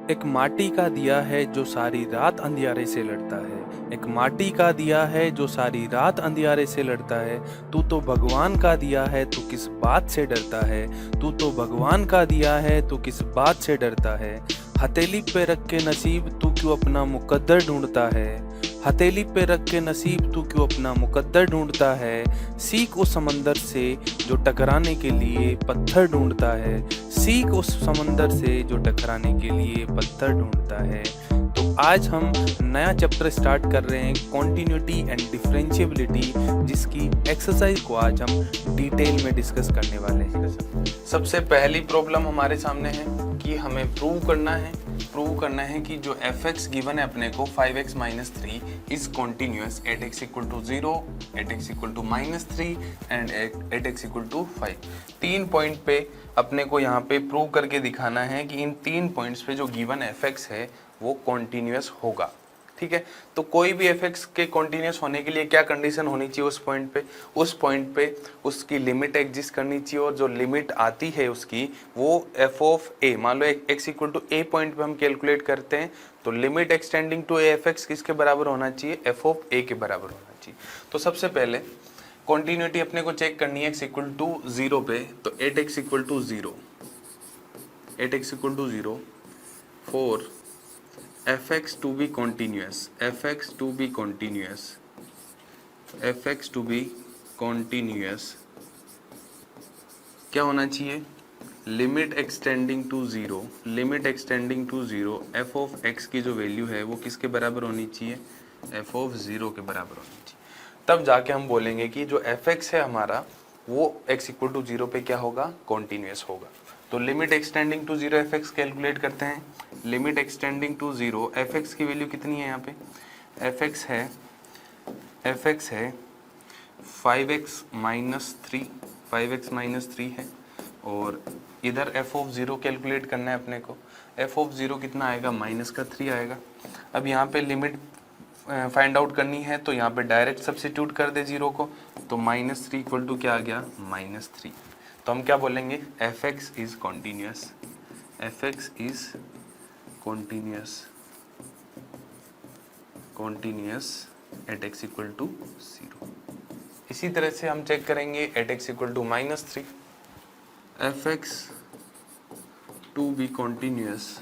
एक माटी का दिया है जो सारी रात अंधियारे से लड़ता है। एक माटी का दिया है जो सारी रात अंधियारे से लड़ता है। तू तो भगवान का दिया है, तू किस बात से डरता है। तू तो भगवान का दिया है, तू किस बात से डरता है। हथेली पे रख के नसीब तू क्यों अपना मुकद्दर ढूंढता है। हथेली पे रख के नसीब तू क्यों अपना मुकद्दर ढूंढता है। सीख उस समंदर से जो टकराने के लिए पत्थर ढूंढता है। सीख उस समंदर से जो टकराने के लिए पत्थर ढूंढता है। तो आज हम नया चैप्टर स्टार्ट कर रहे हैं, कॉन्टिन्यूटी एंड डिफरेंशिएबिलिटी, जिसकी एक्सरसाइज को आज हम डिटेल में डिस्कस करने वाले हैं। सबसे पहली प्रॉब्लम हमारे सामने है कि हमें प्रूव करना है कि जो f(x) गिवन है अपने को 5x - 3 is continuous at x = 0, at x = -3 and at x = 5। 3 point पे अपने को यहाँ पे प्रूव करके दिखाना है कि इन 3 पॉइंट्स पे जो गिवन f(x) है वो कॉन्टिन्यूअस होगा। ठीक है, तो कोई भी f(x) के कॉन्टिन्यूअस होने के लिए क्या कंडीशन होनी चाहिए उस पॉइंट पे उसकी लिमिट एग्जिस्ट करनी चाहिए, और जो लिमिट आती है उसकी वो f(a), मान लो x = a पॉइंट पे हम कैलकुलेट करते हैं, तो लिमिट एक्सटेंडिंग टू f(x) किसके बराबर होना चाहिए, f(a) के बराबर होना चाहिए। तो सबसे पहले कॉन्टिन्यूटी अपने को चेक करनी है x = 0 पे, तो at x = 0, at x = 0 for f(x) to be continuous, f(x) to be continuous, f(x) to be continuous क्या होना चाहिए, limit extending to zero, limit extending to zero f(x) की जो वैल्यू है वो किसके बराबर होनी चाहिए, f(0) के बराबर होनी चाहिए। तब जाके हम बोलेंगे कि जो f(x) है हमारा वो x = 0 पे क्या होगा, कॉन्टिन्यूस होगा। तो limit extending to zero f(x) calculate करते हैं। Limit extending to zero f(x) की वैल्यू कितनी है, यहाँ पे f(x) है 5x - 3, 5x - 3 है, और इधर f(0) कैलकुलेट करना है अपने को। f(0) कितना आएगा, -3 आएगा। अब यहाँ पे लिमिट फाइंड आउट करनी है, तो यहाँ पे डायरेक्ट सब्सिट्यूट कर दे जीरो को, तो -3 = क्या आ गया, -3। तो हम क्या बोलेंगे, f(x) is continuous, f(x) is continuous at x = 0। इसी तरह से हम चेक करेंगे at x = -3, f(x) to be continuous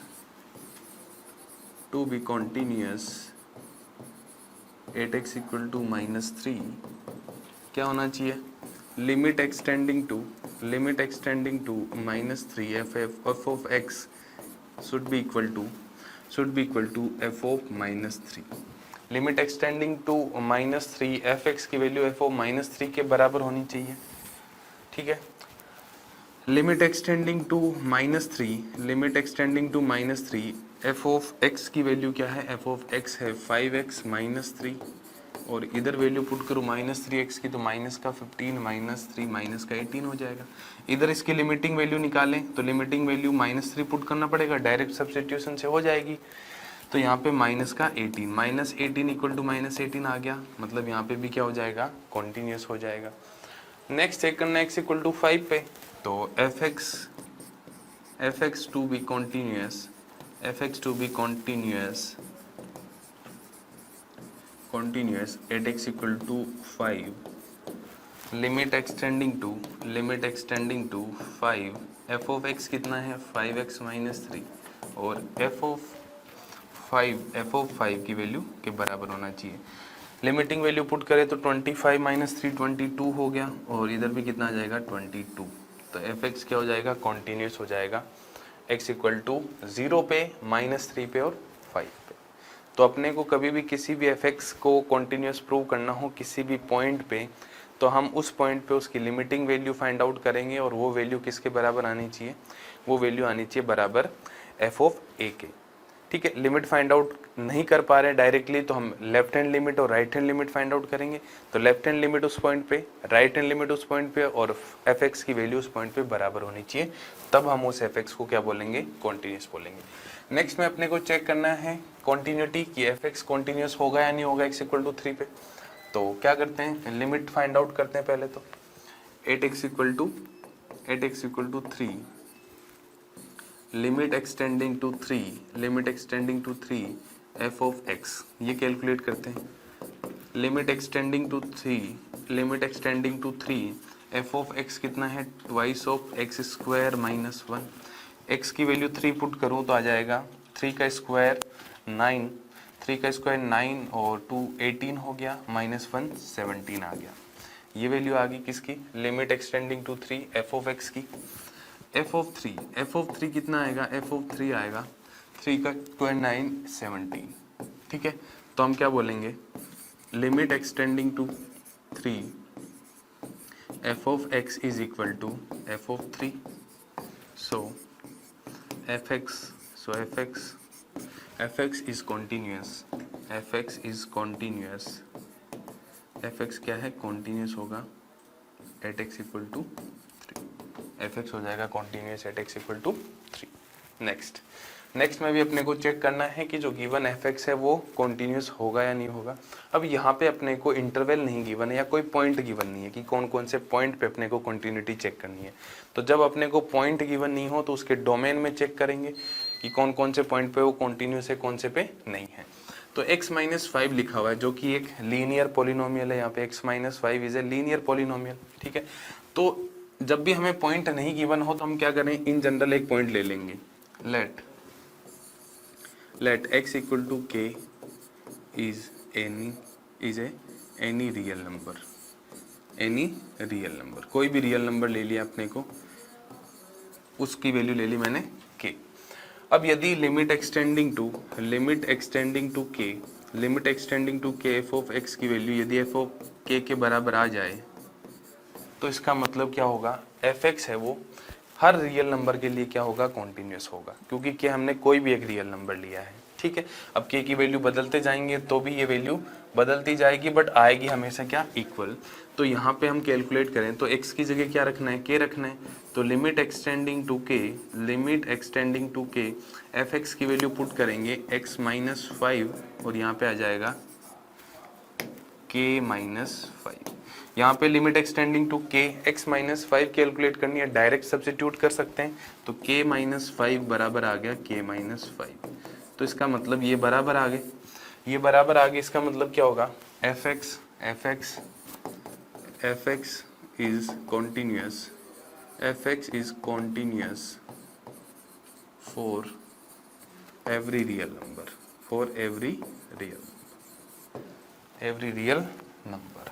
at x = -3 क्या होना चाहिए, limit extending to -3 f(x) should be equal to f of -3। Limit extending to -3 f(x) की value f of -3 के बराबर होनी चाहिए। ठीक है, limit x tending to -3 f of x की वैल्यू क्या है, f of x है 5x - 3, और इधर वैल्यू पुट करूँ -3x की, तो माइनस का 15 - 3 माइनस का 18 हो जाएगा। इधर इसकी लिमिटिंग वैल्यू निकालें, तो लिमिटिंग वैल्यू -3 पुट करना पड़ेगा, डायरेक्ट सब्स्टिट्यूशन से हो जाएगी। तो यहाँ पे माइनस का 18, -18 = -18 आ गया, मतलब यहाँ पे भी क्या हो जाएगा, कॉन्टिन्यूस हो जाएगा। नेक्स्ट चेक करना x = 5 पे, तो f(x) to be continuous at x = 5, limit extending to 5, f of x कितना है 5x - 3, और f of 5 की वैल्यू के बराबर होना चाहिए। लिमिटिंग वैल्यू पुट करें तो 25 - 3 22 हो गया, और इधर भी कितना आ जाएगा 22। तो f(x) क्या हो जाएगा, कॉन्टिन्यूस हो जाएगा x = 0 पे, -3 पे और 5 पे। तो अपने को कभी भी किसी भी f(x) को कॉन्टिन्यूस प्रूव करना हो किसी भी पॉइंट पे, तो हम उस पॉइंट पे उसकी लिमिटिंग वैल्यू फाइंड आउट करेंगे, और वो वैल्यू किसके बराबर आनी चाहिए, वो वैल्यू आनी चाहिए बराबर f of a के। ठीक है, लिमिट फाइंड आउट नहीं कर पा रहे डायरेक्टली, तो हम लेफ्ट हैंड लिमिट और right hand limit find out करेंगे। तो लेफ्ट हैंड लिमिट उस पॉइंट पे, राइट हैंड लिमिट उस पॉइंट पे, और f(x) की वैल्यू उस पॉइंट पे बराबर होनी चाहिए, तब हम उस f(x) को क्या बोलेंगे, कॉन्टिन्यूस बोलेंगे। नेक्स्ट में अपने को चेक करना है कॉन्टिन्यूटी की, f(x) कॉन्टिन्यूस होगा या नहीं होगा x = 3 पे। तो क्या करते हैं, लिमिट फाइंड आउट करते हैं पहले, तो at x = 3, limit extending to 3 f of x, ये कैलकुलेट करते हैं। Limit extending to 3 f of x कितना है, twice of x square minus 1। X की वैल्यू 3 पुट करूँ तो आ जाएगा 3 का स्क्वायर 9, 3 का स्क्वायर 9 और 2 18 हो गया, माइनस 1 17 आ गया। ये वैल्यू आ गई किसकी, limit extending to 3 f of x की। एफ ऑफ 3 कितना आएगा, एफ ऑफ 3 आएगा 3 का स्क्वायर 9 17। ठीक है, तो हम क्या बोलेंगे, limit extending to 3 f of x is equal to f of 3। So f x is continuous, f x क्या है, कॉन्टिन्यूस होगा at x equal to 3। F x हो जाएगा continuous at x equal to 3। Next में भी अपने को check करना है कि जो गिवन एफ एक्स है वो कॉन्टिन्यूस होगा या नहीं होगा। अब यहाँ पे अपने को इंटरवल नहीं गिवन है या कोई पॉइंट गिवन नहीं है कि कौन कौन से पॉइंट पे अपने को कॉन्टिन्यूटी चेक करनी है। तो जब अपने को पॉइंट गिवन नहीं हो तो उसके डोमेन में चेक करेंगे कि कौन कौन से पॉइंट पे वो कॉन्टिन्यूस है, कौन से पे नहीं है। तो x-5 लिखा हुआ है जो कि एक लीनियर पॉलिनोमियल है, यहाँ पे x-5 is a linear polynomial. ठीक है, तो जब भी हमें पॉइंट नहीं गिवन हो तो हम क्या करें, इन जनरल एक पॉइंट ले लेंगे, let x equal to k is any real number, कोई भी रियल नंबर ले लिया अपने को, उसकी वैल्यू ले ली मैंने k। अब यदि limit extending to k f of x की वैल्यू यदि एफ ऑफ k के बराबर आ जाए तो इसका मतलब क्या होगा, एफ एक्स है वो हर रियल नंबर के लिए क्या होगा, कॉन्टिन्यूस होगा, क्योंकि k हमने कोई भी एक रियल नंबर लिया है। ठीक है, अब k की वैल्यू बदलते जाएंगे तो भी ये वैल्यू बदलती जाएगी, बट आएगी हमेशा क्या, इक्वल। तो यहाँ पे हम कैलकुलेट करें तो x की जगह क्या रखना है, k रखना है। तो limit extending to k f x की वैल्यू पुट करेंगे x-5 और यहाँ पे आ जाएगा k-5। यहाँ पे limit extending to k x-5 calculate करनी है, डायरेक्ट सब्स्टिट्यूट कर सकते हैं। तो k-5 बराबर आ गया k-5। तो इसका मतलब ये बराबर आ गए, इसका मतलब क्या होगा, F x is continuous for every real number,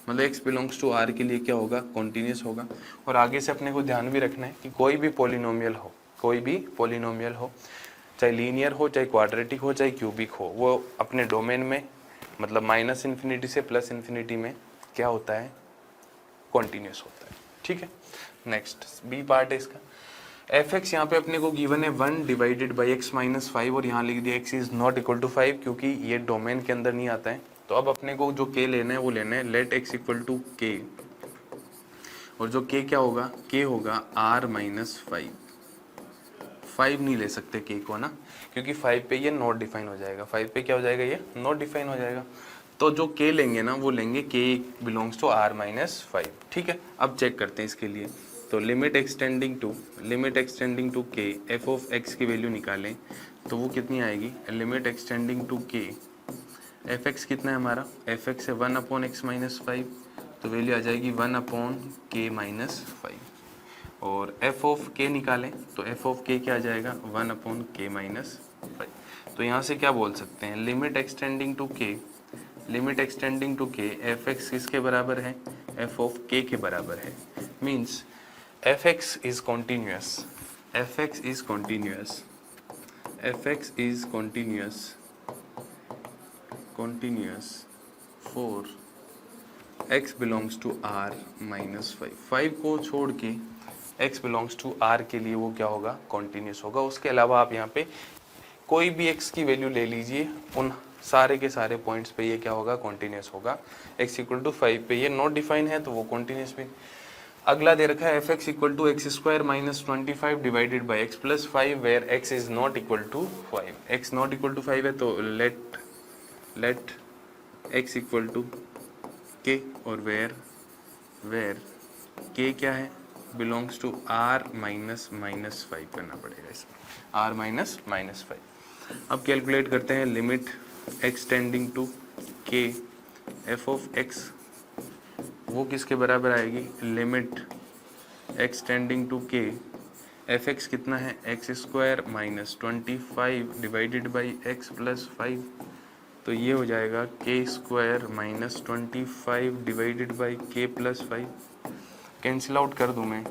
मतलब x बिलोंग्स टू r के लिए क्या होगा, कॉन्टिन्यूस होगा। और आगे से अपने को ध्यान भी रखना है कि कोई भी पॉलिनोमियल हो, चाहे लीनियर हो, चाहे क्वाड्रेटिक हो, चाहे क्यूबिक हो, वो अपने डोमेन में मतलब माइनस इन्फिनिटी से प्लस इन्फिनिटी में क्या होता है, कॉन्टिन्यूस होता है। ठीक है, नेक्स्ट बी पार्ट है इसका। एफ एक्स यहाँ पे अपने को गिवन है 1 डिवाइडेड बाई x-5 और यहाँ लिख दिया x is not equal to 5 क्योंकि ये डोमेन के अंदर नहीं आता है। तो अब अपने को जो k लेना है वो लेना है let x equal to k, और जो k क्या होगा, k होगा r-5। 5 नहीं ले सकते k को ना, क्योंकि 5 पे ये नॉट डिफाइन हो जाएगा, 5 पे क्या हो जाएगा, ये नॉट डिफाइन हो जाएगा। तो जो k लेंगे ना वो लेंगे k बिलोंग्स टू r-5। ठीक है, अब चेक करते हैं इसके लिए। तो limit extending to k f of x की वैल्यू निकालें तो वो कितनी आएगी, limit extending to k f x कितना है हमारा, एफ एक्स है 1/x-5, तो वैल्यू आ जाएगी 1/k-5। और एफ ऑफ k निकालें तो एफ ऑफ k क्या आ जाएगा, 1/k-5। तो यहाँ से क्या बोल सकते हैं, limit extending to k f x किसके बराबर है, एफ ऑफ k के बराबर है। Means f x is continuous for x belongs to r-5। 5 को छोड़ के x बिलोंग्स टू r के लिए वो क्या होगा, कॉन्टिन्यूस होगा। उसके अलावा आप यहाँ पे कोई भी x की वैल्यू ले लीजिए, उन सारे के सारे पॉइंट्स पे ये क्या होगा, कॉन्टिन्यूस होगा। x इक्वल टू 5 पे ये नॉट डिफाइन है तो वो कॉन्टिन्यूस भी। अगला दे रखा है f x equal to x² - 25 divided by x plus 5 where x is not equal to 5। x not equal to 5 है तो let x equal to k और वेयर k क्या है, belongs to r minus minus 5 करना पड़ेगा इसमें, r minus minus 5। अब calculate करते हैं limit x tending to k f of x, वो किसके बराबर आएगी, limit x tending to k f x कितना है, x square minus 25 divided by x plus 5, तो ये हो जाएगा k square minus 25 divided by k plus 5। Cancel out कर दूं मैं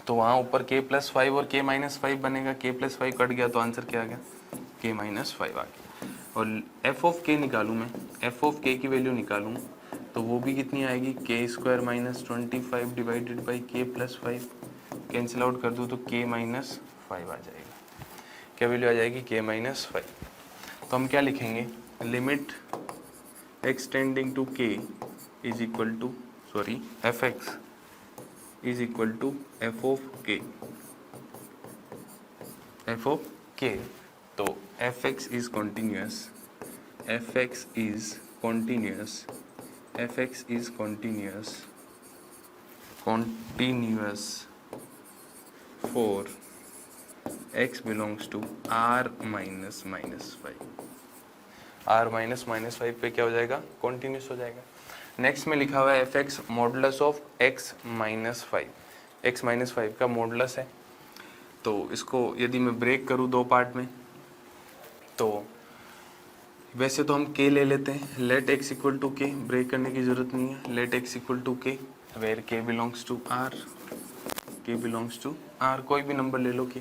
तो वहाँ ऊपर के प्लस 5 और के माइनस 5 बनेगा, के प्लस 5 कट गया तो आंसर क्या आ गया, के माइनस 5 आ गया। और एफ ऑफ के निकालूँ मैं, एफ ऑफ के की वैल्यू निकालूँ तो वो भी कितनी आएगी, के square minus 25 divided by k plus 5, cancel out कर दूँ तो k माइनस 5 आ जाएगा। क्या वैल्यू आ जाएगी, k माइनस 5। तो हम क्या लिखेंगे, limit x tending to k is equal to f x is equal to f of k, f of k। तो f x is continuous, f x is continuous, f x is continuous for x belongs to r minus minus 5, r minus minus 5 पे क्या हो जाएगा, continuous हो जाएगा। Next में लिखा हुआ है f x modulus of x minus 5, x minus 5 का मॉडुलस है। तो इसको यदि मैं ब्रेक करूँ दो पार्ट में, तो वैसे तो हम k ले लेते हैं, let x equal to k, break करने की जरूरत नहीं है, let x equal to k where k belongs to r, k belongs to r, कोई भी नंबर ले लो कि।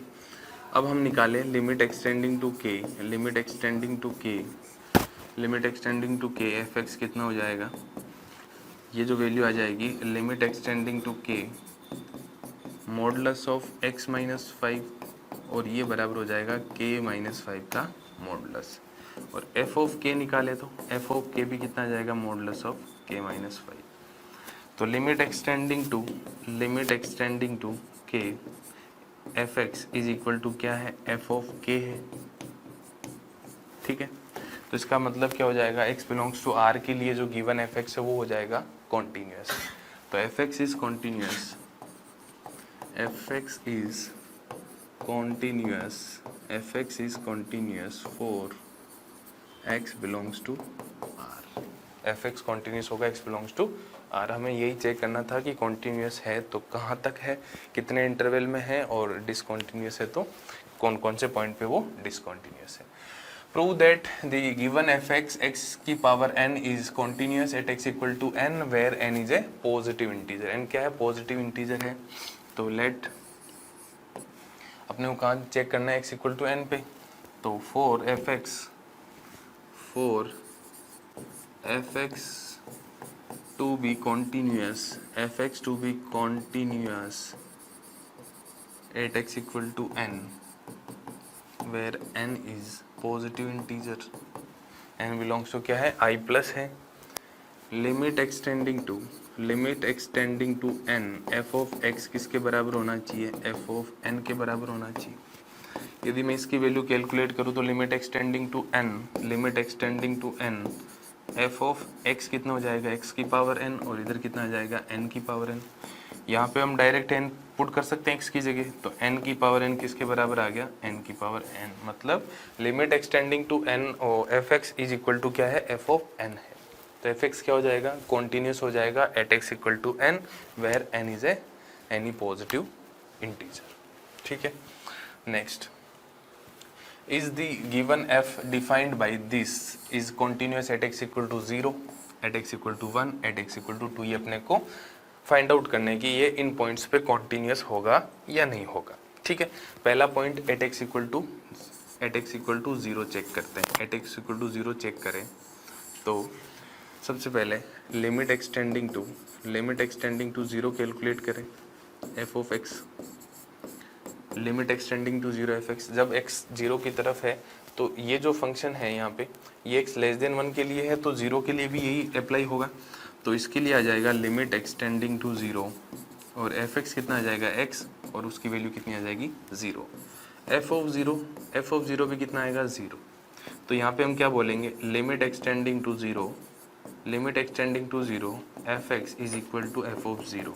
अब हम निकालें limit extending to k, limit extending to k, limit extending to k f x कितना हो जाएगा, ये जो वैल्यू आ जाएगी limit extending to k modulus of x minus 5, और ये बराबर हो जाएगा k माइनस 5 का मॉडुलस। और f ऑफ k निकाले तो f ऑफ k भी कितना आ जाएगा, मॉडुलस ऑफ k माइनस 5। तो limit extending to k f x is equal to क्या है, एफ ऑफ k है, ठीक है। तो इसका मतलब क्या हो जाएगा, x बिलोंग्स टू r के लिए जो गिवन एफ एक्स है वो हो जाएगा कॉन्टिन्यूस। तो f x is continuous, f x is continuous, f x is continuous for x belongs to r, f x continuous होगा x बिलोंग्स टू r। हमें यही चेक करना था कि कॉन्टिन्यूस है तो कहाँ तक है, कितने इंटरवल में है, और डिसकॉन्टिन्यूस है तो कौन कौन से पॉइंट पे वो डिसकॉन्टिन्यूस है। Prove that the given f x x की power n is continuous at x equal to n where n is a positive integer. n क्या है, पॉजिटिव इंटीजर है। तो लेट अपने को कहाँ चेक करना है, x इक्वल टू n पे। तो for F x to be continuous, fx to be continuous at x equal to n where n is positive integer, n belongs to क्या है, i plus है। Limit x tending to n f of x किसके बराबर होना चाहिए, f of n के बराबर होना चाहिए। यदि मैं इसकी वैल्यू कैलकुलेट करूँ तो limit extending to n f of x कितना हो जाएगा, x की पावर n, और इधर कितना आ जाएगा, n की पावर n। यहाँ पे हम डायरेक्ट n पुट कर सकते हैं x की जगह, तो n की पावर n किसके बराबर आ गया, n की पावर n। मतलब लिमिट एक्सटेंडिंग टू n और f x is equal to क्या है, f ऑफ n है। तो एफ एक्स क्या हो जाएगा, कॉन्टिन्यूस हो जाएगा at x equal to n where n is a any positive integer, ठीक है। Next, is the given f defined by this is continuous at x equal to 0, at x equal to 1, at x equal to 2। ये अपने को find out करने की ये इन points पे continuous होगा या नहीं होगा, ठीक है। पहला point at x equal to 0 check करते हैं। At x equal to 0 check करें तो सबसे पहले लिमिट एक्सटेंडिंग टू 0 कैलकुलेट करें, f of x limit extending to 0 f x. जब x 0 की तरफ है तो ये जो फंक्शन है यहाँ पे ये x लेस देन 1 के लिए है, तो 0 के लिए भी यही अप्लाई होगा। तो इसके लिए आ जाएगा लिमिट एक्सटेंडिंग टू 0 और एफ एक्स कितना आ जाएगा x, और उसकी वैल्यू कितनी आ जाएगी 0। एफ ऑफ 0 भी कितना आएगा 0। तो यहाँ पे हम क्या बोलेंगे, limit extending to 0 f x is equal to f of 0।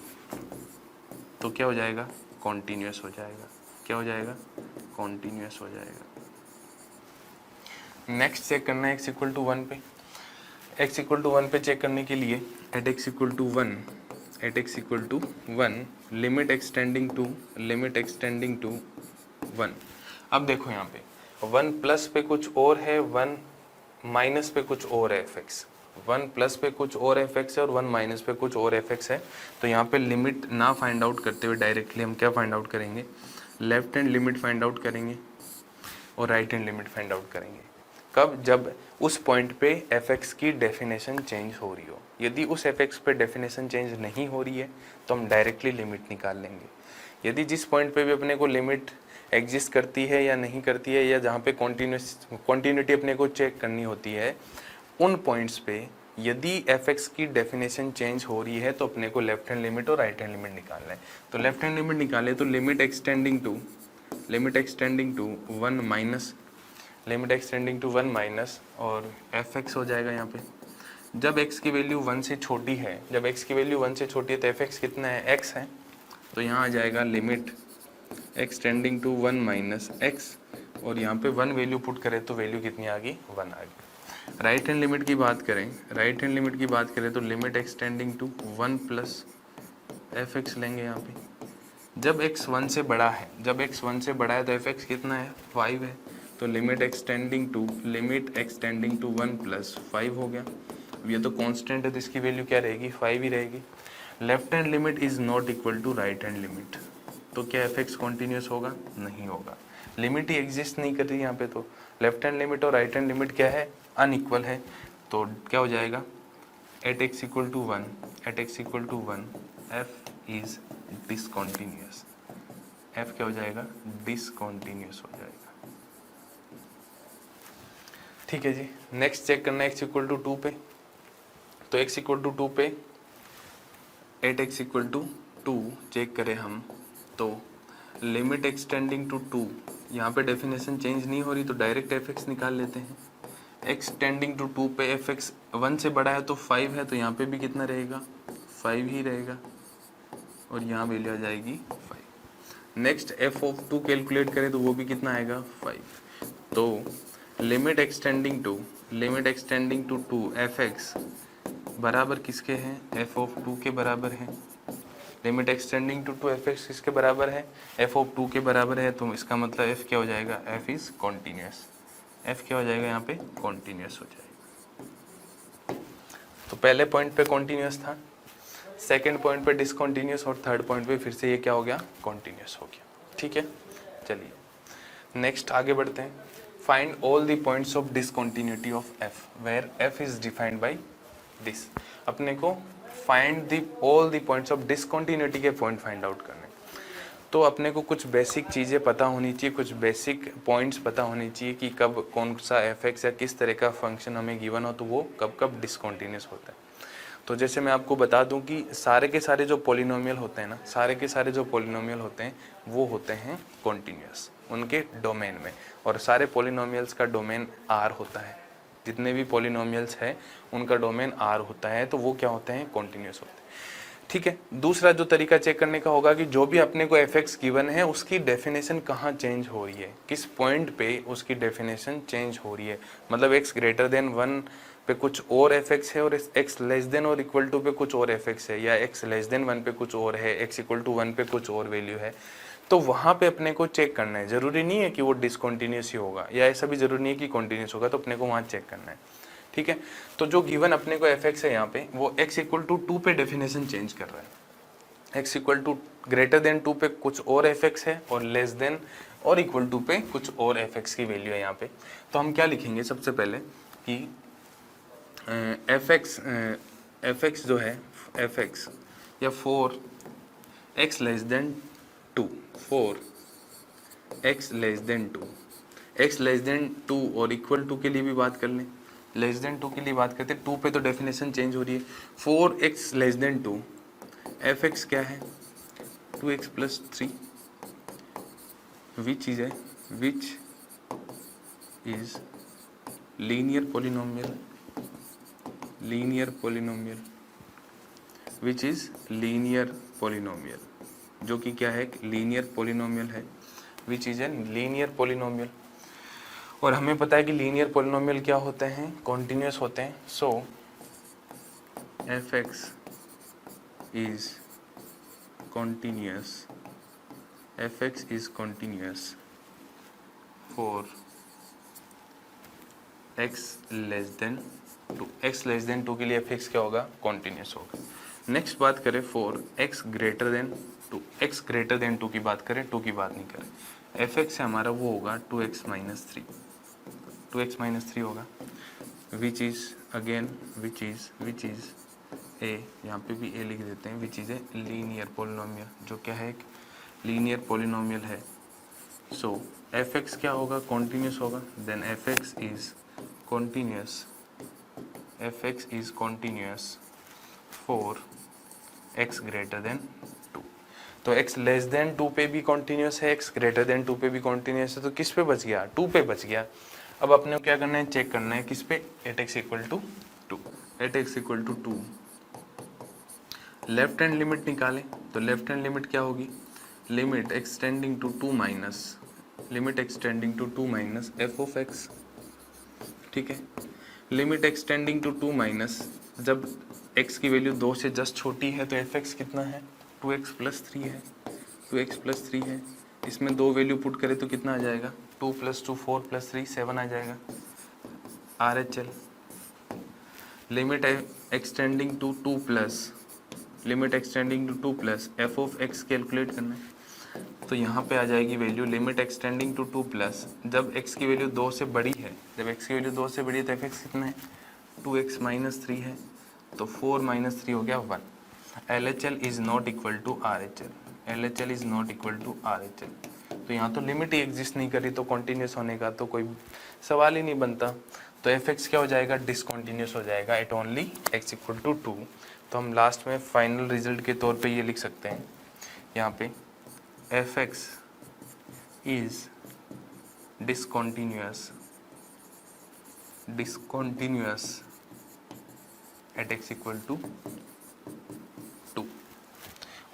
तो क्या हो जाएगा, कॉन्टीन्यूअस हो जाएगा। क्या हो जाएगा, कॉन्टीन्यूअस हो जाएगा। नेक्स्ट चेक करना है x इक्वल टू 1 पे। x इक्वल टू 1 पे चेक करने के लिए at x equal to 1, at x equal to 1 limit extending to 1। अब देखो यहाँ पे 1 प्लस पे कुछ और है, 1 माइनस पे कुछ और है fx। 1 प्लस पे कुछ और fx है और 1 माइनस पे कुछ और fx है। तो यहाँ पे लिमिट ना फाइंड आउट करते हुए डायरेक्टली हम क्या फाइंड आउट करेंगे, left hand limit find out करेंगे और right hand limit find out करेंगे। कब, जब उस पॉइंट पे fx की डेफिनेशन चेंज हो रही हो। यदि उस fx पे डेफिनेशन चेंज नहीं हो रही है तो हम डायरेक्टली लिमिट निकाल लेंगे। यदि जिस पॉइंट पे भी अपने को लिमिट एग्जिस्ट करती है या नहीं करती है, या जहाँ पे कॉन्टीन्यूटी अपने को चेक करनी होती है, उन पॉइंट्स पे यदि fx की डेफिनेशन चेंज हो रही है तो अपने को लेफ्ट हैंड लिमिट और राइट हैंड लिमिट निकालना है। तो लेफ्ट हैंड लिमिट निकाले तो limit extending to 1 minus, limit extending to 1 minus और fx हो जाएगा यहाँ पे। जब x की वैल्यू 1 से छोटी है, जब x की वैल्यू 1 से छोटी है तो fx कितना है, x है। तो यहाँ आ जाएगा limit extending to 1 minus x, और यहाँ पे 1 वैल्यू पुट करें तो वैल्यू कितनी आ गई, 1 आ गई। राइट हैंड लिमिट की बात करें, तो limit extending to 1 plus fx लेंगे यहाँ पे। जब x 1 से बड़ा है, तो fx कितना है, 5 है। तो लिमिट एक्सटेंडिंग टू 1 प्लस 5 हो गया। अब ये तो कांस्टेंट है तो इसकी वैल्यू क्या रहेगी, 5 ही रहेगी। Left hand limit is not equal to right hand limit, तो क्या fx कॉन्टिन्यूस होगा, नहीं होगा। लिमिट ही एग्जिस्ट नहीं कर रही यहाँ पे, तो लेफ्ट हैंड लिमिट और राइट हैंड लिमिट क्या है, अनइक्वल है। तो क्या हो जाएगा, at x equal to 1 f is discontinuous. f क्या हो जाएगा, डिसकॉन्टिन्यूस हो जाएगा। ठीक है जी। नेक्स्ट चेक करना है x इक्वल टू 2 पे। तो x इक्वल टू 2 पे at x equal to 2 check करें हम, तो लिमिट एक्सटेंडिंग टू 2, यहाँ पे डेफिनेशन चेंज नहीं हो रही तो डायरेक्ट fx निकाल लेते हैं। एक्सटेंडिंग टू 2 पे fx 1 से बड़ा है तो 5 है, तो यहाँ पे भी कितना रहेगा, 5 ही रहेगा, और यहाँ वैल्यू आ जाएगी 5। नेक्स्ट f ऑफ 2 कैलकुलेट करें तो वो भी कितना आएगा, 5। तो लिमिट एक्सटेंडिंग टू 2 fx बराबर किसके हैं, f ऑफ 2 के बराबर है। लिमिट एक्सटेंडिंग टू 2 fx किसके बराबर है, f ऑफ 2 के बराबर है। तो इसका मतलब f क्या हो जाएगा, f इज कॉन्टिन्यूस। f क्या हो जाएगा यहाँ पे, कॉन्टिन्यूस हो जाएगा। तो पहले पॉइंट पे कॉन्टिन्यूस था, सेकंड पॉइंट पे डिसकॉन्टिन्यूस, और थर्ड पॉइंट पे फिर से ये क्या हो गया, कॉन्टिन्यूस हो गया। ठीक है, चलिए नेक्स्ट आगे बढ़ते हैं। Find all the points of discontinuity of f where f is defined by this. अपने को find the all the points of discontinuity के पॉइंट फाइंड आउट करने। तो अपने को कुछ बेसिक चीज़ें पता होनी चाहिए, कुछ बेसिक पॉइंट्स पता होनी चाहिए कि कब कौन सा fx या किस तरह का फंक्शन हमें गिवन हो तो वो कब कब डिसकॉन्टिन्यूस होता है। तो जैसे मैं आपको बता दूं कि सारे के सारे जो पॉलिनोमियल होते हैं ना, वो होते हैं कॉन्टिन्यूस उनके डोमेन में, और सारे पॉलिनोमियल्स का डोमेन R होता है। जितने भी पॉलिनोमियल्स हैं उनका डोमेन R होता है, तो वो क्या होते हैं, कॉन्टिन्यूस होते हैं। ठीक है। दूसरा जो तरीका चेक करने का होगा कि जो भी अपने को fx गिवन है उसकी डेफिनेशन कहाँ चेंज हो रही है, किस पॉइंट पे उसकी डेफिनेशन चेंज हो रही है। मतलब x ग्रेटर देन 1 पे कुछ और fx है और x लेस देन और इक्वल टू पे कुछ और fx है, या x लेस देन 1 पे कुछ और है, x इक्वल टू 1 पे कुछ और वैल्यू है। तो वहाँ पे अपने को चेक करना है। जरूरी नहीं है कि वो डिसकॉन्टिन्यूस ही होगा, या ऐसा भी जरूरी नहीं है कि कॉन्टिन्यूस होगा, तो अपने को वहाँ चेक करना है। ठीक है। तो जो गिवन अपने को fx है यहाँ पे, वो x इक्वल टू 2 पे डेफिनेशन चेंज कर रहा है। x equal to greater than 2 पे कुछ और fx है, और लेस देन और इक्वल टू पे कुछ और fx की वैल्यू है यहाँ पे। तो हम क्या लिखेंगे सबसे पहले कि fx जो है, fx या for x less than 2, for x less than 2, x less than 2 और इक्वल टू के लिए भी बात कर लें। लेस देन 2 के लिए बात करते हैं, 2 पे तो डेफिनेशन चेंज हो रही है। 4x लेस देन 2, fx क्या है, 2x प्लस 3, विच इज है, which is linear polynomial, which is linear polynomial. जो कि क्या है, लीनियर पोलिनोमियल है, which is an linear polynomial. और हमें पता है कि लीनियर पोलिनोमियल क्या होते हैं, कॉन्टिन्यूस होते हैं। So f x is continuous, f x is continuous for x less than 2। x less than 2 के लिए एफ एक्स क्या होगा, कॉन्टिन्यूस होगा। नेक्स्ट बात करें for x greater than 2, x greater than 2 की बात करें, 2 की बात नहीं करें। एफ एक्स से हमारा वो होगा 2x माइनस 3, 2x माइनस 3 होगा, which is again which is a, यहाँ पे भी ए लिख देते हैं, which is a linear polynomial, जो क्या है, एक लीनियर पोलिनोमियल है। सो एफ एक्स क्या होगा, कॉन्टिन्यूस होगा। Then f x is continuous, fx is continuous for x greater than 2। तो x लेस देन 2 पे भी कॉन्टिन्यूस है, x ग्रेटर देन 2 पे भी कॉन्टिन्यूस है, तो किस पे बच गया, 2 पे बच गया। अब अपने को क्या करना है, चेक करना है किस पे, at x equal to 2, at x equal to 2। Left hand limit निकालें, तो लेफ्ट हैंड लिमिट क्या होगी, limit x tending to 2 minus, limit x tending to 2 minus f of x, ठीक है। लिमिट एक्सटेंडिंग टू 2 माइनस, जब x की वैल्यू 2 से जस्ट छोटी है तो एफ एक्स कितना है, 2x प्लस 3 है, 2x प्लस 3 है। इसमें 2 वैल्यू पुट करें तो कितना आ जाएगा, 2 प्लस 2 4 प्लस 3 7 आ जाएगा, RHL। Limit x tending to 2 plus, limit x tending to 2 plus f of x calculate करना है, तो यहाँ पे आ जाएगी value limit x tending to 2 plus, जब x की वैल्यू 2 से बड़ी है, जब x की वैल्यू 2 से बड़ी है तो एफ एक्स कितना है, 2x माइनस 3 है, तो 4 माइनस 3 हो गया 1। LHL is not equal to RHL, LHL is not equal to RHL। तो यहाँ तो लिमिट ही एग्जिस्ट नहीं करी, तो कॉन्टिन्यूस होने का तो कोई सवाल ही नहीं बनता। तो एफ एक्स क्या हो जाएगा, डिसकॉन्टिन्यूस हो जाएगा at only x equal to 2। तो हम लास्ट में फाइनल रिजल्ट के तौर पे ये लिख सकते हैं यहाँ पे, f x is discontinuous at x equal to 2,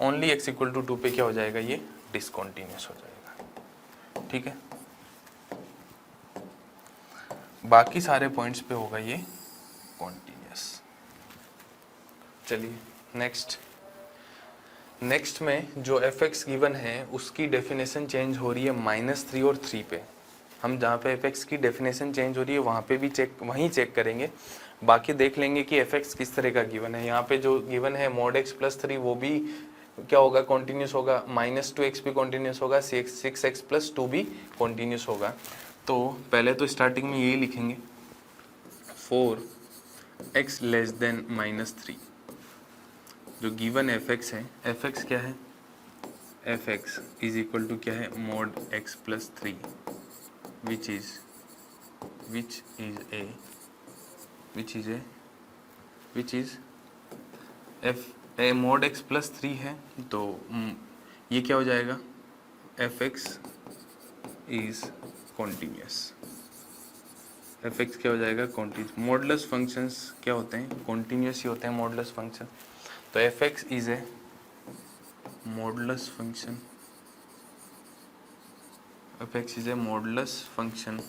only x equal to 2 पे क्या हो जाएगा, ये डिसकॉन्टिन्यूस हो जाएगा, ठीक है। बाकी सारे पॉइंट्स पे होगा ये कॉन्टिन्यूस। चलिए नेक्स्ट में जो एफ एक्स गिवन है उसकी डेफिनेशन चेंज हो रही है -3 और 3 पे। हम जहाँ पे एफ एक्स की डेफिनेशन चेंज हो रही है वहाँ पे भी वहीं चेक करेंगे, बाकी देख लेंगे कि एफ एक्स किस तरह का गिवन है। यहाँ पे जो गिवन है mod x प्लस 3 वो भी क्या होगा, कॉन्टिन्यूस होगा, -2x भी कॉन्टिन्यूस होगा, 6x प्लस 2 भी कॉन्टिन्यूस होगा। तो पहले तो स्टार्टिंग में यही लिखेंगे, 4x लेस देन -3, जो गिवन एफ एक्स है, एफ एक्स क्या है, f x is equal to क्या है, mod x plus 3, which is f a mod x plus 3 है, तो ये क्या हो जाएगा, f x is continuous, f x क्या हो जाएगा, कॉन्टिन्यूस। मॉडुलस फंक्शंस क्या होते हैं, कॉन्टिन्यूस ही होते हैं मॉडुलस फंक्शन। तो f x is A modulus function, F x is A modulus function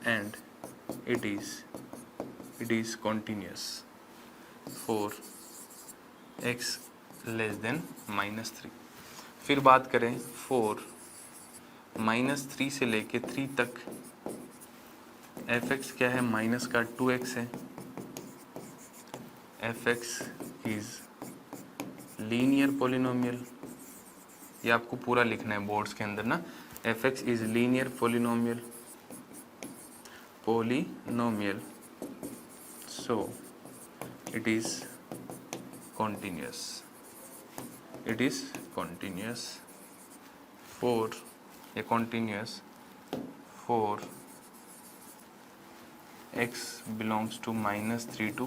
and it is continuous for x less than -3। फिर बात करें फॉर -3 से लेके 3 तक, एफ एक्स क्या है, माइनस का 2x है, f x is linear polynomial, ये आपको पूरा लिखना है बोर्ड्स के अंदर ना, F x is linear polynomial, so it is continuous for x belongs to -3 to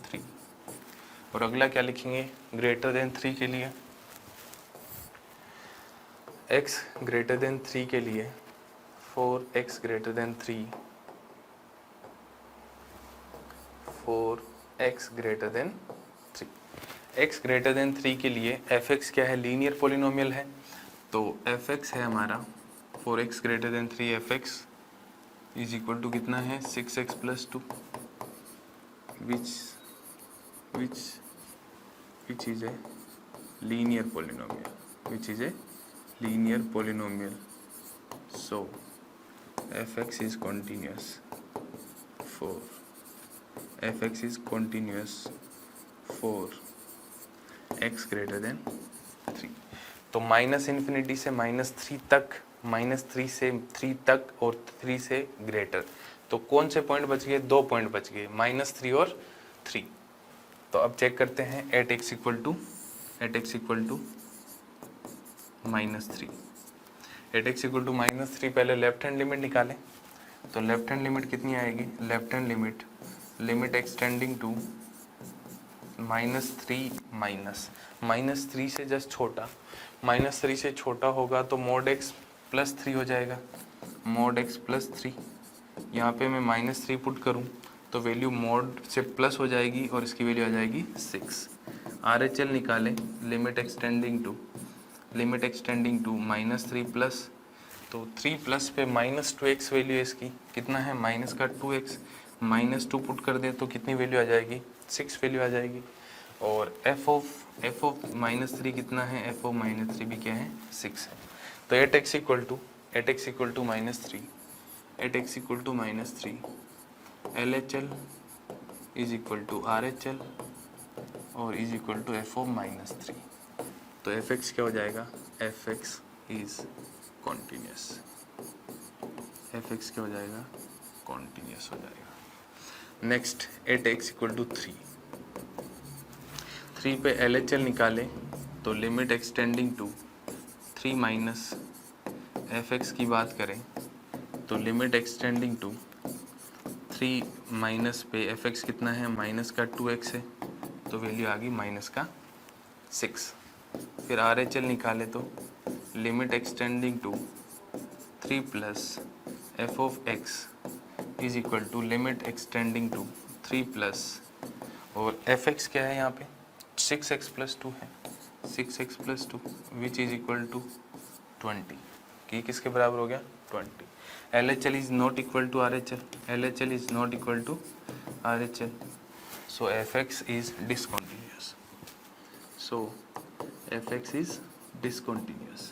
3। और अगला क्या लिखेंगे, ग्रेटर देन 3 के लिए, x ग्रेटर देन 3 के लिए, for x greater than 3, for x greater than 3। x greater than 3 के लिए fx क्या है, लीनियर पोलिनोमियल है। तो fx है हमारा for x greater than 3 fx is equal to कितना है 6x plus 2 which is a linear polynomial, so fx is continuous for x greater than 3। तो माइनस इन्फिनिटी से -3 तक, -3 से 3 तक और 3 से ग्रेटर, तो कौन से पॉइंट बच गए, 2 पॉइंट बच गए, -3 और 3। तो अब चेक करते हैं at x equal to -3, at x equal to -3 पहले लेफ्ट हैंड लिमिट निकालें। तो लेफ्ट हैंड लिमिट कितनी आएगी, left hand limit extending to -3 से जस्ट छोटा, -3 से छोटा होगा तो mod x प्लस 3 हो जाएगा, mod x प्लस 3। यहाँ पे मैं -3 पुट करूँ तो वैल्यू मोड से प्लस हो जाएगी और इसकी वैल्यू आ जाएगी 6। RHL निकालें, लिमिट एक्सटेंडिंग टू -3 प्लस, तो 3 प्लस पे -2x वैल्यू है इसकी, कितना है माइनस का 2x, -2 पुट कर दे तो कितनी वैल्यू आ जाएगी, 6 वैल्यू आ जाएगी। और f ऑफ -3 कितना है, f ऑफ -3 भी क्या है, 6 है। तो at x equal to -3 LHL is equal to RHL और is equal to f of -3। तो fx क्या हो जाएगा, fx इज कॉन्टिन्यूस, क्या हो जाएगा, कॉन्टिन्यूस हो जाएगा। Next at x equal to 3 पे LHL निकालें तो limit extending to 3 minus fx की बात करें तो लिमिट एक्सटेंडिंग टू 3 माइनस पे fx कितना है, माइनस का 2x है, तो वैल्यू आ गई माइनस का 6। फिर RHL निकाले तो limit extending to 3 plus f of x is equal to limit extending to 3 plus, और fx क्या है यहाँ पे 6x प्लस 2 है, 6x plus 2 which is equal to 20, कि किसके बराबर हो गया, 20। LHL is not equal to RHL, LHL is not equal to RHL, so fx is discontinuous, so fx is discontinuous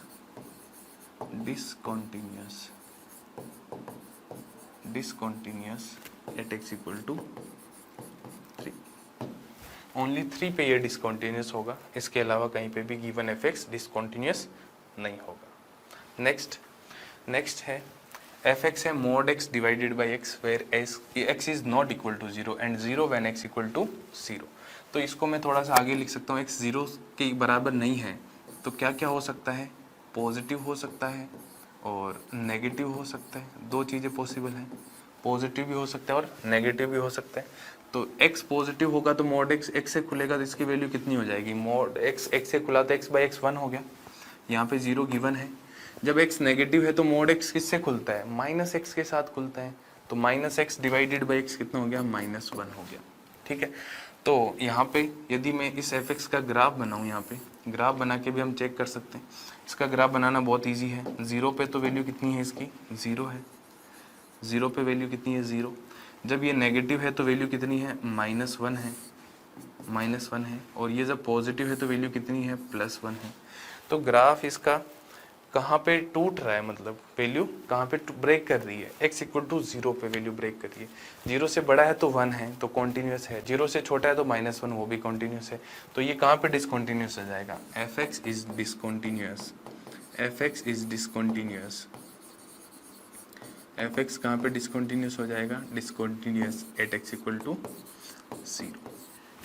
at x equal to 3। Only 3 पे ये discontinuous होगा, इसके अलावा कहीं पे भी गिवन fx डिसकॉन्टिन्यूस नहीं होगा। नेक्स्ट है fx है mod x divided by x where x is not equal to 0 and 0 when x equal to 0। तो इसको मैं थोड़ा सा आगे लिख सकता हूँ, x 0 के बराबर नहीं है तो क्या क्या हो सकता है, पॉजिटिव हो सकता है और नेगेटिव हो सकता है, दो चीज़ें पॉसिबल हैं, पॉजिटिव भी हो सकता है और नेगेटिव भी हो सकता है। तो x पॉजिटिव होगा तो mod x से खुलेगा तो इसकी वैल्यू कितनी हो जाएगी, mod x से खुला तो x बाई x 1 हो गया, यहाँ पे 0 गिवन है। जब x नेगेटिव है तो mod x किससे खुलता है, माइनस x के साथ खुलता है, तो minus x divided by x कितना हो गया, -1 हो गया। ठीक है, तो यहाँ पे यदि मैं इस fx का ग्राफ बनाऊँ, यहाँ पे ग्राफ बना के भी हम चेक कर सकते हैं। इसका ग्राफ बनाना बहुत ईजी है, 0 पे तो वैल्यू कितनी है इसकी, 0 है, 0 पे वैल्यू कितनी है, 0। जब ये नेगेटिव है तो वैल्यू कितनी है, -1 है, -1 है, और ये जब पॉजिटिव है तो वैल्यू कितनी है, +1 है। तो ग्राफ इसका कहाँ पे टूट रहा है, मतलब वैल्यू कहाँ पे ब्रेक कर रही है, x इक्वल टू 0 पे वैल्यू ब्रेक कर रही है। 0 से बड़ा है तो 1 है तो कॉन्टिन्यूस है, 0 से छोटा है तो -1 वो भी कॉन्टिन्यूस है। तो ये कहाँ पे डिसकॉन्टिन्यूस हो जाएगा, fx is discontinuous, fx is discontinuous, fx कहाँ पे डिसकॉन्टिन्यूस हो जाएगा, discontinuous at x equal to 0,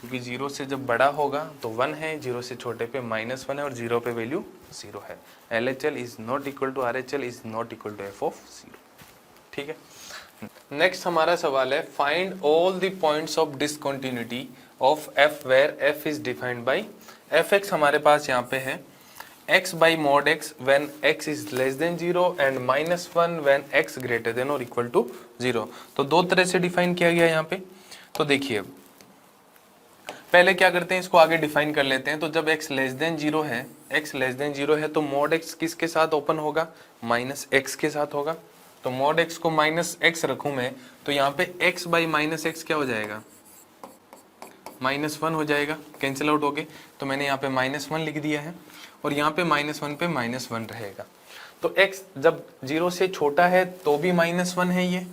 क्योंकि 0 से जब बड़ा होगा तो 1 है, 0 से छोटे पे -1 है और 0 पे वैल्यू 0 है। LHL is not equal to RHL is not equal to f of 0। ठीक है, नेक्स्ट हमारा सवाल है find all the points of discontinuity of f where f is defined by fx। हमारे पास यहाँ पे है x by mod x when x is less than 0 and -1 when x greater than or equal to 0। तो दो तरह से define किया गया यहाँ पे। तो देखिए पहले क्या करते हैं, इसको आगे डिफाइन कर लेते हैं। तो जब x लेस देन जीरो है, x लेस देन जीरो है तो मॉड x किसके साथ ओपन होगा, माइनस x के साथ होगा। तो मॉड x को माइनस x रखूं मैं, तो यहाँ पे x बाई माइनस एक्स क्या हो जाएगा, -1 हो जाएगा, कैंसिल आउट हो गए। तो मैंने यहाँ पे -1 लिख दिया है और यहाँ पे -1 पे -1 रहेगा। तो x जब 0 से छोटा है तो भी -1 है ये,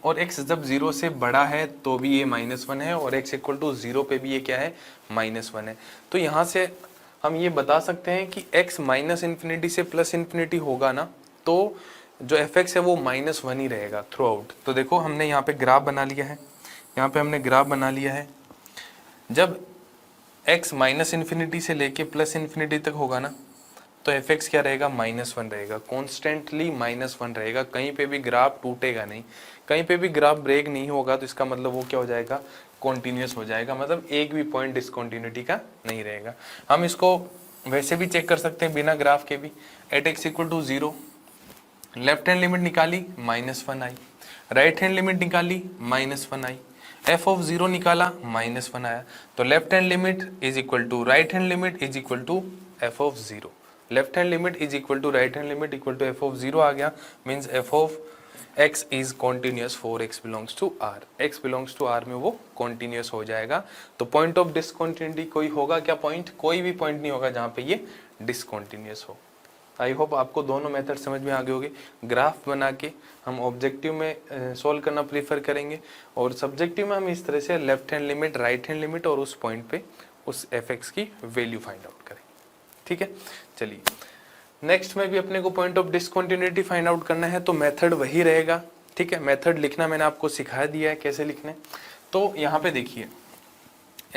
और x जब 0 से बड़ा है तो भी ये -1 है, और x इक्वल टू 0 पे भी ये क्या है, -1 है। तो यहाँ से हम ये बता सकते हैं कि x माइनस इन्फिनिटी से प्लस इन्फिनिटी होगा ना, तो जो fx है वो -1 ही रहेगा थ्रू आउट। तो देखो हमने यहाँ पे ग्राफ बना लिया है, यहाँ पे हमने ग्राफ बना लिया है। जब x माइनस इन्फिनिटी से लेके प्लस इन्फिनिटी तक होगा ना, तो fx क्या रहेगा, -1 रहेगा, कॉन्स्टेंटली -1 रहेगा, कहीं पे भी ग्राफ टूटेगा नहीं, कहीं पे भी ग्राफ ब्रेक नहीं होगा। तो इसका मतलब वो क्या हो जाएगा, कॉन्टिन्यूस हो जाएगा, मतलब एक भी पॉइंट डिसकॉन्टिन्यूटी का नहीं रहेगा। हम इसको वैसे भी चेक कर सकते हैं बिना ग्राफ के भी। At x equal to 0 left hand limit निकाली, -1 आई, राइट हैंड लिमिट निकाली, -1 आई, f ऑफ 0 निकाला, -1 आया। तो left hand limit is equal to right hand limit is equal to f of 0, left hand limit is equal to right hand limit equal to f of 0 आ गया, means f of x is continuous for x belongs to r, x belongs to r में वो continuous हो जाएगा। तो point of discontinuity कोई होगा क्या, पॉइंट, कोई भी पॉइंट नहीं होगा जहाँ पे ये डिसकॉन्टिन्यूस हो। आई होप आपको दोनों मेथड समझ में आ गए होंगे। ग्राफ बना के हम ऑब्जेक्टिव में सॉल्व करना प्रीफर करेंगे, और सब्जेक्टिव में हम इस तरह से left hand limit, right hand limit और उस पॉइंट पे उस fx की वैल्यू फाइंड आउट करें। ठीक है, चलिए नेक्स्ट में भी अपने को point of discontinuity find out करना है, तो मेथड वही रहेगा। ठीक है, मेथड लिखना मैंने आपको सिखा दिया है कैसे लिखने। तो यहाँ पे देखिए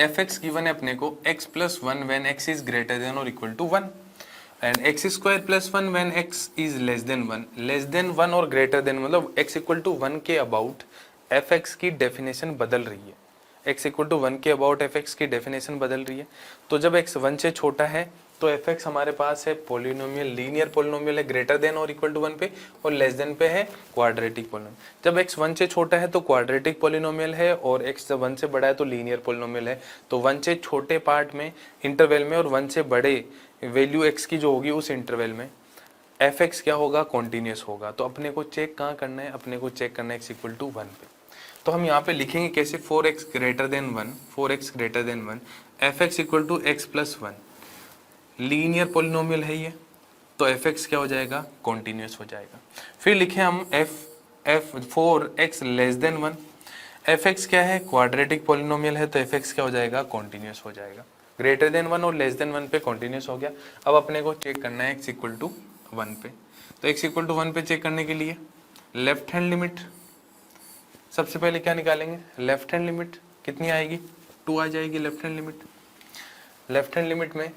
fx गिवन है अपने को x plus 1 when x is greater than और equal to 1 and x square plus 1 when x is less than 1 और ग्रेटर देन, मतलब x इक्वल टू 1 के अबाउट fx की डेफिनेशन बदल रही है, x इक्वल टू 1 के अबाउट fx की डेफिनेशन बदल रही है। तो जब x 1 से छोटा है तो fx हमारे पास है पॉलिनोमियल, लीनियर पॉलिनोमियल है ग्रेटर देन और इक्वल टू 1 पे, और लेस देन पे है क्वाड्रेटिक पॉलिनोमियल। जब x 1 से छोटा है तो क्वाड्रेटिक पॉलिनोमियल है, और x जब 1 से बड़ा है तो लीनियर पॉलिनोमियल है। तो 1 से छोटे पार्ट में इंटरवल में और 1 से बड़े वैल्यू x की जो होगी उस इंटरवल में fx क्या होगा, कॉन्टिन्यूस होगा। तो अपने को चेक कहाँ करना है, अपने को चेक करना है x इक्वल टू 1 पे। तो हम यहाँ पे लिखेंगे कैसे, 4x greater than 1, 4x greater than 1, fx equal to x plus 1, linear polynomial है ये, तो fx क्या हो जाएगा, कॉन्टिन्यूस हो जाएगा। फिर लिखे हम f 4x less than 1, fx क्या है, क्वाड्रेटिक पॉलिनोमियल है, तो fx क्या हो जाएगा, कॉन्टिन्यूस हो जाएगा। ग्रेटर देन 1 और लेस देन 1 पे कॉन्टिन्यूस हो गया। अब अपने को चेक करना है x इक्वल टू 1 पे। तो x इक्वल टू 1 पे चेक करने के लिए लेफ्ट हैंड लिमिट सबसे पहले क्या निकालेंगे, लेफ्ट हैंड लिमिट कितनी आएगी, 2 आ जाएगी left hand limit. Left hand limit में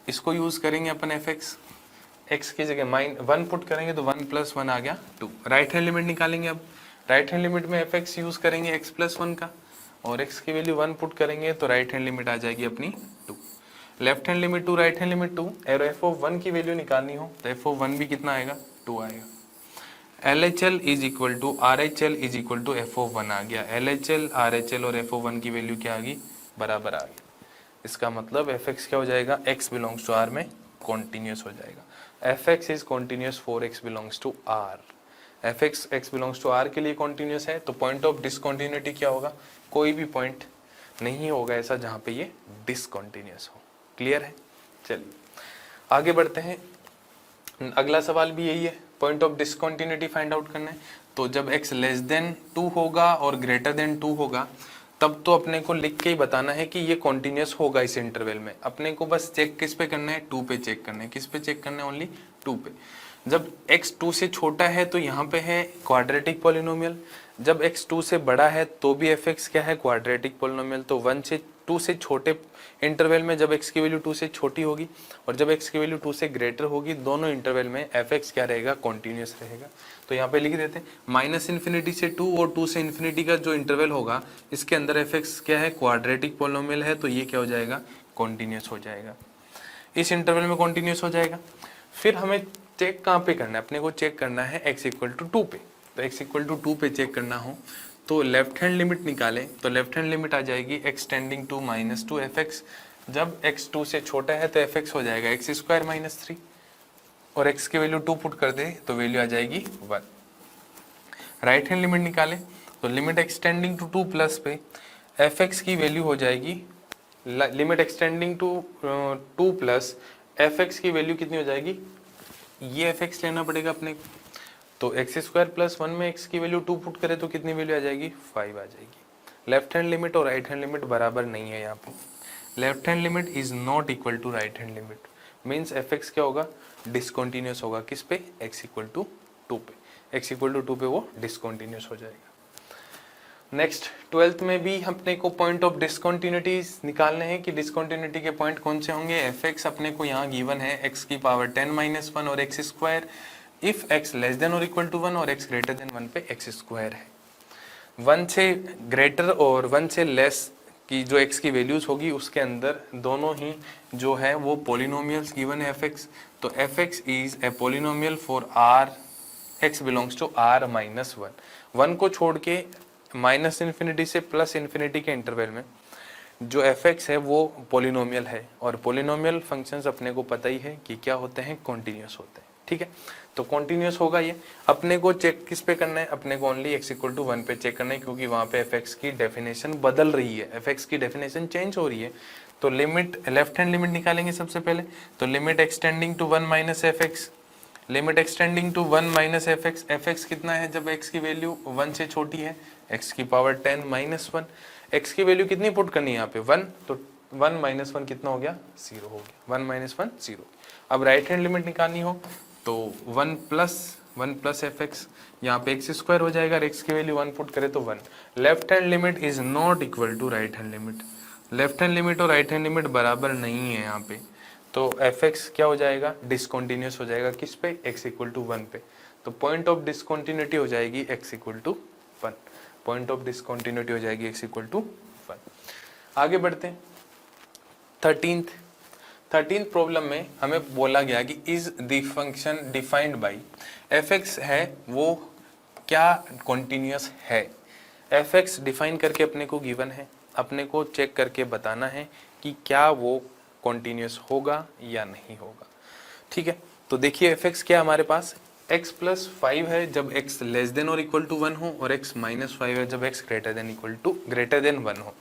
इसको यूज करेंगे अपन x की जगह 1 पुट करेंगे तो 1 प्लस 1 आ गया 2। राइट हैंड लिमिट निकालेंगे, अब राइट हैंड लिमिट में fx यूज करेंगे x प्लस 1 का, और x की वैल्यू 1 पुट करेंगे तो राइट हैंड लिमिट आ जाएगी अपनी 2। Left hand limit 2, right hand limit 2, और f ऑफ 1 की वैल्यू निकालनी हो तो f ऑफ 1 भी कितना आएगा, 2 आएगा। LHL is equal to RHL is equal to f of 1 आ गया। LHL, RHL और f ऑफ 1 की वैल्यू क्या आ गई, बराबर आ गई। इसका मतलब fx क्या हो जाएगा, x बिलोंग्स टू r में कॉन्टिन्यूस हो जाएगा। fx is continuous for x belongs to r, fx x belongs to r के लिए कॉन्टिन्यूस है। तो पॉइंट ऑफ डिसकॉन्टिन्यूटी क्या होगा, कोई भी पॉइंट नहीं होगा ऐसा जहां पे ये डिसकॉन्टिन्यूस हो। क्लियर है, चलिए आगे बढ़ते हैं। अगला सवाल भी यही है, point of discontinuity find out करना है। तो जब x लेस देन 2 होगा और ग्रेटर देन 2 होगा तब तो अपने को लिख के ही बताना है कि ये कॉन्टिन्यूस होगा इस इंटरवल में। अपने को बस चेक किस पे करना है, 2 पे चेक करना है। किस पे चेक करना है, ओनली 2 पे। जब x 2 से छोटा है तो यहाँ पे है क्वाड्रेटिक पॉलिनोमियल, जब x 2 से बड़ा है तो भी fx क्या है, क्वाड्रेटिक पॉलिनोमियल। तो 1 से 2 से छोटे इंटरवल में जब x की वैल्यू 2 से छोटी होगी और जब x की वैल्यू 2 से ग्रेटर होगी, दोनों इंटरवल में fx क्या रहेगा, कॉन्टिन्यूस रहेगा। तो यहाँ पे लिख देते हैं माइनस इन्फिनिटी से 2 और 2 से इन्फिनिटी का जो इंटरवल होगा इसके अंदर fx क्या है, क्वाड्रेटिक पॉलिनोमियल है, तो ये क्या हो जाएगा, कॉन्टिन्यूस हो जाएगा। इस इंटरवल में कॉन्टिन्यूस हो जाएगा। फिर हमें चेक कहाँ पे करना है, अपने को चेक करना है x इक्वल टू 2 पे। तो x इक्वल टू 2 पे चेक करना हो तो लेफ्ट हैंड लिमिट निकालें तो लेफ्ट हैंड लिमिट आ जाएगी x टेंडिंग टू -2 fx। जब x 2 से छोटा है तो fx हो जाएगा x² - 3 और x की वैल्यू 2 पुट कर दे तो वैल्यू आ जाएगी 1। राइट हैंड लिमिट निकालें तो लिमिट एक्सटेंडिंग टू 2 प्लस पे fx की वैल्यू हो जाएगी, limit x tending to 2 plus fx की वैल्यू कितनी हो जाएगी, ये fx लेना पड़ेगा अपने को। तो x² + 1 में x की वैल्यू 2 पुट करें तो कितनी वैल्यू आ जाएगी, 5 आ जाएगी। लेफ्ट हैंड लिमिट और राइट हैंड लिमिट बराबर नहीं है यहाँ पे। Left hand limit is not equal to right hand limit, means fx क्या होगा, डिसकंटिन्यूअस होगा। किस पे, x = 2 पे। x = 2 पे वो डिसकंटिन्यूअस हो जाएगा। नेक्स्ट 12th में भी अपने को पॉइंट ऑफ डिसकंटिन्यूटीज निकालने हैं कि डिसकंटिन्यूटी के पॉइंट कौन से होंगे। fx अपने को यहाँ गिवन है x की पावर 10 - 1 और x², if x less than और इक्वल टू 1 और x ग्रेटर देन 1 पे x² है। 1 से ग्रेटर और 1 से लेस की जो x की वैल्यूज होगी उसके अंदर दोनों ही जो है वो पोलिनोमियल्स गिवन है fx। तो fx is a polynomial for r x belongs to r - 1। 1 को छोड़ के -∞ से +∞ के इंटरवल में जो fx है वो पोलिनोमियल है, और पोलिनोमियल फंक्शंस अपने को पता ही है कि क्या होते हैं, कॉन्टिन्यूस होते हैं। ठीक है, तो कॉन्टिन्यूस होगा ये। अपने को चेक किस पे करना है, अपने को ओनली x = 1 पे चेक करना है, क्योंकि वहाँ पे fx की डेफिनेशन बदल रही है, fx की डेफिनेशन चेंज हो रही है। तो लिमिट, लेफ्ट हैंड लिमिट निकालेंगे सबसे पहले। तो limit extending to 1 - fx, limit extending to 1 - fx, fx कितना है जब x की वैल्यू 1 से छोटी है, x की पावर 10 - 1। x की वैल्यू कितनी पुट करनी है यहाँ पे, 1, तो 1 - 1 कितना हो गया, 0 हो गया। 1 - 1 0। अब राइट हैंड लिमिट निकालनी हो तो 1 + fx, यहाँ पे x² हो जाएगा और x की वैल्यू 1 पुट करे तो 1। Left hand limit is not equal to right hand limit, left hand limit और राइट हैंड लिमिट बराबर नहीं है यहाँ पे। तो fx क्या हो जाएगा, डिसकंटिन्यूअस हो जाएगा। किस पे, x = 1 पे। तो पॉइंट ऑफ डिसकंटिन्यूटी हो जाएगी x = 1, पॉइंट ऑफ डिसकंटिन्यूटी हो जाएगी x = 1। आगे बढ़ते हैं 13th प्रॉब्लम में हमें बोला गया कि is the function defined by fx है वो क्या कॉन्टिन्यूअस है। fx डिफाइन करके अपने को गिवन है, अपने को चेक करके बताना है कि क्या वो कॉन्टिन्यूअस होगा या नहीं होगा। ठीक है, तो देखिए fx क्या हमारे पास, x + 5 है जब x लेस देन और इक्वल टू 1 हो, और x - 5 है जब x ग्रेटर देन 1 हो।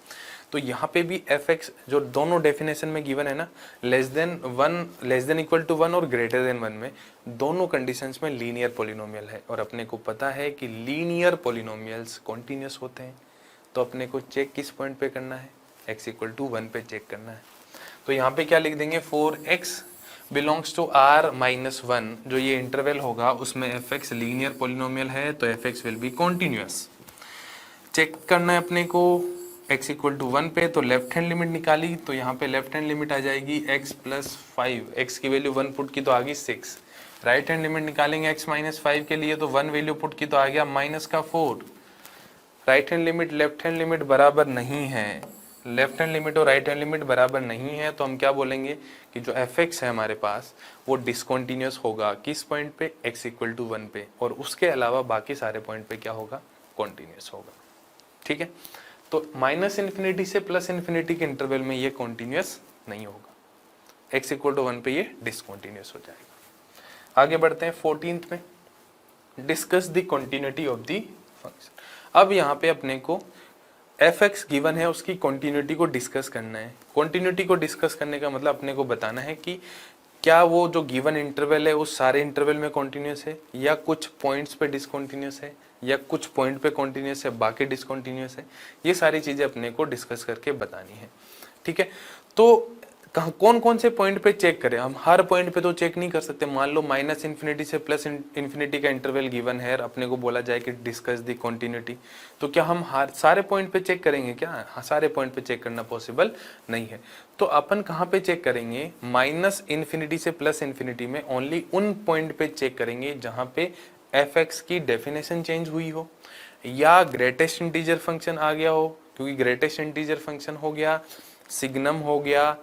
तो यहाँ पे भी fx जो दोनों डेफिनेशन में गिवन है ना, लेस देन इक्वल टू 1 और ग्रेटर देन 1 में, दोनों कंडीशंस में लीनियर पोलिनोमियल है, और अपने को पता है कि लीनियर पोलिनोमियल्स कॉन्टिन्यूअस होते हैं। तो अपने को चेक किस पॉइंट पे करना है, x = 1 पे चेक करना है। तो यहाँ पे क्या लिख देंगे, 4x बिलोंग्स टू r - 1, जो ये इंटरवल होगा उसमें fx लीनियर पोलिनोमियल है, तो fx will be continuous. Check करना है अपने को x = 1 पे, तो लेफ्ट हैंड लिमिट निकाली, तो यहाँ पे लेफ्ट हैंड लिमिट आ जाएगी x + 5, x की वैल्यू 1 पुट की तो आ गई 6। राइट हैंड लिमिट निकालेंगे x - 5 के लिए, तो 1 वैल्यू पुट की तो आ गया -4। Right hand limit left hand limit बराबर नहीं है, लेफ्ट हैंड लिमिट और राइट हैंड लिमिट बराबर नहीं है, तो हम क्या बोलेंगे कि जो fx है हमारे पास वो डिसकंटिन्यूअस होगा। किस पॉइंट पे, x = 1 पे, और उसके अलावा बाकी सारे पॉइंट पे क्या होगा, कॉन्टिन्यूअस होगा। ठीक है, तो -∞ से +∞ के इंटरवल में ये कॉन्टिन्यूअस नहीं होगा, x = 1 पे ये डिसकंटिन्यूअस हो जाएगा। आगे बढ़ते हैं 14th में, discuss the continuity of the function. अब यहाँ पे अपने को fx गिवन है, उसकी कॉन्टिन्यूटी को डिस्कस करना है। कॉन्टिन्यूटी को डिस्कस करने का मतलब अपने को बताना है कि क्या वो जो गिवन इंटरवल है उस सारे इंटरवल में कॉन्टिन्यूअस है, या कुछ पॉइंट्स पे डिसकंटिन्यूअस है, या कुछ पॉइंट पे कॉन्टिन्यूअस है बाकी डिसकंटिन्यूअस है। ये सारी चीजें अपने को डिस्कस करके बतानी है। ठीक है, तो कौन कौन से पॉइंट पे चेक करें, हम हर पॉइंट पे तो चेक नहीं कर सकते। मान लो -∞ से +∞ का इंटरवल गिवन है, अपने को बोला जाए कि डिस्कस द कॉन्टिन्यूटी, तो क्या हम हर सारे पॉइंट पे चेक करेंगे क्या? हाँ, सारे पॉइंट पे चेक करना पॉसिबल नहीं है। तो अपन कहाँ पे चेक करेंगे, -∞ से +∞ में ओनली उन पॉइंट पे चेक करेंगे जहाँ पे fx की डेफिनेशन चेंज हुई हो, या ग्रेटेस्ट इंटीजर फंक्शन आ गया हो, क्योंकि ग्रेटेस्ट इंटीजर फंक्शन हो गया, सिग्नम हो गया,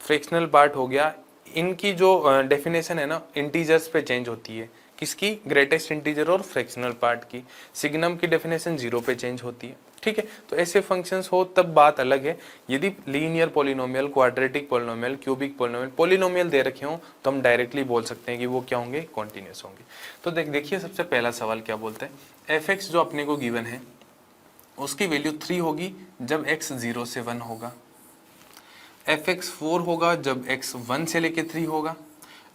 फ्रैक्शनल पार्ट हो गया, इनकी जो डेफिनेशन है ना इंटीजर्स पे चेंज होती है, किसकी? ग्रेटेस्ट इंटीजर और फ्रैक्शनल पार्ट की। सिग्नम की डेफिनेशन 0 पे चेंज होती है, ठीक है। तो ऐसे फंक्शंस हो तब बात अलग है। यदि linear polynomial, quadratic polynomial, cubic polynomial दे रखे हो तो हम डायरेक्टली बोल सकते हैं कि वो क्या होंगे? कॉन्टिन्यूस होंगे। तो देखिए सबसे पहला सवाल क्या बोलता है, एफ एक्स जो अपने को गिवन है उसकी वैल्यू 3 होगी जब x 0 से 1 होगा, एफ एक्स 4 होगा जब x 1 से लेके 3 होगा,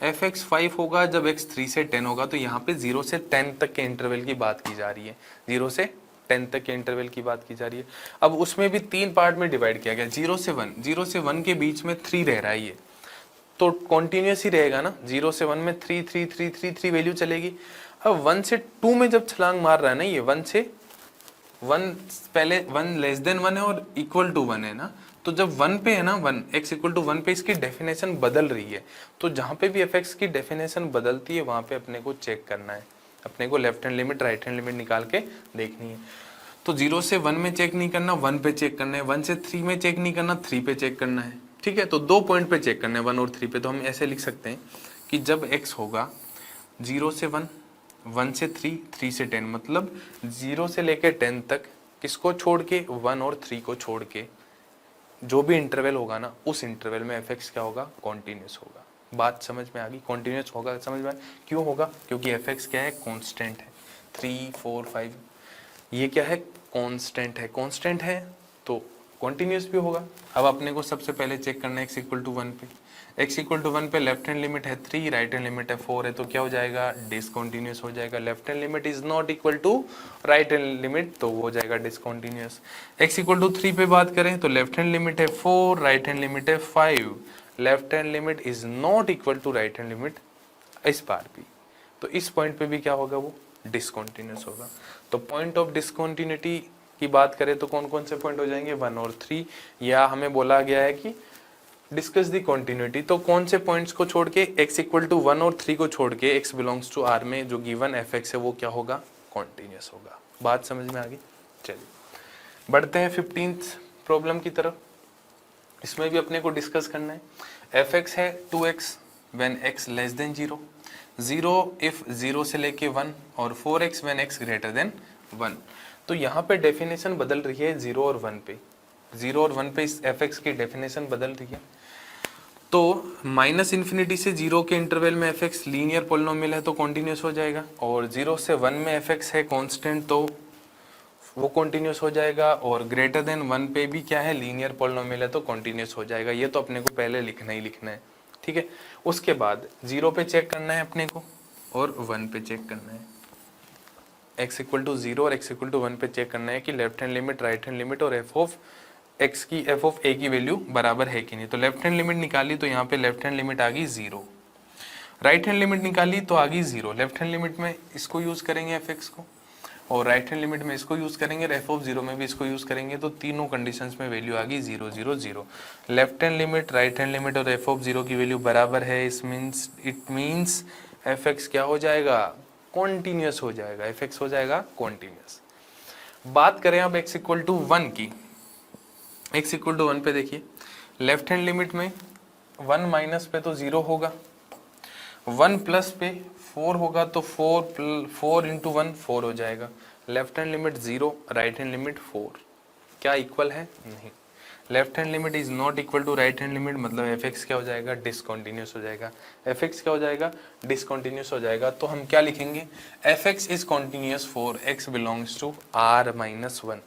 एफ एक्स 5 होगा जब x 3 से 10 होगा। तो यहाँ पे 0 से 10 तक के इंटरवल की बात की जा रही है, 0 से 10 तक के इंटरवल की बात की जा रही है। अब उसमें भी 3 पार्ट में डिवाइड किया गया, 0 से 1, 0 से 1 के बीच में 3 रह रहा है ये, तो कॉन्टिन्यूस ही रहेगा ना। 0 से 1 में 3 3 3 3 3 वैल्यू चलेगी। अब 1 से 2 में जब छलांग मार रहा है ना ये, 1 से 1 पहले 1 लेस देन 1 है और इक्वल टू 1 है ना, तो जब 1 पे है ना, 1 x इक्वल टू 1 पे इसकी डेफिनेशन बदल रही है। तो जहां पे भी fx की डेफिनेशन बदलती है वहां पे अपने को चेक करना है, अपने को left hand limit right hand limit निकाल के देखनी है। तो 0 से 1 में चेक नहीं करना, 1 पे चेक करना है, 1 से 3 में चेक नहीं करना, 3 पे चेक करना है, ठीक है। तो 2 पॉइंट पे चेक करना है, 1 और 3 पे। तो हम ऐसे लिख सकते हैं कि जब x होगा 0 से 1, 1 से 3, 3 से 10, मतलब 0 से लेकर 10 तक किसको छोड़ के? 1 और 3 को छोड़ के जो भी इंटरवल होगा ना, उस इंटरवल में एफ एक्स क्या होगा? कॉन्टिन्यूस होगा। बात समझ में आ गई? कॉन्टिन्यूस होगा, समझ में? क्यों होगा? क्योंकि एफ एक्स क्या है? कांस्टेंट है। 3 4 5 ये क्या है? कांस्टेंट है। कांस्टेंट है तो कॉन्टिन्यूस भी होगा। अब अपने को सबसे पहले चेक करना है x इक्वल टू 1 पे। x इक्वल टू 1 पे लेफ्ट हैंड लिमिट है 3, राइट हैंड लिमिट है 4 है, तो क्या हो जाएगा? डिसकंटिन्यूअस हो जाएगा। Left hand limit is not equal to right hand limit, तो वो हो जाएगा डिसकंटिन्यूअस। x इक्वल टू 3 पे बात करें तो लेफ्ट हैंड लिमिट है 4, राइट हैंड लिमिट है 5, left hand limit is not equal to right hand limit इस बार भी, तो इस पॉइंट पे भी क्या होगा? वो डिसकंटिन्यूअस होगा। तो पॉइंट ऑफ डिसकंटिन्यूटी की बात करें तो कौन कौन से पॉइंट हो जाएंगे? 1 और 3, या हमें बोला गया है कि डिस्कस दी कॉन्टिन्यूटी, तो कौन से पॉइंट्स को छोड़ के? x इक्वल टू 1 और 3 को छोड़ के x बिलोंग्स टू r में जो गिवन एफ एक्स है वो क्या होगा? कॉन्टिन्यूस होगा। बात समझ में आ गई? चलिए बढ़ते हैं 15th प्रॉब्लम की तरफ। इसमें भी अपने को डिस्कस करना है। एफ एक्स है 2x when x less than 0, 0 if 0 से लेके 1, और 4x when x greater than 1। तो यहाँ पे डेफिनेशन बदल रही है 0 और 1 पे, 0 और 1 पे इस एफ एक्स की डेफिनेशन बदल रही है। तो माइनस इन्फिनिटी से 0 के इंटरवल में एफ एक्स लीनियर पॉलिनोमियल है तो कॉन्टिन्यूस हो जाएगा, और 0 से 1 में एफ एक्स है कांस्टेंट तो वो कॉन्टिन्यूस हो जाएगा, और ग्रेटर देन 1 पे भी क्या है? लीनियर पॉलिनोमियल है तो कॉन्टिन्यूस हो जाएगा। ये तो अपने को पहले लिखना ही लिखना है, ठीक है। उसके बाद 0 पे चेक करना है अपने को और 1 पे चेक करना है। x इक्वल टू 0 और x इक्वल टू 1 पे चेक करना है कि left hand limit, right hand limit और f ऑफ x की f ऑफ a की वैल्यू बराबर है कि नहीं। तो लेफ्ट हैंड लिमिट निकाली तो यहाँ पे लेफ्ट हैंड लिमिट आ गई 0, राइट हैंड लिमिट निकाली तो आ गई 0। लेफ्ट हैंड लिमिट में इसको यूज करेंगे f(x) को, और राइट हैंड लिमिट में इसको यूज करेंगे, और f ऑफ 0 में भी इसको यूज करेंगे, तो तीनों कंडीशंस में वैल्यू आ गई 0 0 0। Left hand limit, right hand limit और f ऑफ 0 की वैल्यू बराबर है। इट मीन्स f(x) क्या हो जाएगा? कॉन्टिन्यूस हो जाएगा। एफ एक्स हो जाएगा कॉन्टिन्यूस। बात करें अब x इक्वल टू 1 की। x इक्वल टू 1 पे देखिए, लेफ्ट हैंड लिमिट में 1 माइनस पे तो 0 होगा, 1 प्लस पे 4 होगा तो 4 इंटू 1 4 हो जाएगा। Left hand limit 0, right hand limit 4, क्या इक्वल है? नहीं। Left hand limit is not equal to right hand limit, मतलब एफ एक्स क्या हो जाएगा? डिसकंटिन्यूस हो जाएगा। एफ एक्स क्या हो जाएगा? डिसकंटिन्यूस हो जाएगा। तो हम क्या लिखेंगे? F x is continuous for x belongs to r minus 1।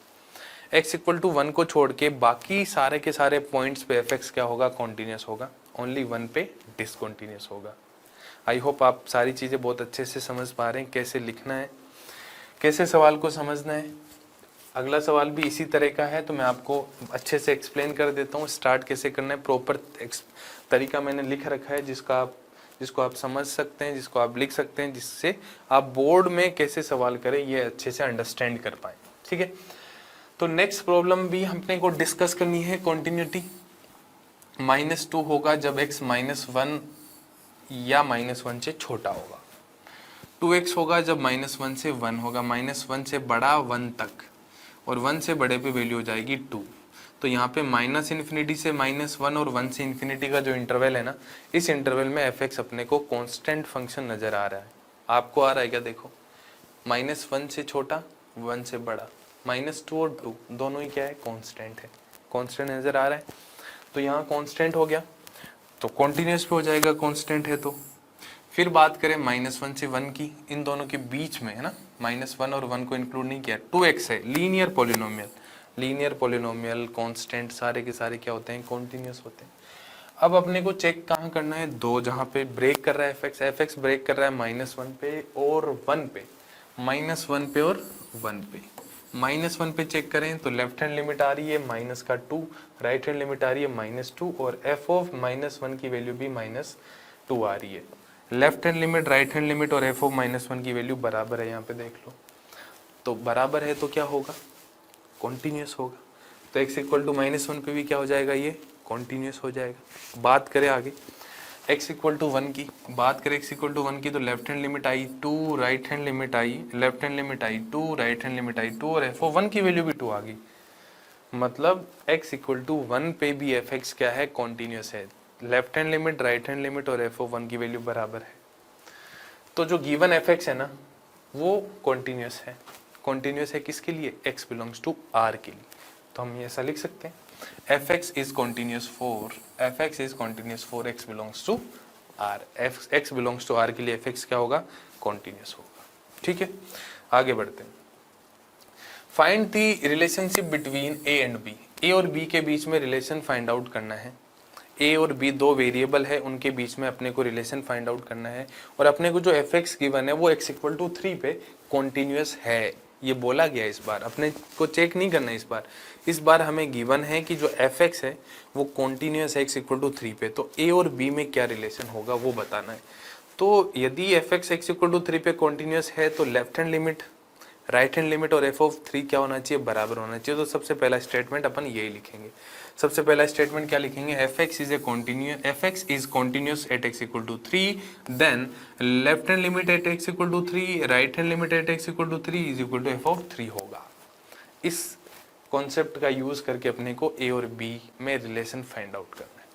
X equal to 1 को छोड़ के बाकी सारे के सारे पॉइंट्स पे एफ एक्स क्या होगा? कॉन्टिन्यूस होगा। ओनली 1 पे डिसकंटिन्यूस होगा। आई होप आप सारी चीज़ें बहुत अच्छे से समझ पा रहे हैं, कैसे लिखना है, कैसे सवाल को समझना है। अगला सवाल भी इसी तरह का है, तो मैं आपको अच्छे से एक्सप्लेन कर देता हूँ स्टार्ट कैसे करना है। प्रॉपर तरीका मैंने लिख रखा है जिसको आप समझ सकते हैं, जिसको आप लिख सकते हैं, जिससे आप बोर्ड में कैसे सवाल करें ये अच्छे से अंडरस्टैंड कर पाए, ठीक है। तो नेक्स्ट प्रॉब्लम भी हमने को डिस्कस करनी है। कॉन्टिन्यूटी -2 होगा जब x -1 या -1 से छोटा होगा। 2x होगा जब -1 से 1 होगा, -1 से बड़ा 1 तक, और 1 से बड़े पे वैल्यू हो जाएगी 2। तो यहाँ पे माइनस इन्फिनिटी से -1 और 1 से इन्फिनिटी का जो इंटरवल है ना, इस इंटरवल में एफ एक्स अपने को कांस्टेंट फंक्शन नजर आ रहा है। आपको आ रहा है क्या? देखो -1 से छोटा, 1 से बड़ा, -2 और 2 दोनों ही क्या है? कांस्टेंट है। कांस्टेंट नजर आ रहा है, तो यहाँ कांस्टेंट हो गया तो कॉन्टिन्यूस पे हो जाएगा, कांस्टेंट है तो। फिर बात करें -1 से 1 की, इन दोनों के बीच में है ना, -1 और 1 को इंक्लूड नहीं किया, 2x है, linear polynomial. Linear polynomial constant सारे के सारे क्या होते हैं? कॉन्टिन्यूस होते हैं। अब अपने को चेक कहाँ करना है? दो, जहाँ पे ब्रेक कर रहा है fx ब्रेक कर रहा है -1 पे और 1 पे, -1 पे और 1 पे। -1 पे चेक करें तो लेफ्ट हैंड लिमिट आ रही है -2, राइट हैंड लिमिट आ रही है -2 और f ऑफ -1 की वैल्यू भी -2 आ रही है। Left hand limit, right hand limit और f ऑफ -1 की वैल्यू बराबर है, यहाँ पे देख लो। तो बराबर है तो क्या होगा? कॉन्टिन्यूस होगा। तो x इक्वल टू -1 पे भी क्या हो जाएगा? ये कॉन्टिन्यूस हो जाएगा। बात करें आगे x इक्वल टू 1 की, बात करें x इक्वल टू 1 की, तो लेफ्ट हैंड लिमिट आई 2, राइट हैंड लिमिट आई, लेफ्ट हैंड लिमिट आई 2, राइट हैंड लिमिट आई 2 और f ऑफ 1 की वैल्यू भी 2 आ गई। मतलब x इक्वल टू 1 पे भी fx क्या है? कॉन्टिन्यूस है। Left hand limit, right hand limit और f ऑफ 1 की वैल्यू बराबर है। तो जो गिवन fx है ना, वो कॉन्टिन्यूस है। कॉन्टिन्यूस है किसके लिए? x बिलोंग्स टू r के लिए। तो हम ऐसा लिख सकते हैं fx is continuous for x belongs to r। x belongs to r के लिए fx क्या होगा? कॉन्टिन्यूस होगा। ठीक है, आगे बढ़ते हैं। Find the relationship between a and b। a और b के बीच में रिलेशन फाइंड आउट करना है। a और b दो वेरिएबल है, उनके बीच में अपने को रिलेशन फाइंड आउट करना है और अपने को जो fx गिवन है वो x इक्वल टू 3 पे कॉन्टिन्यूस है, ये बोला गया। इस बार अपने को चेक नहीं करना है। इस बार हमें गिवन है कि जो fx है वो कॉन्टिन्यूस है x इक्वल टू 3 पे, तो a और b में क्या रिलेशन होगा वो बताना है। तो यदि fx x इक्वल टू 3 पे कॉन्टिन्यूस है तो left hand limit, right hand limit और f ऑफ 3 क्या होना चाहिए? बराबर होना चाहिए। तो सबसे पहला स्टेटमेंट अपन यही लिखेंगे। सबसे पहला स्टेटमेंट क्या लिखेंगे? fx is continuous at x equal to 3, then left hand limit at x equal to 3, right hand limit at x equal to 3 is equal to f of 3 होगा। इस कॉन्सेप्ट का यूज करके अपने को a और b में relation find out करना है।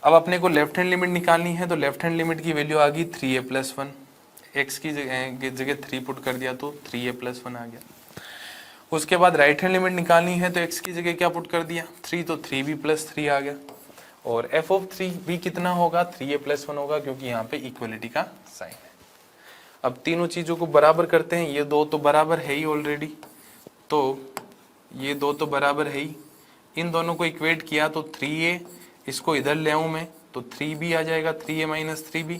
अब अपने को लेफ्ट हैंड लिमिट निकालनी है, तो लेफ्ट हैंड लिमिट की वैल्यू आ गई 3a प्लस 1, x की जगह 3 पुट कर दिया तो 3a प्लस 1 आ गया। उसके बाद राइट हैंड लिमिट निकालनी है तो x की जगह क्या पुट कर दिया? 3, तो 3b प्लस 3 आ गया। और f ऑफ 3 भी कितना होगा? 3a प्लस 1 होगा, क्योंकि यहाँ पे इक्वलिटी का साइन है। अब तीनों चीजों को बराबर करते हैं। ये दो तो बराबर है ही ऑलरेडी, तो ये दो तो बराबर है ही। इन दोनों को इक्वेट किया तो 3a, इसको इधर ले आऊं मैं तो 3b आ जाएगा, 3a माइनस 3b।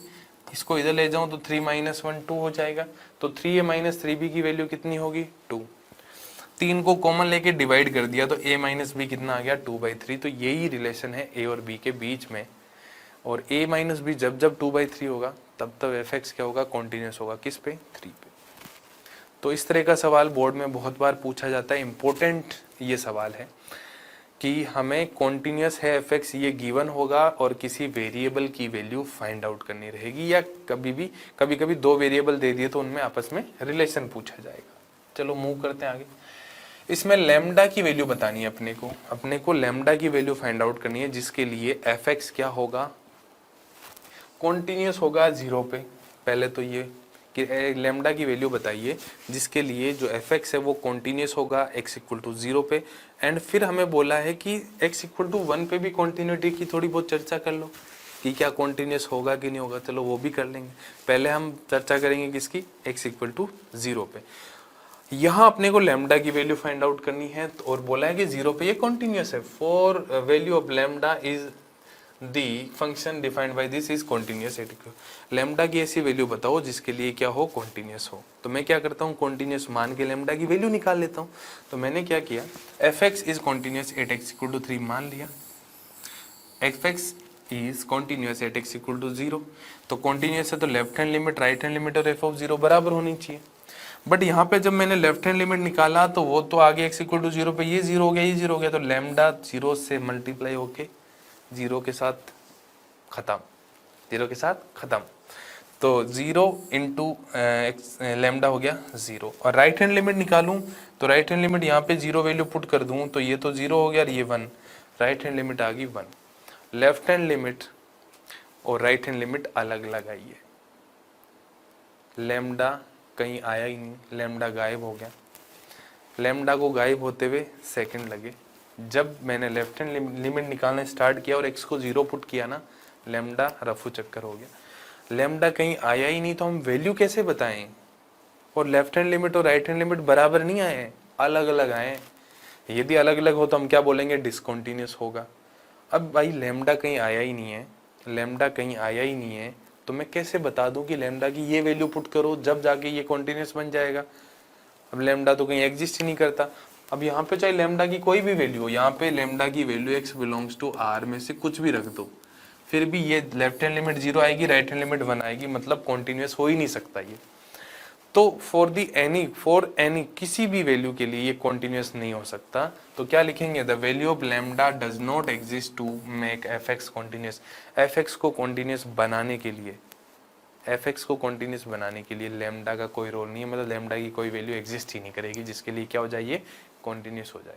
इसको इधर ले जाऊं तो 3 माइनस 1 2 हो जाएगा। तो 3a माइनस 3b की वैल्यू कितनी होगी? 2। 3 को कॉमन लेके डिवाइड कर दिया तो a माइनस बी कितना आ गया? 2/3। तो यही रिलेशन है a और b के बीच में। और a माइनस बी जब जब 2/3 होगा तब तब fx क्या होगा? कॉन्टिन्यूस होगा। किस पे? 3 पे। तो इस तरह का सवाल बोर्ड में बहुत बार पूछा जाता है। इंपॉर्टेंट ये सवाल है कि हमें कॉन्टिन्यूस है fx ये गिवन होगा और किसी वेरिएबल की वैल्यू फाइंड आउट करनी रहेगी, या कभी कभी दो वेरिएबल दे दिए तो उनमें आपस में रिलेशन पूछा जाएगा। चलो मूव करते हैं आगे। इसमें लैम्डा की वैल्यू बतानी है अपने को लैम्डा की वैल्यू फाइंड आउट करनी है, जिसके लिए fx क्या होगा? कॉन्टिन्यूस होगा 0 पे। पहले तो ये कि लैम्डा की वैल्यू बताइए जिसके लिए जो fx है वो कॉन्टिन्यूस होगा x इक्वल टू 0 पे। एंड फिर हमें बोला है कि x इक्वल टू 1 पे भी कॉन्टिन्यूटी की थोड़ी बहुत चर्चा कर लो कि क्या कॉन्टिन्यूस होगा कि नहीं होगा। चलो वो भी कर लेंगे। पहले हम चर्चा करेंगे किसकी? x इक्वल टू 0 पे। यहाँ अपने को लैम्डा की वैल्यू फाइंड आउट करनी है और बोला है कि 0 पे ये कॉन्टिन्यूस है। For value of lambda is the function defined by this is continuous. Lambda की ऐसी वैल्यू बताओ जिसके लिए क्या हो? कॉन्टिन्यूस हो। तो मैं क्या करता हूँ? कॉन्टिन्यूस मान के लैम्डा की वैल्यू निकाल लेता हूँ। तो मैंने क्या किया? fx is continuous at x equal to 3 मान लिया। fx is continuous at x equal to 0। तो कॉन्टिन्यूस है तो left hand limit, right hand limit और f ऑफ 0 बराबर होनी चाहिए। बट यहाँ पे जब मैंने लेफ्ट हैंड लिमिट निकाला तो वो तो आगे x इक्वल टू 0 पे ये 0 हो गया, ये 0 हो गया। तो लैम्डा 0 से मल्टीप्लाई होके 0 के साथ खत्म, 0 के साथ खत्म। तो 0 इंटू लैम्डा हो गया 0। और राइट हैंड लिमिट निकालूं तो राइट हैंड लिमिट यहाँ पे 0 वैल्यू पुट कर दूं तो ये तो 0 हो गया और ये 1। राइट हैंड लिमिट आ गई 1। लेफ्ट हैंड लिमिट और राइट हैंड लिमिट अलग अलग आई है। लेमडा कहीं आया ही नहीं, लेमडा गायब हो गया। लेमडा को गायब होते हुए सेकंड लगे। जब मैंने लेफ्ट हैंड लिमिट निकालना स्टार्ट किया और x को 0 पुट किया ना, लेमडा रफू चक्कर हो गया। लेमडा कहीं आया ही नहीं तो हम वैल्यू कैसे बताएं? और लेफ्ट हैंड लिमिट और राइट हैंड लिमिट बराबर नहीं आए, अलग अलग आए। यदि अलग अलग हो तो हम क्या बोलेंगे? डिसकंटीन्यूअस होगा। अब भाई लेमडा कहीं आया ही नहीं है, लेमडा कहीं आया ही नहीं है, तो मैं कैसे बता दूं कि लेमडा की ये वैल्यू पुट करो जब जाके ये कॉन्टिन्यूअस बन जाएगा? अब लेमडा तो कहीं एग्जिस्ट ही नहीं करता। अब यहाँ पे चाहे लेमडा की कोई भी वैल्यू हो, यहाँ पे लेमडा की value x belongs to r में से कुछ भी रख दो, फिर भी ये लेफ्ट हैंड लिमिट 0 आएगी, राइट हैंड लिमिट 1 आएगी, मतलब कॉन्टिन्यूअस हो ही नहीं सकता ये। तो फॉर एनी किसी भी वैल्यू के लिए ये कॉन्टिन्यूअस नहीं हो सकता। तो क्या लिखेंगे? The value of lambda does not exist to make f x continuous. F x को कॉन्टिन्यूअस बनाने के लिए, एफ एक्स को कॉन्टिन्यूअस बनाने के लिए लेमडा का कोई रोल नहीं है, मतलब लेमडा की कोई वैल्यू एग्जिस्ट ही नहीं करेगी जिसके लिए क्या हो जाए? ये कॉन्टिन्यूअस हो जाए।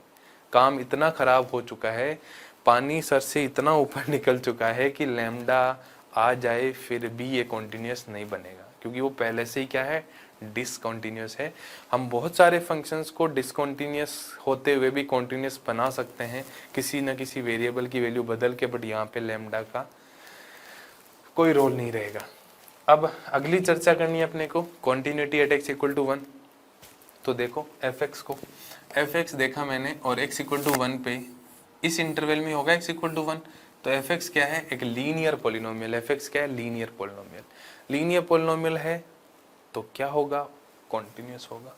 काम इतना खराब हो चुका है, पानी सर से इतना ऊपर निकल चुका है कि लेमडा आ जाए फिर भी ये कॉन्टिन्यूअस नहीं बनेगा, क्योंकि वो पहले से ही क्या है? डिसकंटिन्यूअस है। हम बहुत सारे फंक्शंस को डिसकंटिन्यूअस होते हुए भी कॉन्टिन्यूअस बना सकते हैं किसी न किसी वेरिएबल की वैल्यू बदल के, बट यहाँ पे लेमडा का कोई रोल नहीं रहेगा। अब अगली चर्चा करनी है अपने को, continuity at x equal to 1। तो देखो एफ एक्स को, एफ एक्स देखा मैंने और x इक्वल टू 1 पे इस इंटरवल में होगा x इक्वल टू 1। तो एफ एक्स क्या है? एक लीनियर पॉलिनोमियल। एफ एक्स क्या है? Linear polynomial. लीनियर पॉलिनोमियल है तो क्या होगा? कॉन्टिन्यूअस होगा।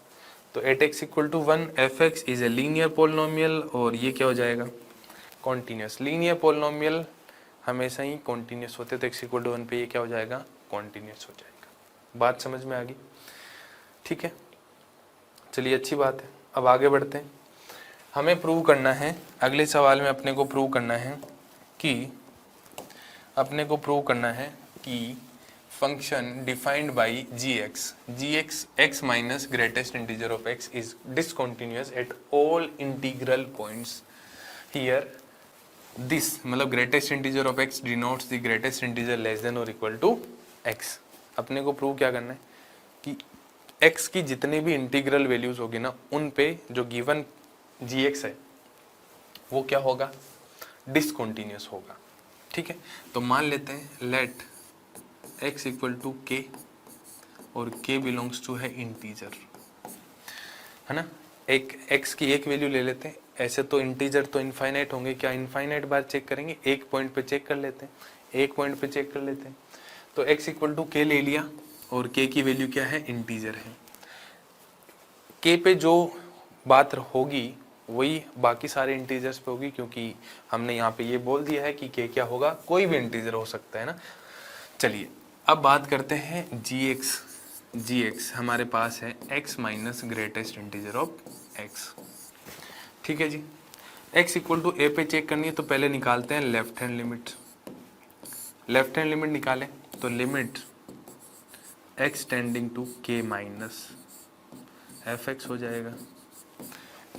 तो at x equal to 1 f x is a linear polynomial और ये क्या हो जाएगा? कॉन्टिन्यूअस। लीनियर पॉलिनोमियल हमेशा ही कॉन्टिन्यूअस होते हैं, तो x इक्वल टू 1 पे ये क्या हो जाएगा? कॉन्टिन्यूअस हो जाएगा। बात समझ में आ गई? ठीक है, चलिए अच्छी बात है। अब आगे बढ़ते हैं। हमें प्रूव करना है, अगले सवाल में अपने को प्रूव करना है कि function defined by gx x minus greatest integer of x is discontinuous at all integral points here. This मतलब greatest integer of x denotes the greatest integer less than और इक्वल टू x। अपने को prove क्या करना है कि x की जितने भी इंटीग्रल वैल्यूज होगी ना, उन पे जो गिवन gx है वो क्या होगा? डिसकंटिन्यूअस होगा। ठीक है, तो मान लेते हैं let x equal to k और k बिलोंग्स टू है इंटीजर, है ना। एक x की एक वैल्यू ले लेते हैं। ऐसे तो इंटीजर तो इनफाइनाइट होंगे, क्या इनफाइनाइट बार चेक करेंगे? एक पॉइंट पे चेक कर लेते हैं, एक पॉइंट पे चेक कर लेते हैं। तो x इक्वल टू k ले लिया और k की वैल्यू क्या है? इंटीजर है। k पे जो बात होगी वही बाकी सारे इंटीजर्स पे होगी, क्योंकि हमने यहाँ पे ये बोल दिया है कि k क्या होगा? कोई भी इंटीजर हो सकता है ना। चलिए अब बात करते हैं gx हमारे पास है x minus greatest integer of x। ठीक है जी, x इक्वल टू a पे चेक करनी है तो पहले निकालते हैं left hand limit. Left hand limit निकालें तो limit x tending to k minus f x हो जाएगा।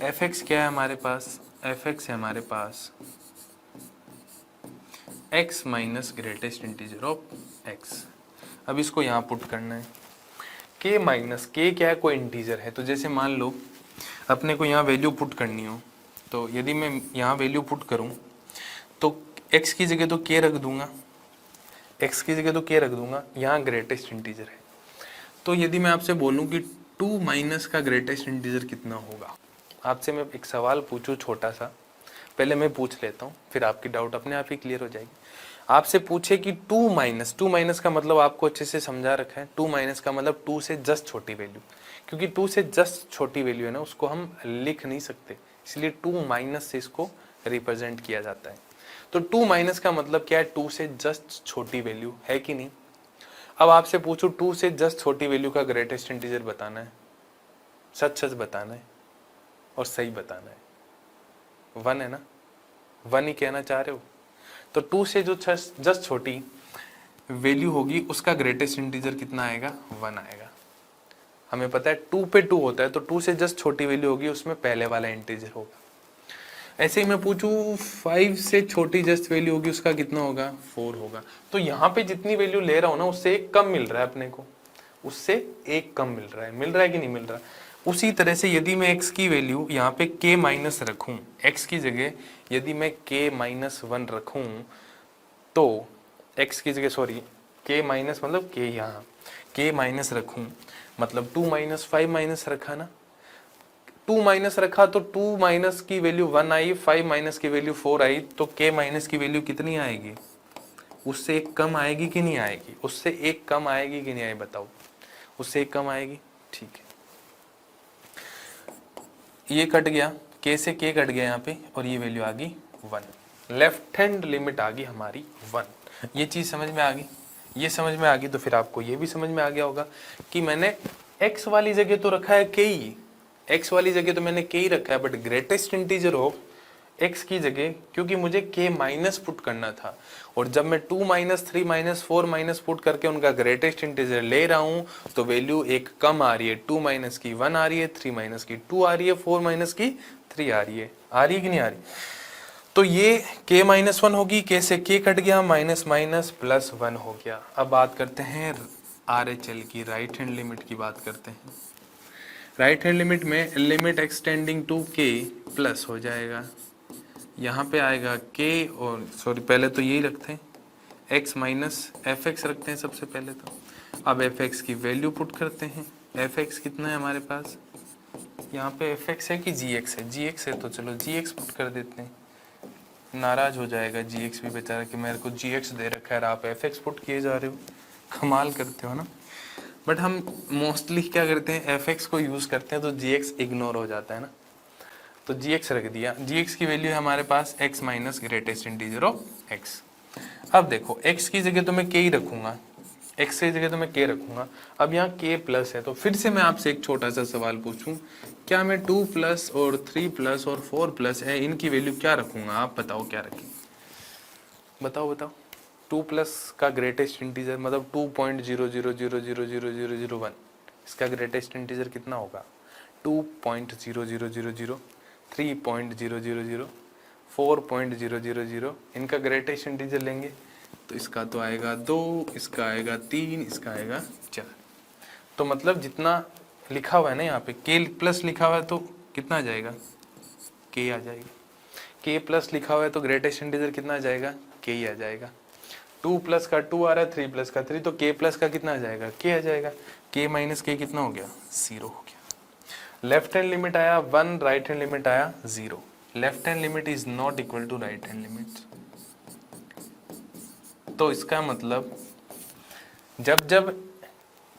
एफ एक्स क्या है हमारे पास? एफ एक्स है हमारे पास x minus greatest integer of x। अब इसको यहाँ पुट करना है। k माइनस k क्या है? कोई इंटीजर है। तो जैसे मान लो अपने को यहाँ वैल्यू पुट करनी हो, तो यदि मैं यहाँ वैल्यू पुट करूँ तो x की जगह तो k रख दूंगा, x की जगह तो k रख दूंगा, यहाँ ग्रेटेस्ट इंटीजर है। तो यदि मैं आपसे बोलूँ कि 2 माइनस का ग्रेटेस्ट इंटीजर कितना होगा, आपसे मैं एक सवाल पूछूं छोटा सा, पहले मैं पूछ लेता हूँ फिर आपकी डाउट अपने आप ही क्लियर हो जाएगी। आपसे पूछे कि 2 माइनस का मतलब आपको अच्छे से समझा रखा है। 2 माइनस का मतलब 2 से जस्ट छोटी वैल्यू, क्योंकि 2 से जस्ट छोटी वैल्यू है ना, उसको हम लिख नहीं सकते, इसलिए 2 माइनस से इसको रिप्रेजेंट किया जाता है। तो 2 माइनस का मतलब क्या है? 2 से जस्ट छोटी वैल्यू है कि नहीं। अब आपसे पूछो 2 से जस्ट छोटी वैल्यू का ग्रेटेस्ट इंटीजर बताना है, सच सच बताना है और सही बताना है। 1 है ना, 1 ही कहना चाह रहे हो। तो 2 से जो जस्ट छोटी वैल्यू होगी उसका ग्रेटेस्ट इंटीजर कितना आएगा? 1 आएगा। हमें पता है 2 पे 2 होता है, तो 2 से जस्ट छोटी वैल्यू होगी उसमें पहले वाला इंटीजर होगा। ऐसे ही मैं पूछूं 5 से छोटी जस्ट वैल्यू होगी उसका कितना होगा? 4 होगा। तो यहाँ पे जितनी वैल्यू ले रहा हूँ ना उससे एक कम मिल रहा है अपने को, उससे एक कम मिल रहा है कि नहीं मिल रहा। उसी तरह से यदि मैं x की वैल्यू यहाँ पे k माइनस रखूँ, x की जगह यदि मैं k माइनस 1 रखूँ तो x की जगह सॉरी k माइनस मतलब k यहाँ k माइनस रखूँ मतलब 2 माइनस 5 माइनस रखा ना, 2 माइनस रखा तो 2 माइनस की वैल्यू 1 आई, 5 माइनस की वैल्यू 4 आई, तो k माइनस की वैल्यू कितनी आएगी, उससे एक कम आएगी कि नहीं आएगी, उससे एक कम आएगी कि नहीं आएगी बताओ, उससे एक कम आएगी। ठीक है, ये कट गया, k से k कट गया यहाँ पे और ये वैल्यू आ गई 1, लेफ्ट हैंड लिमिट आ गई हमारी 1। ये चीज़ समझ में आ गई, ये समझ में आ गई तो फिर आपको ये भी समझ में आ गया होगा कि मैंने x वाली जगह तो रखा है k ही, x वाली जगह तो मैंने k ही रखा है, बट ग्रेटेस्ट इंटीजर हो x की जगह, क्योंकि मुझे k माइनस पुट करना था, और जब मैं 2 माइनस 3 माइनस 4 माइनस पुट करके उनका ग्रेटेस्ट इंटीजर ले रहा हूँ तो वैल्यू एक कम आ रही है, 2 माइनस की 1 आ रही है, 3 माइनस की 2 आ रही है, 4 माइनस की 3 आ रही है कि नहीं आ रही। तो ये k माइनस 1 होगी, k से k कट गया, माइनस माइनस प्लस 1 हो गया। अब बात करते हैं RHL की, राइट हैंड लिमिट की बात करते हैं। राइट हैंड लिमिट में limit extending to k plus हो जाएगा, यहाँ पे आएगा k, और सॉरी पहले तो यही रखते हैं x माइनस एफ एक्स रखते हैं सबसे पहले तो। अब एफ एक्स की वैल्यू पुट करते हैं, एफ एक्स कितना है हमारे पास, यहाँ पे एफ एक्स है कि जी एक्स है, जी एक्स है तो चलो जी एक्स पुट कर देते हैं। नाराज हो जाएगा जी एक्स भी बेचारा कि मेरे को जी एक्स दे रखा है आप एफ एक्स पुट किए जा रहे हो, कमाल करते हो ना। बट हम मोस्टली क्या करते हैं, एफ एक्स को यूज़ करते हैं तो जी एक्स इग्नोर हो जाता है ना, तो जी एक्स रख दिया। जी एक्स की वैल्यू है हमारे पास x minus greatest integer of x। अब देखो x की जगह तो मैं k ही रखूंगा, x की जगह तो मैं k रखूंगा। अब यहाँ k प्लस है तो फिर से मैं आपसे एक छोटा सा सवाल पूछूं, क्या मैं 2 प्लस और 3 प्लस और 4 प्लस है इनकी वैल्यू क्या रखूंगा, आप बताओ क्या रखें, बताओ बताओ। 2 प्लस का ग्रेटेस्ट इंटीजर मतलब 2.000000001, इसका ग्रेटेस्ट इंटीजर कितना होगा 2.0000, 3.000, 4.000, इनका ग्रेटेस्ट इंटीजर लेंगे तो इसका तो आएगा 2, इसका आएगा 3, इसका आएगा 4। तो मतलब जितना लिखा हुआ है ना यहाँ पे k प्लस लिखा हुआ है तो कितना आ जाएगा, k आ जाएगा। k प्लस लिखा हुआ है तो ग्रेटेस्ट इंटीजर कितना आ जाएगा, k ही आ जाएगा। 2 प्लस का 2 आ रहा है, 3 प्लस का 3, तो k प्लस का कितना आ जाएगा, k आ जाएगा। k माइनस k कितना हो गया, 0 हो गया। लेफ्ट हैंड लिमिट आया 1, राइट हैंड लिमिट आया 0। Left hand limit is not equal to right hand limit. तो इसका मतलब जब जब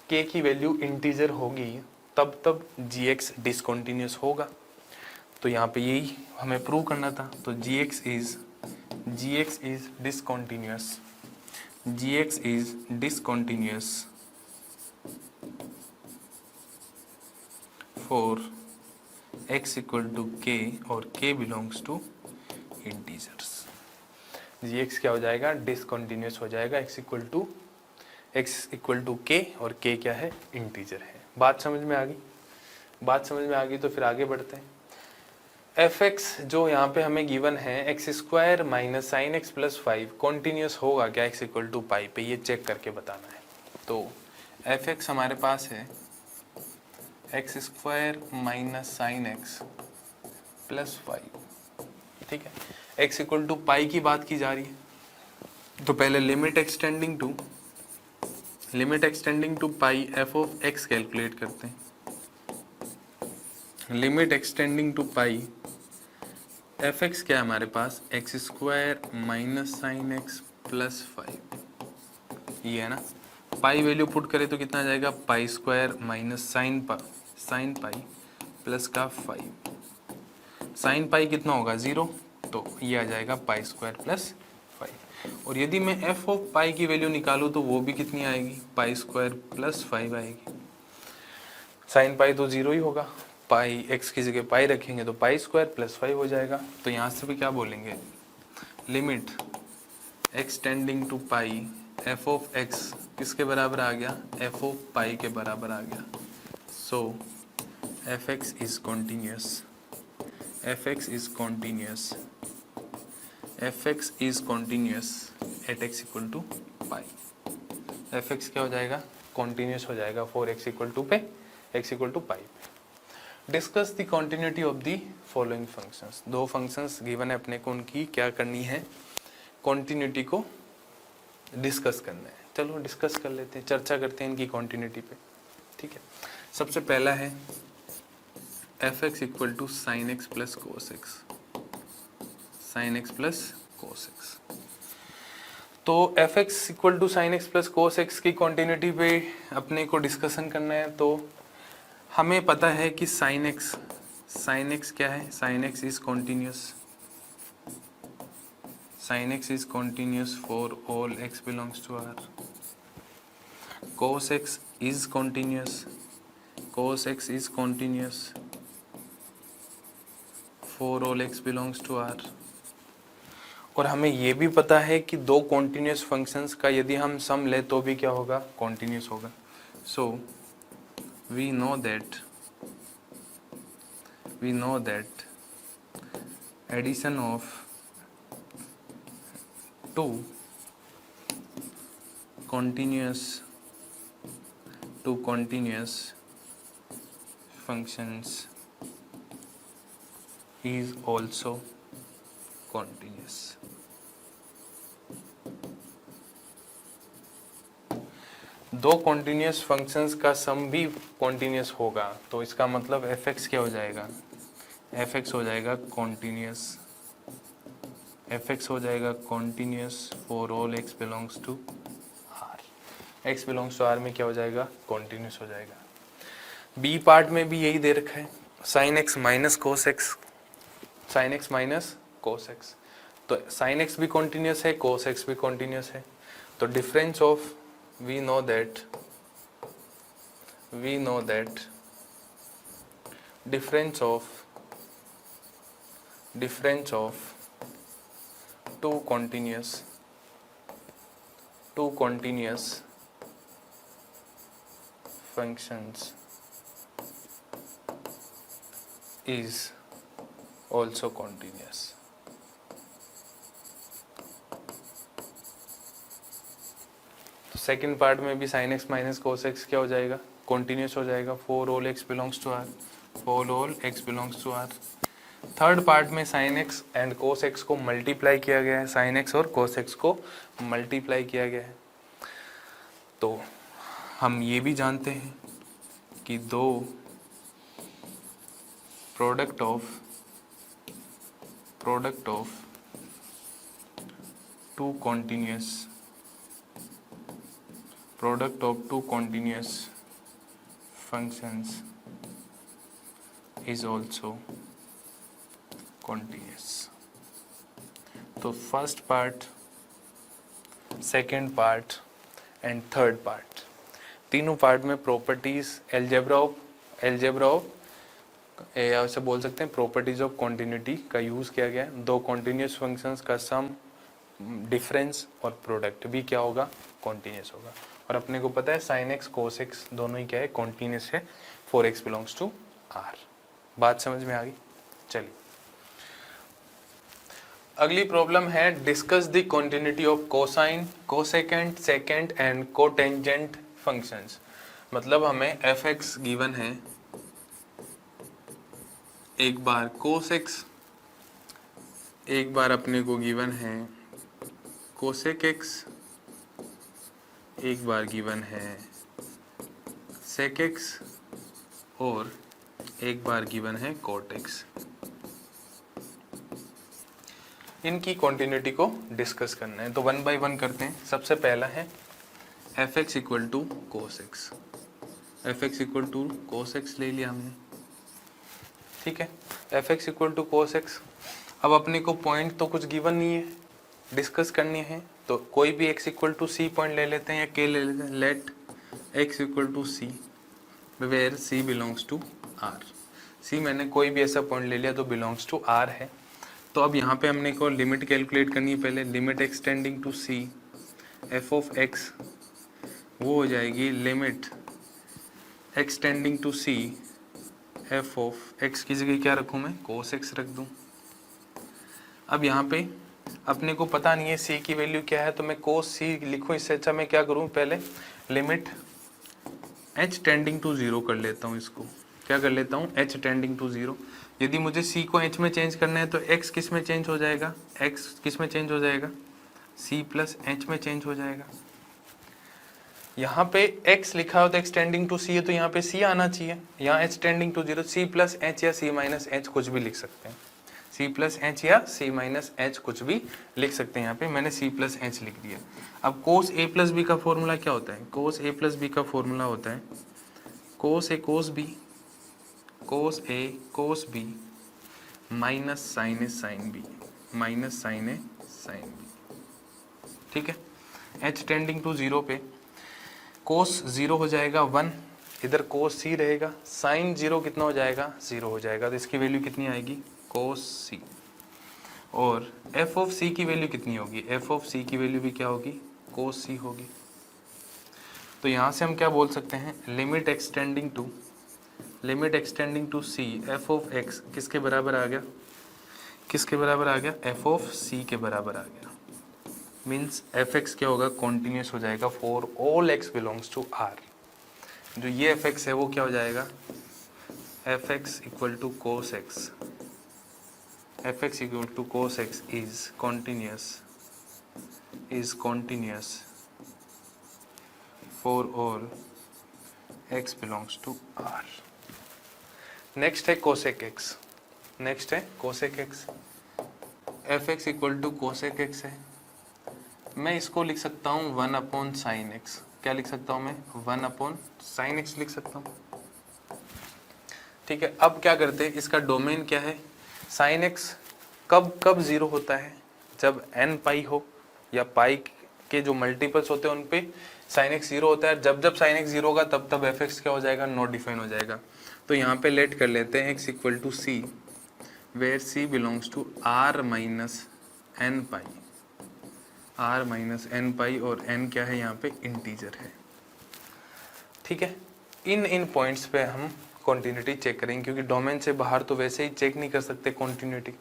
k की वैल्यू इंटीजर होगी तब तब gx डिसकंटिन्यूअस होगा। तो यहाँ पे यही हमें प्रूव करना था, तो gx is discontinuous, gx is discontinuous for x equal to k और k belongs to integers. gx क्या हो जाएगा, डिसकंटिन्यूअस हो जाएगा, x इक्वल टू k और k क्या है, इंटीजर है। बात समझ में आ गई, बात समझ में आ गई तो फिर आगे बढ़ते हैं। fx जो यहाँ पे हमें गिवन है x square minus sine x plus 5 continuous होगा क्या x इक्वल टू पाई पे, ये चेक करके बताना है। तो fx हमारे पास है x square minus sine x plus 5, ठीक है, x इक्वल टू पाई की बात की जा रही है। तो पहले limit extending to pi f of x calculate करते हैं। Limit extending to pi f x क्या है हमारे पास, x square minus sine x plus 5, ये है ना। पाई वैल्यू पुट करें तो कितना आ जाएगा, pi square minus sine pi plus का 5, साइन पाई कितना होगा 0, तो ये आ जाएगा पाई स्क्वायर प्लस 5। और यदि मैं एफ ऑफ पाई की वैल्यू निकालूँ तो वो भी कितनी आएगी, पाई स्क्वायर प्लस 5 आएगी। साइन पाई तो 0 ही होगा, पाई एक्स की जगह पाई रखेंगे तो पाई स्क्वायर प्लस 5 हो जाएगा। तो यहाँ से भी क्या बोलेंगे, limit extending to pi f of x किसके बराबर आ गया, एफ ऑफ पाई के बराबर आ गया। So f x is continuous, f x is continuous, f x is continuous at x equal to pi. F x क्या हो जाएगा, कॉन्टिन्यूस हो जाएगा फॉर x इक्वल टू पे x इक्वल टू पाई पे। Discuss the continuity of the following functions. दो functions given है अपने को, उनकी क्या करनी है, कॉन्टिन्यूटी को डिस्कस करना है। चलो डिस्कस कर लेते हैं, चर्चा करते हैं इनकी कॉन्टिन्यूटी पे। ठीक है, सबसे पहला है f x equal to sine x plus cos x, sine x plus cos x. तो f x equal to sine x plus cos x की कॉन्टिन्यूटी पे अपने को डिस्कशन करना है। तो हमें पता है कि साइन एक्स क्या है, sine x is continuous, sin x is continuous for all x belongs to R. Cos x is continuous, cos x is continuous for all x belongs to R. और हमें ये भी पता है कि दो कॉन्टिन्यूस फंक्शंस का यदि हम सम ले तो भी क्या होगा, कॉन्टिन्यूस होगा। So we know that addition of two continuous functions is also continuous। दो कॉन्टिन्यूस फंक्शंस का सम भी कॉन्टिन्यूस होगा, तो इसका मतलब एफ एक्स क्या हो जाएगा, एफ एक्स हो जाएगा कॉन्टिन्यूस, एफ एक्स हो जाएगा continuous for all x belongs to are. X belongs to r में क्या हो जाएगा, कॉन्टिन्यूस हो जाएगा। बी पार्ट में भी यही दे रखा है, sine x minus cos x, sine x minus cos x. तो साइन एक्स भी कॉन्टिन्यूस है, कोस एक्स भी कॉन्टिन्यूस है। तो difference of we know that difference of two continuous functions is also continuous। तो सेकेंड पार्ट में भी sin x minus cos x क्या हो जाएगा, कॉन्टिन्यूस हो जाएगा for all x belongs to r, for all x belongs to r। Third part में sin x and cos x को मल्टीप्लाई किया गया है, sin x और cos x को मल्टीप्लाई किया गया है। तो हम ये भी जानते हैं कि दो product of two continuous functions is also continuous। तो first part, second part and third part, तीनों पार्ट में प्रॉपर्टीज एलजेब्रा ऑफ या ऐसे बोल सकते हैं प्रॉपर्टीज ऑफ कॉन्टिन्यूटी का यूज़ किया गया है। दो कॉन्टिन्यूस फंक्शंस का सम, डिफरेंस और प्रोडक्ट भी क्या होगा, कॉन्टिन्यूस होगा। और अपने को पता है साइन एक्स कोस एक्स दोनों ही क्या है, कॉन्टिन्यूस है for x belongs to r. बात समझ में आ गई। चलिए अगली प्रॉब्लम है, discuss the continuity of cosine, cosecant, secant and cotangent functions. मतलब हमें एफ एक्स गिवन है, एक बार कोस एक्स, एक बार अपने को गिवन है कोसेक एक्स, एक बार गिवन है सेक एक्स और एक बार गिवन है कोट एक्स। इनकी कॉन्टिन्यूटी को डिस्कस करना है, तो वन बाय वन करते हैं। सबसे पहला है f x equal to cos x, f x equal to cos x ले लिया हमने, ठीक है। F x equal to cos x, अब अपने को पॉइंट तो कुछ गिवन नहीं है, डिस्कस करनी है, तो कोई भी x equal to c point ले लेते हैं या k ले लेते हैं। Let x equal to c where c belongs to r। c मैंने कोई भी ऐसा पॉइंट ले लिया तो बिलोंग्स टू r है। तो अब यहाँ पे हमने को लिमिट कैलकुलेट करनी है पहले। Limit extending to c f of x वो हो जाएगी limit extending to c f of x की जगह क्या रखूँ मैं, cos x रख दूँ। अब यहाँ पे अपने को पता नहीं है c की वैल्यू क्या है, तो मैं cos c लिखूँ, इससे अच्छा मैं क्या करूँ, पहले लिमिट h टेंडिंग टू 0 कर लेता हूँ इसको। क्या कर लेता हूँ? h tending to 0। यदि मुझे c को h में चेंज करना है तो x किस में चेंज हो जाएगा? x किस में चेंज हो जाएगा? c प्लस h में चेंज हो जाएगा। यहाँ पे x लिखा हो तो x टेंडिंग टू c है तो यहाँ पे c आना चाहिए। यहाँ h tending to 0, c plus h या c माइनस h कुछ भी लिख सकते हैं। c प्लस h या c माइनस h कुछ भी लिख सकते हैं। यहाँ पे मैंने c प्लस h लिख दिया। अब cos a प्लस b का फॉर्मूला क्या होता है? cos a प्लस b का फॉर्मूला होता है cos a cos b, cos a cos b minus sine a sine b, minus sine a sine b। ठीक है, h टेंडिंग टू 0 पे cos 0 हो जाएगा 1, इधर cos c रहेगा, साइन 0 कितना हो जाएगा? 0 हो जाएगा। तो इसकी वैल्यू कितनी आएगी? cos c। और f ऑफ c की वैल्यू कितनी होगी? f ऑफ c की वैल्यू भी क्या होगी? cos c होगी। तो यहाँ से हम क्या बोल सकते हैं? Limit extending to c f of x किसके बराबर आ गया? किसके बराबर आ गया? f ऑफ c के बराबर आ गया। मीन्स एफ एक्स क्या होगा? कॉन्टिन्यूस हो जाएगा for all x belongs to r. जो ये एफ एक्स है वो क्या हो जाएगा? F x equal to cos x, f x equal to cos x is continuous for all x belongs to r. Next है कोसेक एक्स, नेक्स्ट है cosec x. F x equal to cosec x है, मैं इसको लिख सकता हूँ 1 upon sine x. क्या लिख सकता हूँ मैं? 1 अपॉन साइन एक्स लिख सकता हूँ। ठीक है, अब क्या करते हैं? इसका डोमेन क्या है? साइन एक्स कब 0 होता है? जब n पाई हो या पाई के जो मल्टीपल्स होते हैं उन पे साइन एक्स 0 होता है। जब साइन एक्स 0 होगा तब एफ एक्स क्या हो जाएगा? नॉट डिफाइन हो जाएगा। तो यहाँ पे लेट कर लेते हैं x equal to c, where c belongs to r minus n pi, r minus n pi, और n क्या है? यहाँ पे इंटीजर है। ठीक है, इन पॉइंट्स पे हम कॉन्टिन्यूटी चेक करेंगे, क्योंकि डोमेन से बाहर तो वैसे ही चेक नहीं कर सकते कॉन्टिन्यूटी,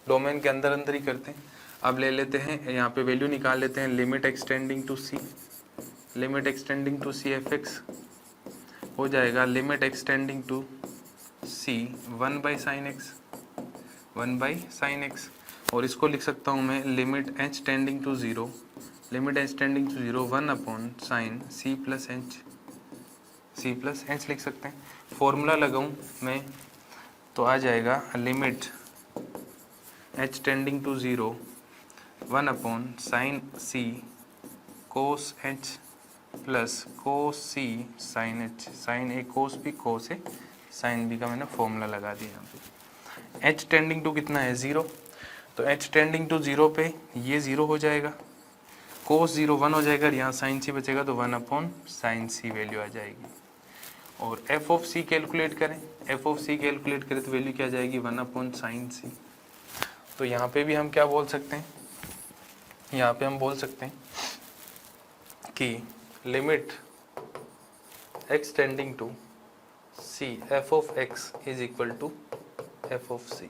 डोमेन के अंदर ही करते हैं। अब ले लेते हैं, यहाँ पे वैल्यू निकाल लेते हैं। Limit extending to c, limit extending to c f x हो जाएगा limit extending to c 1 by sine x, 1 by sine x. और इसको लिख सकता हूँ मैं limit h tending to 0, limit h tending to 0 1 upon sine c plus h लिख सकते हैं। फॉर्मूला लगाऊं मैं तो आ जाएगा limit h tending to 0 1 upon sine c cos h plus cos c sine h, sine a cos b, cos a sine b का मैंने फॉर्मूला लगा दिया यहाँ पे। h टेंडिंग टू कितना है? 0, तो h टेंडिंग टू 0 पे ये 0 हो जाएगा, कोस 0 1 हो जाएगा, यहाँ साइन c बचेगा तो 1 अपॉन साइन c वैल्यू आ जाएगी। और f ऑफ c कैलकुलेट करें, f ऑफ c कैलकुलेट करें तो वैल्यू क्या आ जाएगी? 1 अपॉन साइन c। तो यहाँ पे भी हम क्या बोल सकते हैं? यहाँ पे हम बोल सकते हैं कि limit x tending to c f of x is equal to f of c।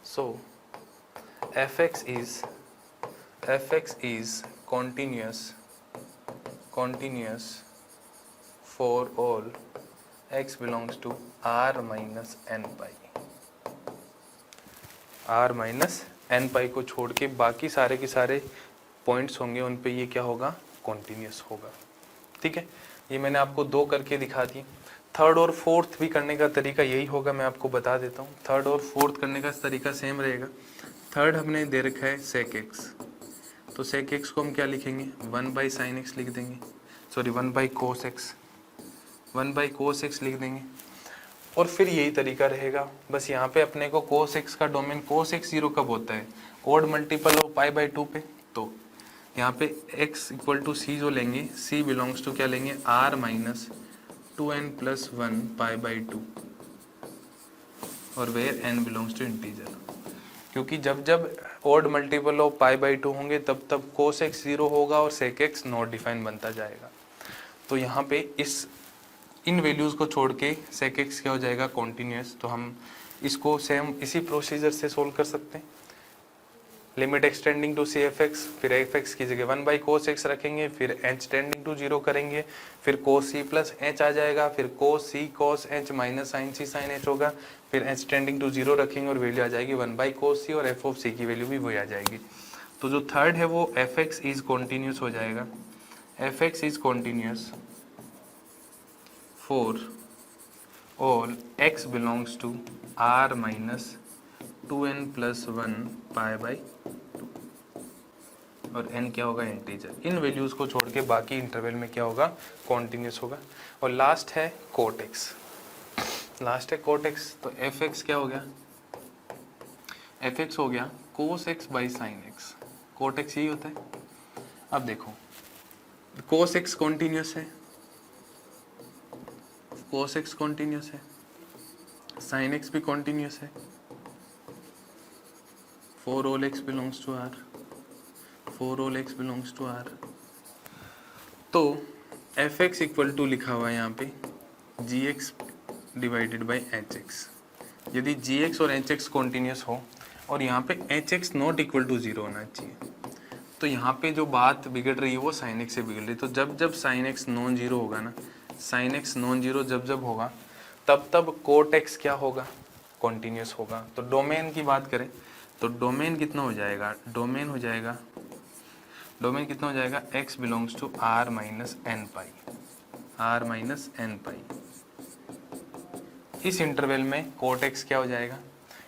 So f x is continuous for all x belongs to r minus n pi, r minus n पाई को छोड़ के बाकी सारे के सारे points होंगे उन पे ये क्या होगा? कॉन्टिन्यूस होगा। ठीक है, ये मैंने आपको 2 करके दिखा दिए। थर्ड और फोर्थ भी करने का तरीका यही होगा, मैं आपको बता देता हूँ। थर्ड और फोर्थ करने का तरीका सेम रहेगा। थर्ड हमने दे रखा है सेक एक्स, तो सेक एक्स को हम क्या लिखेंगे? 1 बाई साइन एक्स लिख देंगे, sorry 1 by cos x, 1 by cos x लिख देंगे। और फिर यही तरीका रहेगा, बस यहाँ पे अपने को कोस एक्स का डोमेन, कोस एक्स 0 कब होता है? Odd multiple of pi by 2 पे। तो यहाँ पे x इक्वल टू c जो लेंगे, c बिलोंग्स टू क्या लेंगे? r minus 2n plus 1 pi by 2, और where n belongs to integer. क्योंकि जब odd multiple of pi by 2 होंगे तब कोस एक्स 0 होगा और सेक एक्स नॉट डिफाइन बनता जाएगा। तो यहाँ पे इन वैल्यूज़ को छोड़ के सेक एक्स क्या हो जाएगा? कॉन्टिन्यूस। तो हम इसको सेम इसी प्रोसीजर से सोल्व कर सकते हैं। Limit extending to c f x, फिर एफ एक्स की जगह 1 बाई कोस एक्स रखेंगे, फिर एच टेंडिंग टू 0 करेंगे, फिर कोस सी प्लस एच आ जाएगा, फिर कोस सी कोस एच माइनस साइन सी साइन एच होगा, फिर एच टेंडिंग टू 0 रखेंगे और वैल्यू आ जाएगी 1 बाई कोस सी, और एफ ऑफ सी की वैल्यू भी वही आ जाएगी। तो जो थर्ड है वो एफ एक्स इज कॉन्टिन्यूस हो जाएगा। F x is continuous for all x belongs to r minus 2n plus 1 pi by 2, और n क्या होगा इंटीजर। इन वैल्यूज को छोड़ के बाकी इंटरवल में क्या होगा कॉन्टिन्यूस होगा। और लास्ट है कोट एक्स, लास्ट है कोट एक्स। तो एफ एक्स क्या हो गया, एफ एक्स हो गया cos x by sine x, cot x यही होता है। अब देखो कोस एक्स कॉन्टिन्यूस है, कोस एक्स कॉन्टिन्यूस है, साइन एक्स भी कॉन्टिन्यूस है, for all x belongs to R, for all x belongs to R। तो एफ एक्स इक्वल टू लिखा हुआ है यहाँ पे g x divided by h x. यदि जी एक्स और एच एक्स कॉन्टिन्यूस हो और यहाँ पे h x not equal to 0 होना चाहिए, तो यहाँ पे जो बात बिगड़ रही है वो साइन एक्स से बिगड़ रही है। तो जब जब साइन एक्स नॉन जीरो होगा ना, साइन एक्स नॉन जीरो जब जब होगा तब तब कोट एक्स क्या होगा कॉन्टिन्यूस होगा। तो डोमेन की बात करें तो डोमेन कितना हो जाएगा, डोमेन हो जाएगा, डोमेन कितना हो जाएगा x belongs to r minus n pi, r minus n pi. इस इंटरवल में कोट x क्या हो जाएगा,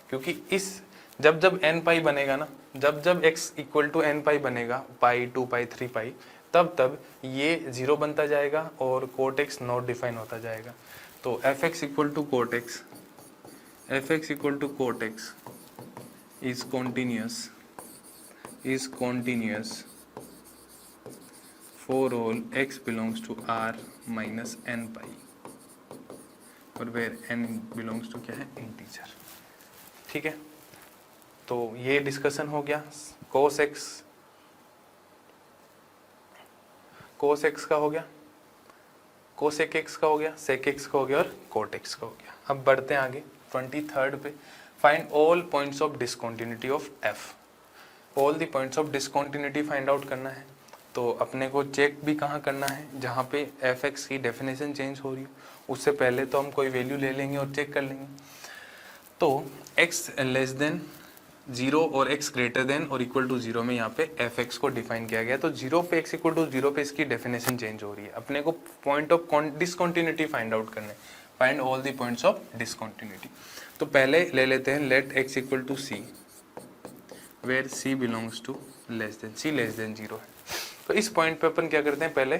क्योंकि इस जब जब n पाई बनेगा ना, जब जब x इक्वल टू एन पाई बनेगा, पाई 2 पाई 3 पाई, तब तब ये 0 बनता जाएगा और कोट x नॉट डिफाइन होता जाएगा। तो f x equal to cot x, f x equal to cot x is continuous for all x belongs to r minus n pi, और where n belongs to क्या है integer. ठीक है, तो ये डिस्कशन हो गया cos x, cos x का हो गया, cosec x का हो गया, sec x का हो गया और cot x का हो गया। अब बढ़ते हैं आगे 23rd पे। Find all points of discontinuity of f। All the points of discontinuity find out करना है। तो अपने को चेक भी कहाँ करना है, जहाँ पे एफ एक्स की डेफिनेशन चेंज हो रही हो उससे पहले तो हम कोई वैल्यू ले लेंगे और चेक कर लेंगे। तो x लेस देन 0 और x ग्रेटर देन और इक्वल टू 0 में यहाँ पे एफ एक्स को डिफाइन किया गया। तो 0 पे x इक्वल टू 0 पे इसकी डेफिनेशन चेंज हो रही है। अपने को point of discontinuity find out करना है, find all the points of discontinuity. तो पहले ले लेते हैं let x equal to c where c belongs to less than, c less than 0 है। तो इस पॉइंट पे अपन क्या करते हैं, पहले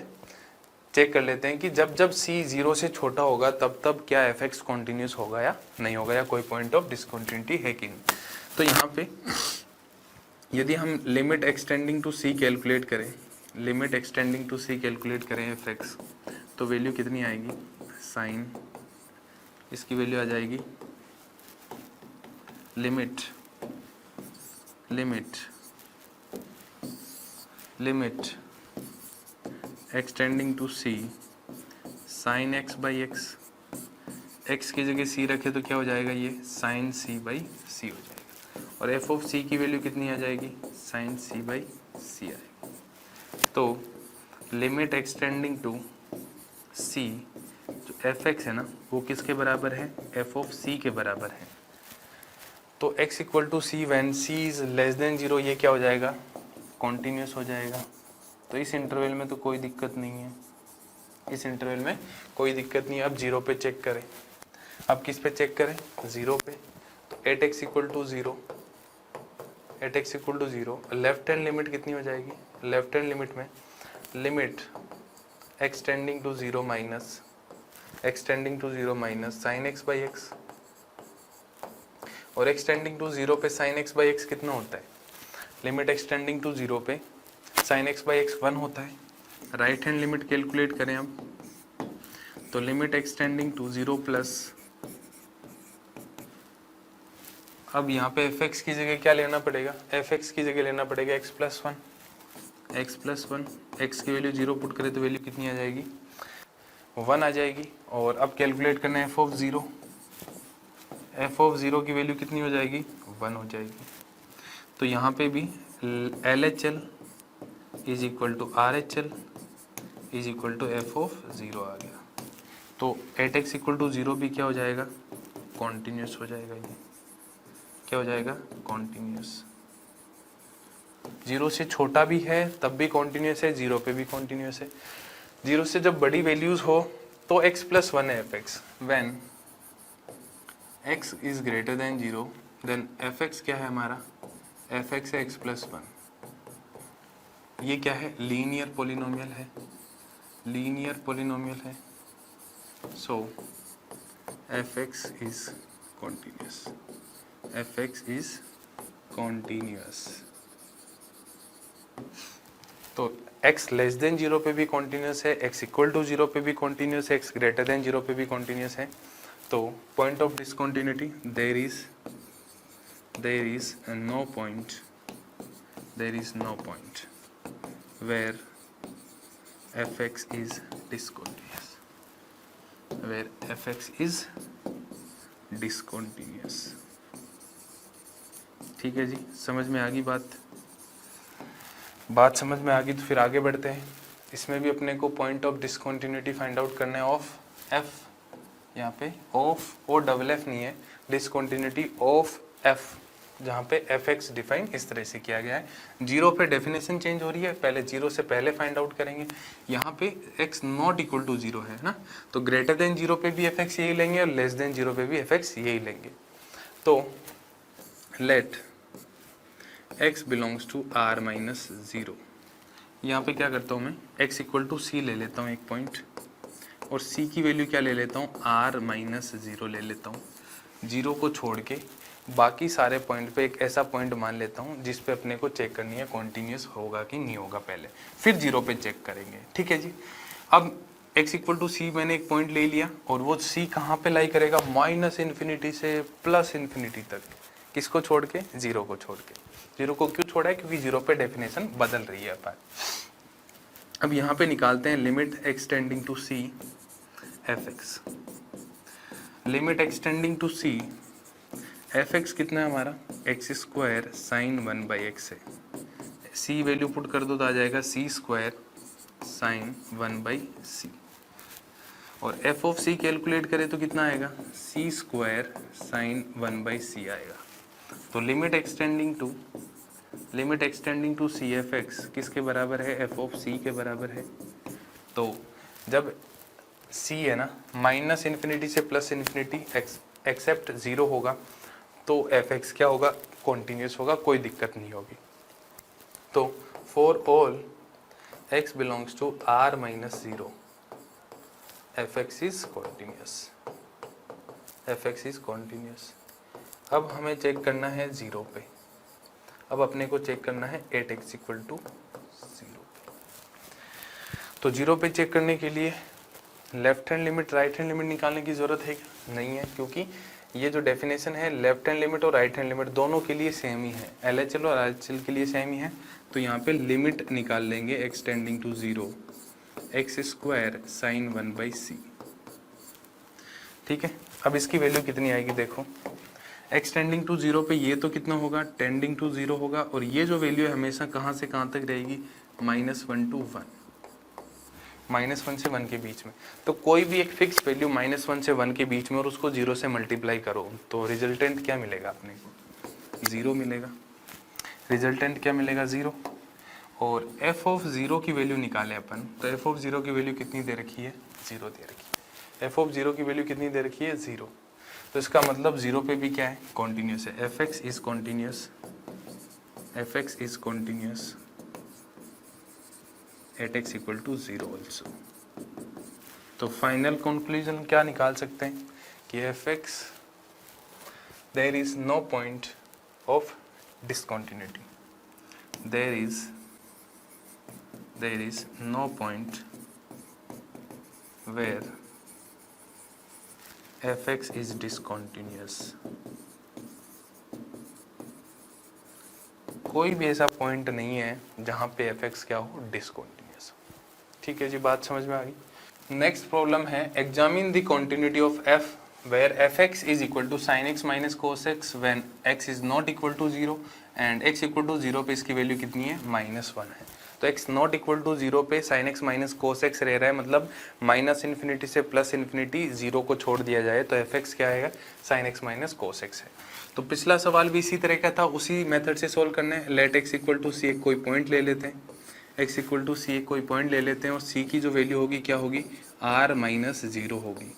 चेक कर लेते हैं कि जब जब c 0 से छोटा होगा तब तब क्या एफ एक्स कॉन्टिन्यूस होगा या नहीं होगा, या कोई पॉइंट ऑफ डिसकंटिन्यूटी है कि नहीं। तो यहाँ पे यदि हम limit extending to c calculate करें, limit extending to c calculate करें एफ एक्स, तो वैल्यू कितनी आएगी, साइन, इसकी वैल्यू आ जाएगी limit limit limit extending to c sine x by x, x की जगह c रखे तो क्या हो जाएगा, ये साइन c बाई c हो जाएगा। और एफ ऑफ c की वैल्यू कितनी आ जाएगी, साइन c बाई c आएगी। तो लिमिट एक्सटेंडिंग टू c, जो एफ एक्स है ना वो किसके बराबर है, एफ ऑफ c के बराबर है। तो x equal to c when c is less than 0, ये क्या हो जाएगा, कॉन्टिन्यूस हो जाएगा। तो इस इंटरवल में तो कोई दिक्कत नहीं है, इस इंटरवल में कोई दिक्कत नहीं है। अब 0 पे चेक करें, अब किस पे चेक करें, 0 पे। तो 8x equal to 0, 8x equal to 0, left hand limit कितनी हो जाएगी, लेफ्ट हैंड लिमिट में limit extending to 0 minus, x tending to 0 minus sine x by x, और एक्सटेंडिंग टू 0 पे साइन एक्स बाई एक्स कितना होता है, लिमिट एक्सटेंडिंग टू 0 पे साइन एक्स बाई एक्स 1 होता है। राइट हैंड लिमिट कैलकुलेट करें अब, तो लिमिट एक्सटेंडिंग टू 0 प्लस, अब यहाँ पे एफ एक्स की जगह क्या लेना पड़ेगा, एफ एक्स की जगह लेना पड़ेगा x plus 1, x plus 1, x की वैल्यू 0 पुट करें तो वैल्यू कितनी आ जाएगी, 1 आ जाएगी। और अब कैलकुलेट करना है एफ ऑफ 0, एफ ऑफ 0 की वैल्यू कितनी हो जाएगी, 1 हो जाएगी। तो तो यहाँ पे भी LHL is equal to RHL is equal to f of 0 आ गया। तो एट x इक्वल टू 0 भी क्या हो जाएगा, कॉन्टिन्यूस हो जाएगा। ये क्या हो जाएगा, कॉन्टिन्यूस। 0 से छोटा भी है तब भी कॉन्टिन्यूस है, 0 पे भी कॉन्टिन्यूस है। 0 से जब बड़ी वैल्यूज हो तो x प्लस 1 है fx। When x is greater than 0 then fx क्या है हमारा, fx है x प्लस 1। ये क्या है, लीनियर पोलिनोमियल है, लीनियर पोलिनोमियल है। सो fx is continuous, fx is continuous. तो x लेस देन 0 पे भी कॉन्टिन्यूस है, x इक्वल टू 0 पे भी कॉन्टिन्यूस है, x ग्रेटर देन 0 पे भी कॉन्टिन्यूस है। तो point of discontinuity, there is no point where fx is discontinuous, where fx is discontinuous। ठीक है जी, समझ में आ गई बात समझ में आ गई। तो फिर आगे बढ़ते हैं। इसमें भी अपने को point of discontinuity find out करना है ऑफ f। यहाँ पे ऑफ और डबल एफ नहीं है, डिसकंटिन्यूटी ऑफ f, जहाँ पे fx डिफाइन इस तरह से किया गया है। 0 पे डेफिनेशन चेंज हो रही है, पहले 0 से पहले फाइंड आउट करेंगे। यहाँ पे x नॉट इक्वल टू 0 है ना, तो ग्रेटर देन 0 पे भी fx यही लेंगे और लेस देन 0 पे भी fx यही लेंगे। तो let x belongs to r minus 0। यहाँ पे क्या करता हूँ मैं, x इक्वल टू c ले लेता हूँ एक पॉइंट, और c की वैल्यू क्या ले लेता हूँ, r माइनस 0 ले लेता हूँ। 0 को छोड़ के बाकी सारे पॉइंट पे एक ऐसा पॉइंट मान लेता हूँ जिस पे अपने को चेक करनी है कॉन्टिन्यूस होगा कि नहीं होगा पहले, फिर 0 पे चेक करेंगे। ठीक है जी। अब x इक्वल टू सी मैंने एक पॉइंट ले लिया, और वो c कहाँ पे लाई करेगा, माइनस इन्फिनिटी से प्लस इन्फिनिटी तक। किसको छोड़ के, 0 को छोड़ के। 0 को क्यों छोड़ा है, क्योंकि 0 पे डेफिनेशन बदल रही है अपन। अब यहाँ पे निकालते हैं limit extending to c fx। Limit extending to c fx कितना है हमारा, एक्स स्क्वायर साइन 1/x है। c वैल्यू पुट कर दो तो आ जाएगा c स्क्वायर साइन 1/c। और f ऑफ c कैलकुलेट करें तो कितना आएगा, c स्क्वायर साइन 1/c आएगा। तो limit extending to c fx किसके बराबर है, f ऑफ c के बराबर है। तो जब c है ना माइनस इन्फिनिटी से प्लस इन्फिनिटी एक्सेप्ट 0 होगा तो fx क्या होगा, कॉन्टिन्यूस होगा, कोई दिक्कत नहीं होगी। तो for all x belongs to r minus 0 fx is continuous. अब हमें चेक करना है 0 पे। अब अपने को चेक करना है 8x इक्वल टू 0 पे। तो 0 पे चेक करने के लिए left hand limit right hand limit निकालने की जरूरत है क्या, नहीं है, क्योंकि ये जो डेफिनेशन है लेफ्ट हैंड लिमिट और राइट हैंड लिमिट दोनों के लिए सेम ही है, LHL और RHL के लिए सेम ही है। तो यहाँ पे लिमिट निकाल लेंगे x tending to 0 x square sine 1/c। ठीक है। अब इसकी वैल्यू कितनी आएगी देखो, एक्सटेंडिंग टू 0 पे ये तो कितना होगा, टेंडिंग टू 0 होगा, और ये जो वैल्यू है हमेशा कहाँ से कहाँ तक रहेगी, -1 to 1, -1 से 1 के बीच में। तो कोई भी एक फिक्स वैल्यू -1 से 1 के बीच में और उसको 0 से मल्टीप्लाई करो तो रिजल्टेंट क्या मिलेगा अपने को, 0 मिलेगा। रिजल्टेंट क्या मिलेगा, 0। और f ऑफ 0 की वैल्यू निकाले अपन, तो f ऑफ 0 की वैल्यू कितनी दे रखी है, 0 दे रखी है। f ऑफ 0 की वैल्यू कितनी दे रखी है, 0। तो इसका मतलब 0 पे भी क्या है, कॉन्टिन्यूस है। fx is continuous, fx is continuous at x equal to 0 also. तो फाइनल कंक्लूजन क्या निकाल सकते हैं कि fx there is no point of discontinuity, there is no point where fx is discontinuous। कोई भी ऐसा पॉइंट नहीं है जहां पे fx क्या हो, डिसकंटिन्यूअस। ठीक है जी, बात समझ में आ गई। नेक्स्ट प्रॉब्लम है examine the continuity of f where fx is equal to sin x minus cos x when x is not equal to 0 and x equal to 0 पे इसकी वैल्यू कितनी है -1 है। तो x नॉट इक्वल टू 0 पे sin x minus cos x रह रहा है, मतलब माइनस इन्फिनिटी से प्लस इन्फिनिटी 0 को छोड़ दिया जाए तो fx क्या आएगा, sin x minus cos x है। तो पिछला सवाल भी इसी तरह का था, उसी मेथड से सोल्व करना है। लेट x इक्वल टू सी, एक कोई पॉइंट ले लेते हैं, x इक्वल टू सी एक कोई पॉइंट ले लेते हैं और c की जो वैल्यू होगी क्या होगी, r माइनस 0 होगी।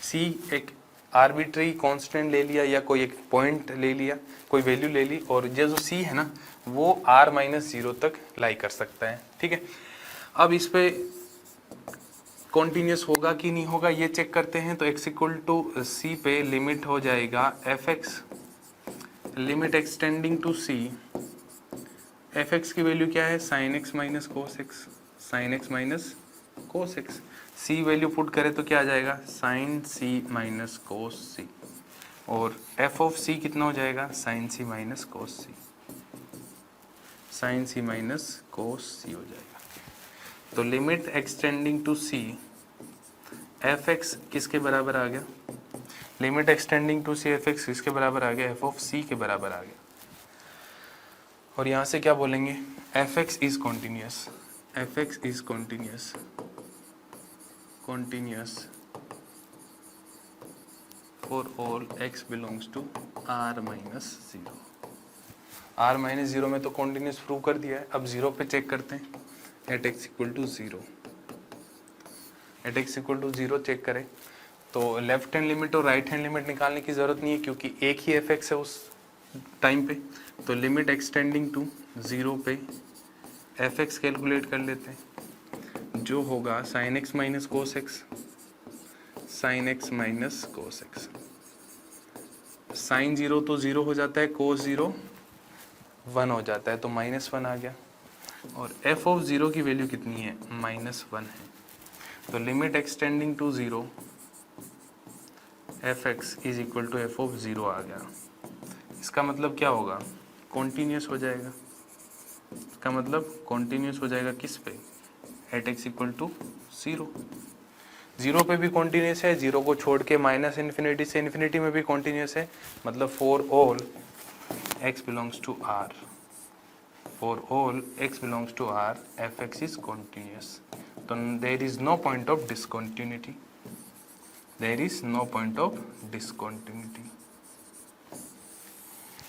c एक आर्बिट्री कांस्टेंट ले लिया या कोई एक पॉइंट ले लिया, कोई वैल्यू ले ली और ये जो c है ना वो r माइनस 0 तक लाई कर सकता है, ठीक है। अब इस पे कॉन्टिन्यूस होगा कि नहीं होगा ये चेक करते हैं। तो x इक्वल टू सी पे लिमिट हो जाएगा fx, limit extending to c, fx की वैल्यू क्या है, sin x minus cos x, sin x minus cos x. c value put करें तो क्या आ जाएगा, sin c minus cos c, और f ऑफ c कितना हो जाएगा, sin c minus cos c, sin c minus cos c हो जाएगा। तो limit extending to c, fx किसके बराबर आ गया, limit extending to c fx किसके बराबर आ गया, f ऑफ c के बराबर आ गया। और यहाँ से क्या बोलेंगे, fx is continuous, fx is continuous, continuous for all x belongs to r minus 0। r minus 0 में तो continuous प्रूव कर दिया है। अब 0 पे चेक करते हैं, at x equal to 0, at x equal to 0 check करें तो लेफ्ट हैंड लिमिट और राइट हैंड लिमिट निकालने की ज़रूरत नहीं है क्योंकि एक ही fx है उस टाइम पे। तो लिमिट एक्सटेंडिंग टू 0 पे fx कैलकुलेट कर लेते हैं, जो होगा sin x minus cos x, sin x minus cos x. sin 0 तो 0 हो जाता है, cos 0 1 हो जाता है, तो -1 आ गया। और f ऑफ 0 की वैल्यू कितनी है, -1 है। तो limit extending to 0 fx is equal to f of 0 आ गया। इसका मतलब क्या होगा, कॉन्टिन्यूस हो जाएगा। इसका मतलब कॉन्टिन्यूस हो जाएगा किस पे, एट x इक्वल टू 0। 0 पे भी कॉन्टिन्यूस है, 0 को छोड़ के माइनस इन्फिनिटी से इन्फिनिटी में भी कॉन्टिन्यूस है, मतलब for all x belongs to r, for all x belongs to r fx is continuous. तो there is no point of discontinuity, there is no point of discontinuity.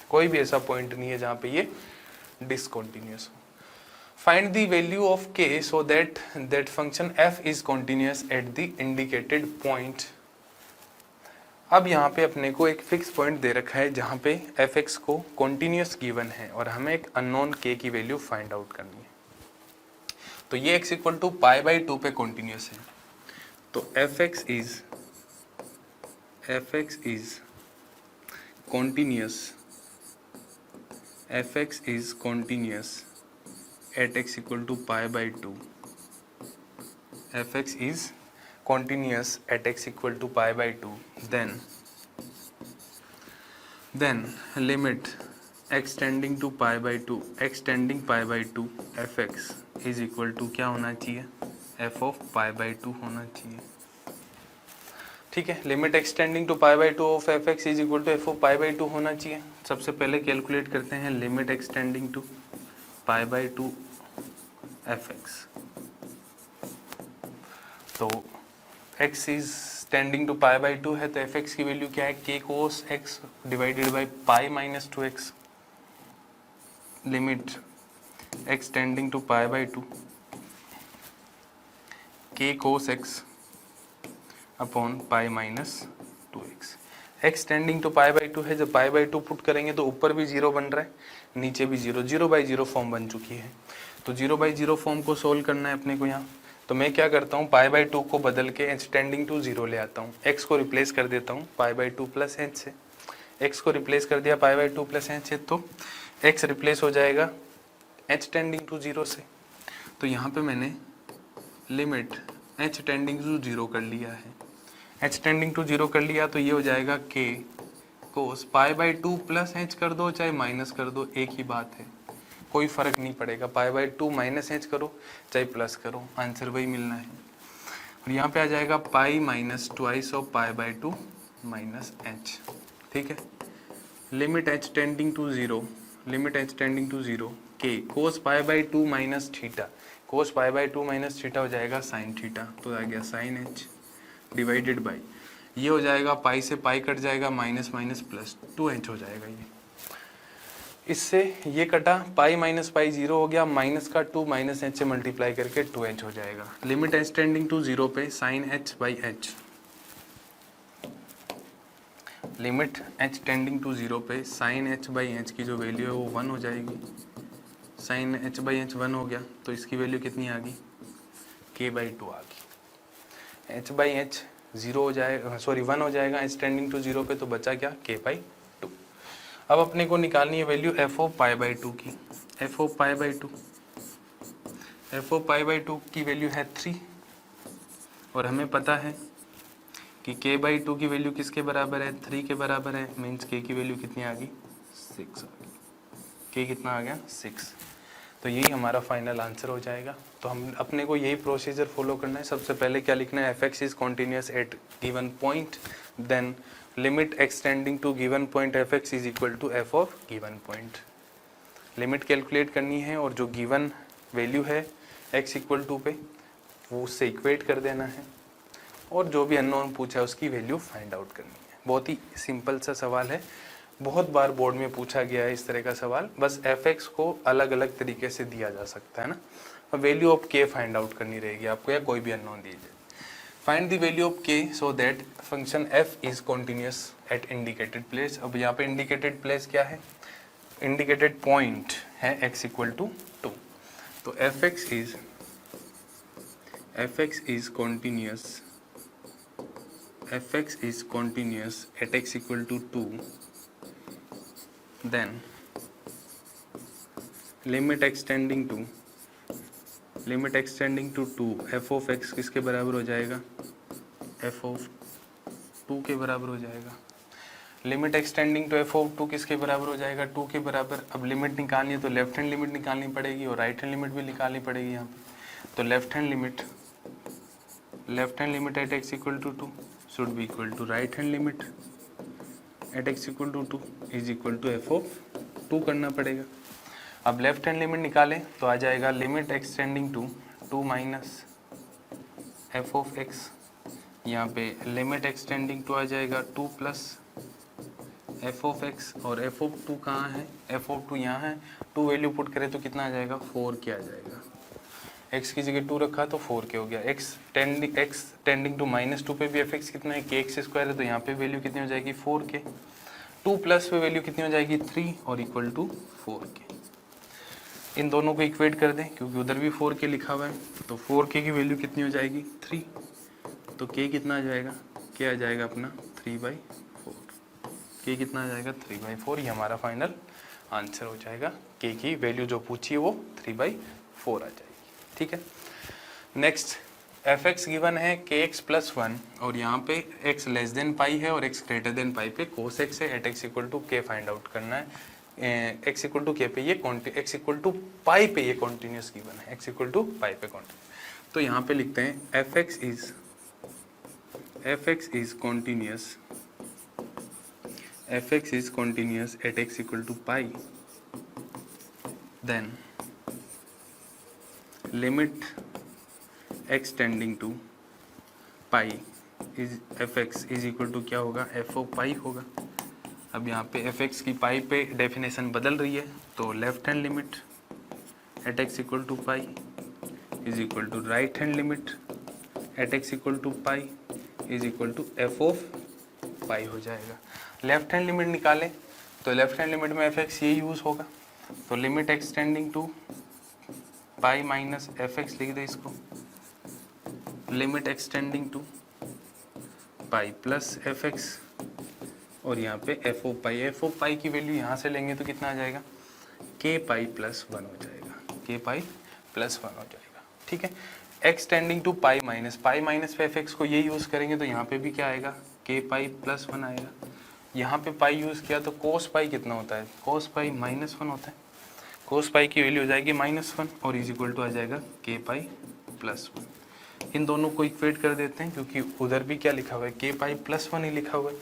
कोई भी ऐसा point नहीं है जहां पे ये डिसकॉन्टिन्यूस हो। Find the value of k so that function f is continuous at the indicated point। अब यहाँ पे अपने को एक फिक्स पॉइंट दे रखा है जहाँ पे fx को continuous गिवन है और हमें एक अननोन k की वैल्यू फाइंड आउट करनी है। तो ये x इक्वल टू π/2 पे continuous है, तो fx is continuous at x equal to π/2, fx is continuous at x equal to π/2, then limit extending to π/2, extending π/2 fx is equal to क्या होना चाहिए, f of π/2 होना चाहिए, ठीक है। Limit x tending to π/2 of fx is equal to f of π/2 होना चाहिए। सबसे पहले कैलकुलेट करते हैं लिमिट एक्सटेंडिंग टू π/2 fx। तो x इज टेंडिंग टू π/2 है, तो fx की वैल्यू क्या है, k cos x divided by pi minus 2x। Limit x tending to π/2 k cos x upon pi minus 2x। x tending to π/2 है, जब π/2 put करेंगे तो ऊपर भी 0 बन रहा है, नीचे भी 0, 0/0 फॉर्म बन चुकी है। तो 0/0 फॉर्म को सोल्व करना है अपने को यहाँ। तो मैं क्या करता हूँ, π/2 को बदल के h टेंडिंग टू 0 ले आता हूँ, x को रिप्लेस कर देता हूँ π/2 प्लस h से। x को रिप्लेस कर दिया π/2 प्लस h से, तो x रिप्लेस हो जाएगा h टेंडिंग टू 0 से। तो यहाँ पे मैंने लिमिट h टेंडिंग टू 0 कर लिया है, h टेंडिंग टू 0 कर लिया, तो ये हो जाएगा k कोस π/2 प्लस h कर दो चाहे माइनस कर दो, एक ही बात है, कोई फर्क नहीं पड़ेगा। π/2 माइनस h करो चाहे प्लस करो, आंसर वही मिलना है। और यहाँ पे आ जाएगा pi minus twice of π/2 minus h, ठीक है। Limit h tending to zero, limit h tending to zero के cos pi by two minus theta, cos pi by two minus theta हो जाएगा साइन थीटा, तो आ गया साइन एच डिवाइडेड बाई, ये हो जाएगा पाई से पाई कट जाएगा, माइनस माइनस प्लस 2h हो जाएगा। ये इससे ये कटा, पाई माइनस पाई जीरो हो गया, माइनस का 2 माइनस एच से मल्टीप्लाई करके 2h हो जाएगा। Limit h tending to zero पे sine h by h, limit h tending to zero पे साइन एच बाई एच की जो वैल्यू है वो 1 हो जाएगी। साइन एच बाई एच 1 हो गया, तो इसकी वैल्यू कितनी आ गई, k बाई 2 आ गई। h बाई एच जीरो हो जाएगा, सॉरी 1 हो जाएगा एच टेंडिंग टू जीरो पे, तो बचा क्या, k बाई 2। अब अपने को निकालनी है value F of pi by 2 की, f of pi by 2, f of pi by 2 की वैल्यू है 3, और हमें पता है कि k बाई 2 की वैल्यू किसके बराबर है, 3 के बराबर है, मीन्स k की वैल्यू कितनी आ गई, 6 आ गई। k कितना आ गया, 6। तो यही हमारा फाइनल आंसर हो जाएगा। तो हम अपने को यही प्रोसीजर फॉलो करना है। सबसे पहले क्या लिखना है, f x is continuous at given point, then limit extending to given point f x is equal to f of given point. Limit calculate करनी है और जो गिवन वैल्यू है एक्स इक्वल टू पे वो उससे इक्वेट कर देना है, और जो भी अननोन पूछा है उसकी वैल्यू फाइंड आउट करनी है। बहुत ही सिंपल सा सवाल है, बहुत बार बोर्ड में पूछा गया है इस तरह का सवाल, बस एफ एक्स को अलग अलग तरीके से दिया जा सकता है ना। वैल्यू ऑफ के फाइंड आउट करनी रहेगी आपको, या कोई भी अननोन दीजिए। Find the value of k so that function f is continuous at indicated place. अब यहाँ पे इंडिकेटेड प्लेस क्या है, इंडिकेटेड पॉइंट है एक्स इक्वल टू 2। तो f x is continuous, f x is continuous at x equal to 2, then limit x tending to 2 f of x किसके बराबर हो जाएगा, एफ ऑफ 2 के बराबर हो जाएगा। Limit extending to f of 2 किसके बराबर हो जाएगा, 2 के बराबर। अब लिमिट निकालनी है तो लेफ्ट हैंड लिमिट निकालनी पड़ेगी और राइट हैंड लिमिट भी निकालनी पड़ेगी यहाँ पे। तो left hand limit at x equal to 2 should be equal to right hand limit at x equal to 2 is equal to f of 2 करना पड़ेगा। अब लेफ्ट हैंड लिमिट निकालें तो आ जाएगा limit x tending to 2 minus f of x, यहाँ पे limit extending to आ जाएगा 2 प्लस एफ ऑफ एक्स, और एफ ऑफ 2 कहाँ है, एफ ऑफ 2 यहाँ है। 2 वैल्यू पुट करें तो कितना आ जाएगा, 4 के आ जाएगा। एक्स की जगह 2 रखा तो 4 के हो गया। एक्स टेंडिंग टू -2 पे भी एफ एक्स कितना है, के एक्स स्क्वायर है, तो यहाँ पे वैल्यू कितनी हो जाएगी, 4 के। 2 प्लस पे वैल्यू कितनी हो जाएगी, 3 और इक्वल टू 4 के। इन दोनों को इक्वेट कर दें क्योंकि उधर भी 4 के लिखा हुआ है, तो 4 के की वैल्यू कितनी हो जाएगी, 3। तो के कितना आ जाएगा, के आ जाएगा अपना 3/4। के कितना आ जाएगा, 3/4। ये हमारा फाइनल आंसर हो जाएगा। के की वैल्यू जो पूछी है वो 3/4 आ जाएगी, ठीक है। नेक्स्ट एफ एक्स गिवन है के एक्स प्लस 1, और यहाँ पे एक्स लेस देन पाई है और एक्स ग्रेटर देन पाई पे कोस एक्स है। एट एक्स इक्वल टू के फाइंड आउट करना है। एक्स इक्वल टू के पे ये एक्स इक्वल टू पाई पे ये कॉन्टिन्यूस गिवन है, एक्स इक्वल टू पाई पे कॉन्टिन्यूस। तो यहाँ पे लिखते हैं f x is continuous at x equal to pi, then limit x tending to pi is f x is equal to क्या होगा, एफ ऑफ पाई होगा। अब यहाँ पे एफ एक्स की पाई पे डेफिनेशन बदल रही है, तो left hand limit at x equal to pi is equal to right hand limit at x equal to pi is equal to f of pi हो जाएगा। लेफ्ट हैंड लिमिट निकालें तो लेफ्ट हैंड लिमिट में f x ये use होगा, तो limit extending to pi minus f x लिख दे इसको, limit extending to pi plus f x, और यहाँ पे एफ ऑफ पाई की वैल्यू यहाँ से लेंगे तो कितना आ जाएगा, के पाई प्लस 1 हो जाएगा, के पाई प्लस 1 हो जाएगा, ठीक है। X tending to pi minus पे एफ एक्स को ये यूज़ करेंगे तो यहाँ पे भी क्या आएगा, के पाई प्लस 1 आएगा। यहाँ पे पाई यूज़ किया तो कोस पाई कितना होता है, कोस पाई -1 होता है। कोस पाई की वैल्यू हो जाएगी -1 और इज इक्वल टू आ जाएगा के पाई प्लस 1। इन दोनों को इक्वेट कर देते हैं क्योंकि उधर भी क्या लिखा हुआ है, के पाई प्लस 1 ही लिखा हुआ है।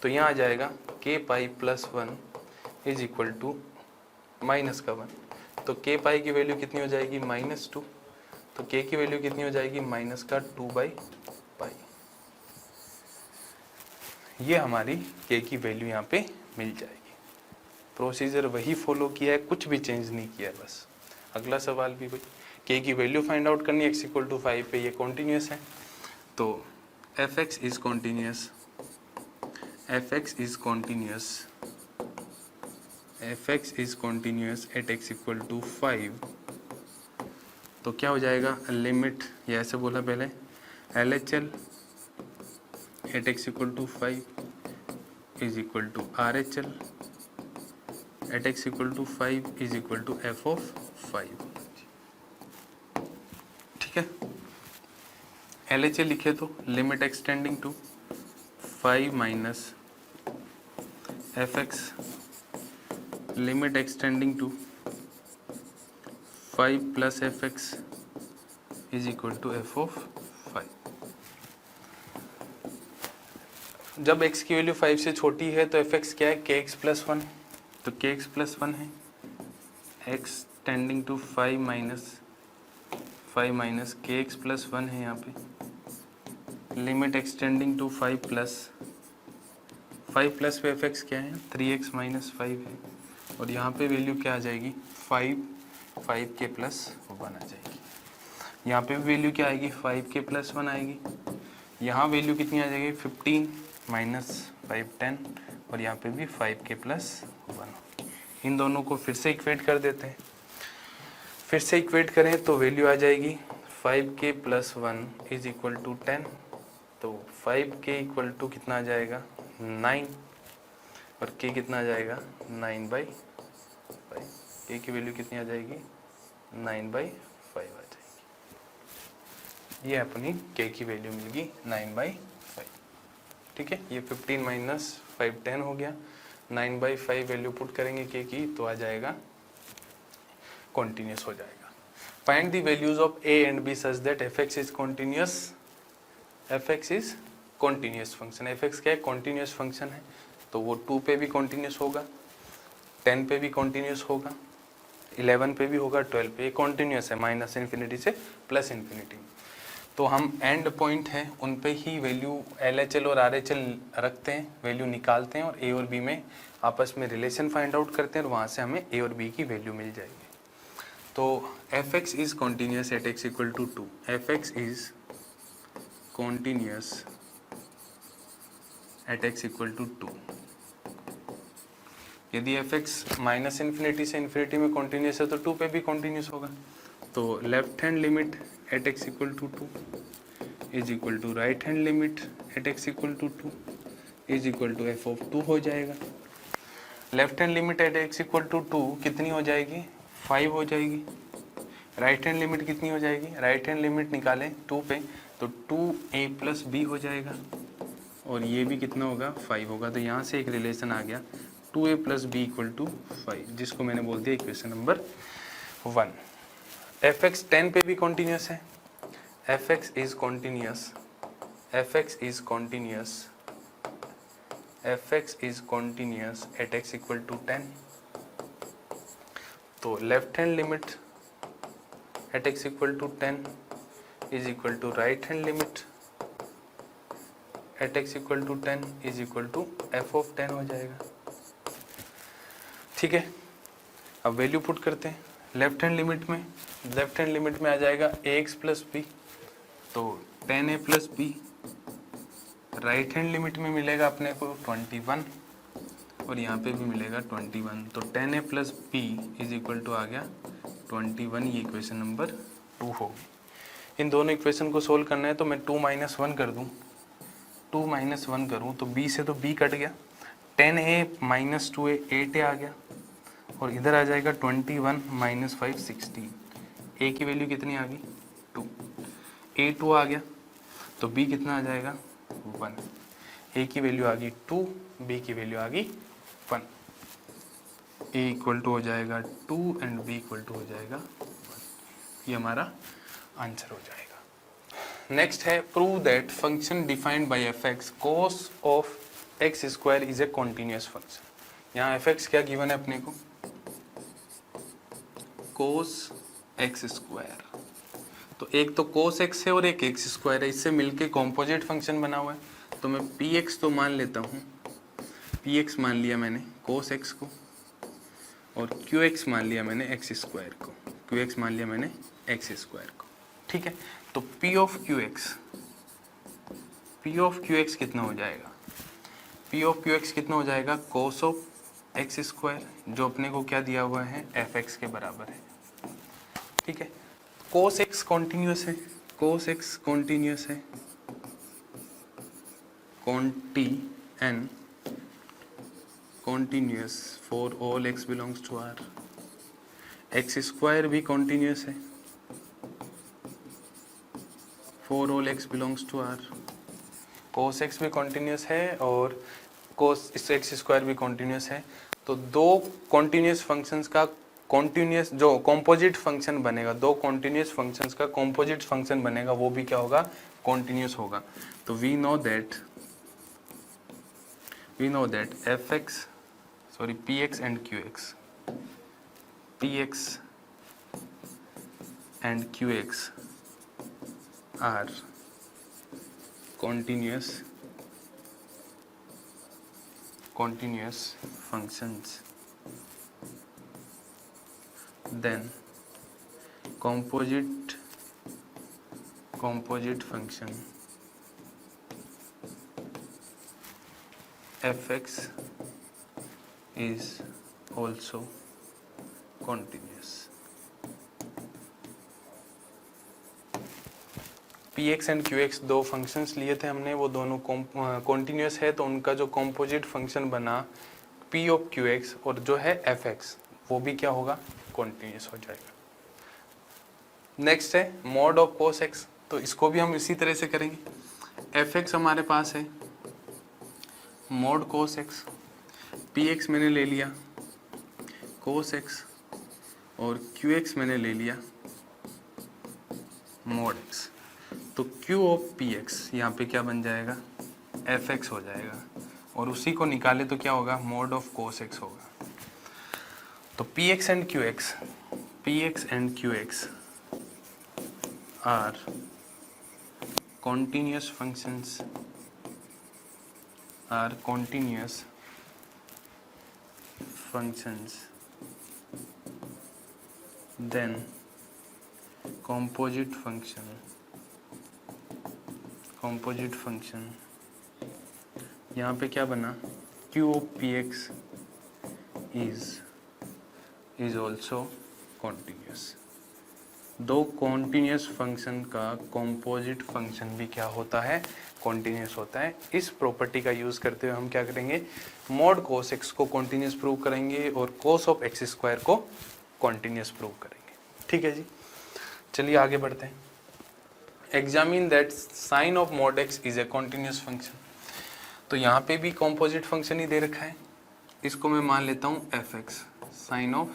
तो यहाँ आ जाएगा k pi plus 1 is equal to minus का 1, तो k पाई की वैल्यू कितनी हो जाएगी -2, तो k की वैल्यू कितनी हो जाएगी माइनस का 2/पाई। ये हमारी k की वैल्यू यहाँ पे मिल जाएगी। प्रोसीजर वही फॉलो किया है, कुछ भी चेंज नहीं किया है बस। अगला सवाल भी वही, k की वैल्यू फाइंड आउट करनी है, x इक्वल टू 5 पे ये कॉन्टिन्यूस है, तो fx is continuous, fx is continuous, fx is continuous at x equal to 5, तो क्या हो जाएगा लिमिट, ये ऐसे बोला पहले, LHL at x equal to 5 is equal to RHL at x equal to 5 is equal to f of 5। ठीक है, LHL लिखे तो limit extending to 5 minus fx limit extending to 5 plus fx is equal to f of 5। जब x की value 5 से छोटी है तो fx क्या है kx प्लस 1, तो kx प्लस 1 है, x tending to 5 minus kx plus 1 है यहाँ पे, लिमिट एक्सटेंडिंग टू 5 प्लस पे fx क्या है 3x माइनस 5 है, और यहाँ पे वैल्यू क्या आ जाएगी 5 के प्लस 1 आ जाएगी। यहाँ पे वैल्यू क्या आएगी 5 के प्लस 1 आएगी, यहाँ वैल्यू कितनी आ जाएगी 15 माइनस 5 10, और यहाँ पे भी 5 के प्लस 1। इन दोनों को फिर से इक्वेट कर देते हैं, फिर से इक्वेट करें तो वैल्यू आ जाएगी 5 के प्लस 1 इज इक्वल टू 10, तो 5 के इक्वल टू कितना आ जाएगा 9, और k कितना आ जाएगा 9/5, k की वैल्यू कितनी आ जाएगी 9/5 आ जाएगी। ये अपनी k की वैल्यू मिलेगी 9/5। ठीक है, ये 15 माइनस 5 10 हो गया, 9/5 वैल्यू पुट करेंगे k की तो आ जाएगा कॉन्टिन्यूस हो जाएगा। Find the values of a and b such that fx is continuous, fx is continuous function, fx क्या है कॉन्टिन्यूस फंक्शन है, तो वो 2 पे भी कॉन्टिन्यूस होगा, 10 पे भी कॉन्टिन्यूस होगा, 11 पे भी होगा, 12 पे, ये कॉन्टिन्यूस है माइनस इन्फिनिटी से प्लस इन्फिनिटी। तो हम एंड पॉइंट है उन पे ही वैल्यू LHL और RHL रखते हैं, वैल्यू निकालते हैं और a और b में आपस में रिलेशन फाइंड आउट करते हैं, और वहाँ से हमें a और b की वैल्यू मिल जाएगी। तो fx is continuous at x equal to 2, fx is continuous at x equal to 2। यदि fx माइनस इन्फिनिटी से इन्फिनिटी में कॉन्टिन्यूस है तो 2 पे भी कॉन्टिन्यूस होगा, तो left hand limit at x equal to 2 is equal to right hand limit at x equal to 2 is equal to f of 2 हो जाएगा। Left hand limit at x equal to 2 कितनी हो जाएगी 5 हो जाएगी, राइट हैंड लिमिट कितनी हो जाएगी, राइट हैंड लिमिट निकालें 2 पे तो 2a प्लस b हो जाएगा, और ये भी कितना होगा 5 होगा, तो यहाँ से एक रिलेशन आ गया 2a plus b equal to 5, जिसको मैंने बोल दिया इक्वेशन नंबर 1। fx 10 पे भी कॉन्टिन्यूस है, fx is continuous, fx is continuous, fx is continuous at x equal to 10, तो left hand limit at x equal to 10 is equal to right hand limit at x equal to 10 is equal to f of 10 हो जाएगा। ठीक है, अब value put करते हैं left hand limit में आ जाएगा ax प्लस b, तो 10a plus b, right hand limit में मिलेगा अपने को 21, और यहाँ पे भी मिलेगा 21, तो 10a plus b is equal to आ गया 21, ये इक्वेशन नंबर 2 होगी। इन दोनों इक्वेशन को सोल्व करना है तो मैं 2 माइनस 1 कर दूँ, 2 माइनस 1 करूँ तो b से तो b कट गया, 10a माइनस 2a 8a आ गया, और इधर आ जाएगा 21 माइनस 5 16, a की वैल्यू कितनी आ गई 2, a 2 आ गया, तो b कितना आ जाएगा 1, a की वैल्यू आ गई 2, b की वैल्यू आ गई 1, a इक्वल टू हो जाएगा 2 एंड b इक्वल टू हो जाएगा 1, ये हमारा आंसर हो जाएगा। नेक्स्ट है prove that function defined by fx cos of x square is a continuous function. यहाँ एफ एक्स क्या गिवन है अपने को, कोस एक्स स्क्वायर। तो एक तो कोस एक्स है और एक एक्स स्क्वायर है, इससे मिलके कॉम्पोजिट फंक्शन बना हुआ है। तो मैं पी एक्स तो मान लेता हूँ, पी एक्स मान लिया मैंने कोस एक्स को, और क्यू एक्स मान लिया मैंने एक्स स्क्वायर को, क्यू एक्स मान लिया मैंने एक्स स्क्वायर को। ठीक है, तो P of Q x, P of Q x कितना हो जाएगा, पी ऑफ क्यू एक्स कितना हो जाएगा, कोस ऑफ एक्स स्क्वायर, जो अपने को क्या दिया हुआ है, एफ एक्स के बराबर है। ठीक है, कोस एक्स कॉन्टिन्यूस है, कोस एक्स कॉन्टिन्यूस है, continuous for all x belongs to are. X square भी कॉन्टिन्यूस है for all x belongs to R. Cos x भी कॉन्टिन्यूस है और कोस एक्स स्क्वायर भी कॉन्टिन्यूस है। तो दो कॉन्टिन्यूस फंक्शंस का कॉन्टिन्यूस जो कॉम्पोजिट फंक्शन बनेगा, दो कॉन्टिन्यूस फंक्शंस का कॉम्पोजिट फंक्शन बनेगा, वो भी क्या होगा, कॉन्टिन्यूस होगा। तो we know that f x sorry p x and q x, p x and q x are continuous functions. Then composite function fx is also continuous. P x and q x दो functions लिए थे हमने, वो दोनों continuous है, तो उनका जो कॉम्पोजिट फंक्शन बना पी ऑफ क्यू एक्स और जो है एफ एक्स, वो भी क्या होगा, कॉन्टिन्यूस हो जाएगा। नेक्स्ट है मॉड ऑफ कोस एक्स, तो इसको भी हम इसी तरह से करेंगे। एफ एक्स हमारे पास है mod cos x, p x मैंने ले लिया कोस एक्स और क्यू एक्स मैंने ले लिया मॉड एक्स। तो Q ऑफ पी एक्स यहाँ पे क्या बन जाएगा, एफ एक्स हो जाएगा, और उसी को निकाले तो क्या होगा, मॉड ऑफ कोस एक्स होगा। तो p x and q x, p x and q x are continuous functions, are continuous functions, then composite function यहाँ पे क्या बना, Q of px is also continuous। दो कॉन्टिन्यूस फंक्शन का composite function भी क्या होता है, कॉन्टिन्यूस होता है। इस प्रॉपर्टी का यूज़ करते हुए हम क्या करेंगे, मॉड कोस एक्स को कॉन्टिन्यूस प्रूव करेंगे और कोस ऑफ एक्स स्क्वायर को कॉन्टिन्यूस प्रूव करेंगे। ठीक है जी, चलिए आगे बढ़ते हैं। Examine that sine of mod x is a continuous function. तो यहाँ पे भी कॉम्पोजिट फंक्शन ही दे रखा है, इसको मैं मान लेता हूँ f x sine of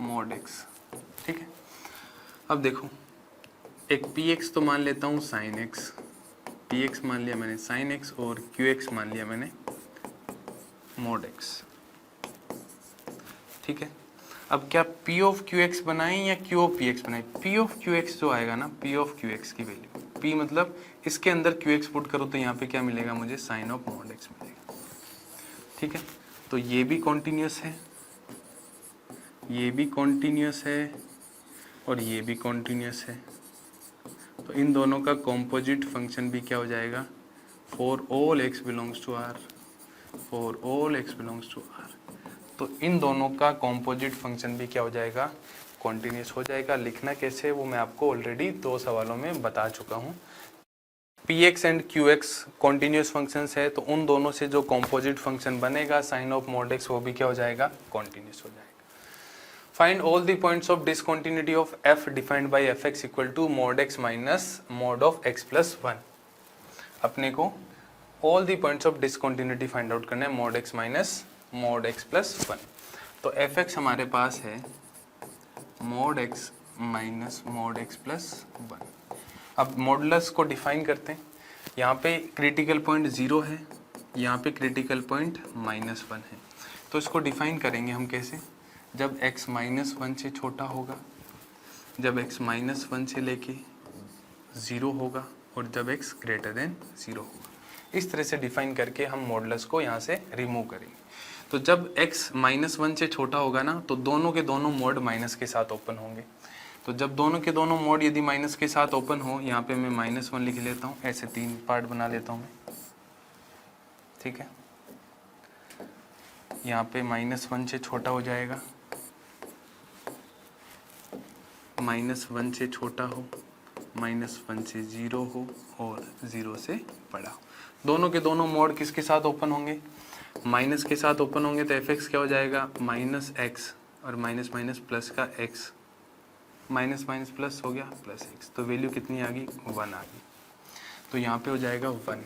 mod x. ठीक है, अब देखो एक पी एक्स तो मान लेता हूँ साइन एक्स, पी एक्स मान लिया मैंने साइन एक्स और क्यू एक्स मान लिया मैंने मॉड एक्स। ठीक है, अब क्या पी ऑफ क्यू एक्स बनाएं या क्यू ऑफ पी एक्स बनाएं, पी ऑफ क्यू एक्स जो आएगा ना, पी ऑफ क्यू एक्स की वैल्यू, पी मतलब इसके अंदर क्यू एक्स पुट करो तो यहाँ पे क्या मिलेगा मुझे, साइन ऑफ मॉड एक्स मिलेगा। ठीक है, तो ये भी कॉन्टिन्यूस है, ये भी कॉन्टिन्यूस है और ये भी कॉन्टिन्यूस है। तो इन दोनों का कॉम्पोजिट फंक्शन भी क्या हो जाएगा, for all x belongs to R, for all x belongs to R. तो इन दोनों का कॉम्पोजिट फंक्शन भी क्या हो जाएगा, कॉन्टिन्यूस हो जाएगा। लिखना कैसे वो मैं आपको ऑलरेडी 2 सवालों में बता चुका हूँ। P x and q x continuous functions है, तो उन दोनों से जो कॉम्पोजिट फंक्शन बनेगा साइन ऑफ मॉड एक्स, वो भी क्या हो जाएगा, कॉन्टिन्यूस हो जाएगा। Find all the points of discontinuity of f defined by fx equal to mod x minus mod of x plus 1। अपने को all the points of discontinuity find out करना है, mod x minus mod x plus 1। तो fx हमारे पास है mod x minus mod x plus 1। अब modulus को डिफाइन करते हैं। यहाँ पे क्रिटिकल पॉइंट 0 है यहाँ पे क्रिटिकल पॉइंट -1 है। तो इसको डिफाइन करेंगे हम कैसे, जब x -1 से छोटा होगा, जब x -1 से लेके 0 होगा और जब x ग्रेटर देन 0 होगा। इस तरह से डिफाइन करके हम मॉडुलस को यहाँ से रिमूव करेंगे। तो जब x -1 से छोटा होगा ना, तो दोनों के दोनों मोड माइनस के साथ ओपन होंगे। तो जब दोनों के दोनों मोड यदि माइनस के साथ ओपन हो, यहाँ पे मैं -1 लिख लेता हूँ, ऐसे 3 पार्ट बना लेता हूँ मैं, ठीक है। यहाँ पे -1 से छोटा हो जाएगा, -1 से छोटा हो, -1 से 0 हो और 0 से बड़ा हो। दोनों के दोनों मोड किसके साथ ओपन होंगे, माइनस के साथ ओपन होंगे। तो f(x) क्या हो जाएगा, -x और माइनस माइनस प्लस का x, माइनस माइनस प्लस हो गया प्लस x। तो वैल्यू कितनी आ गई, 1 आ गई। तो यहाँ पे हो जाएगा 1।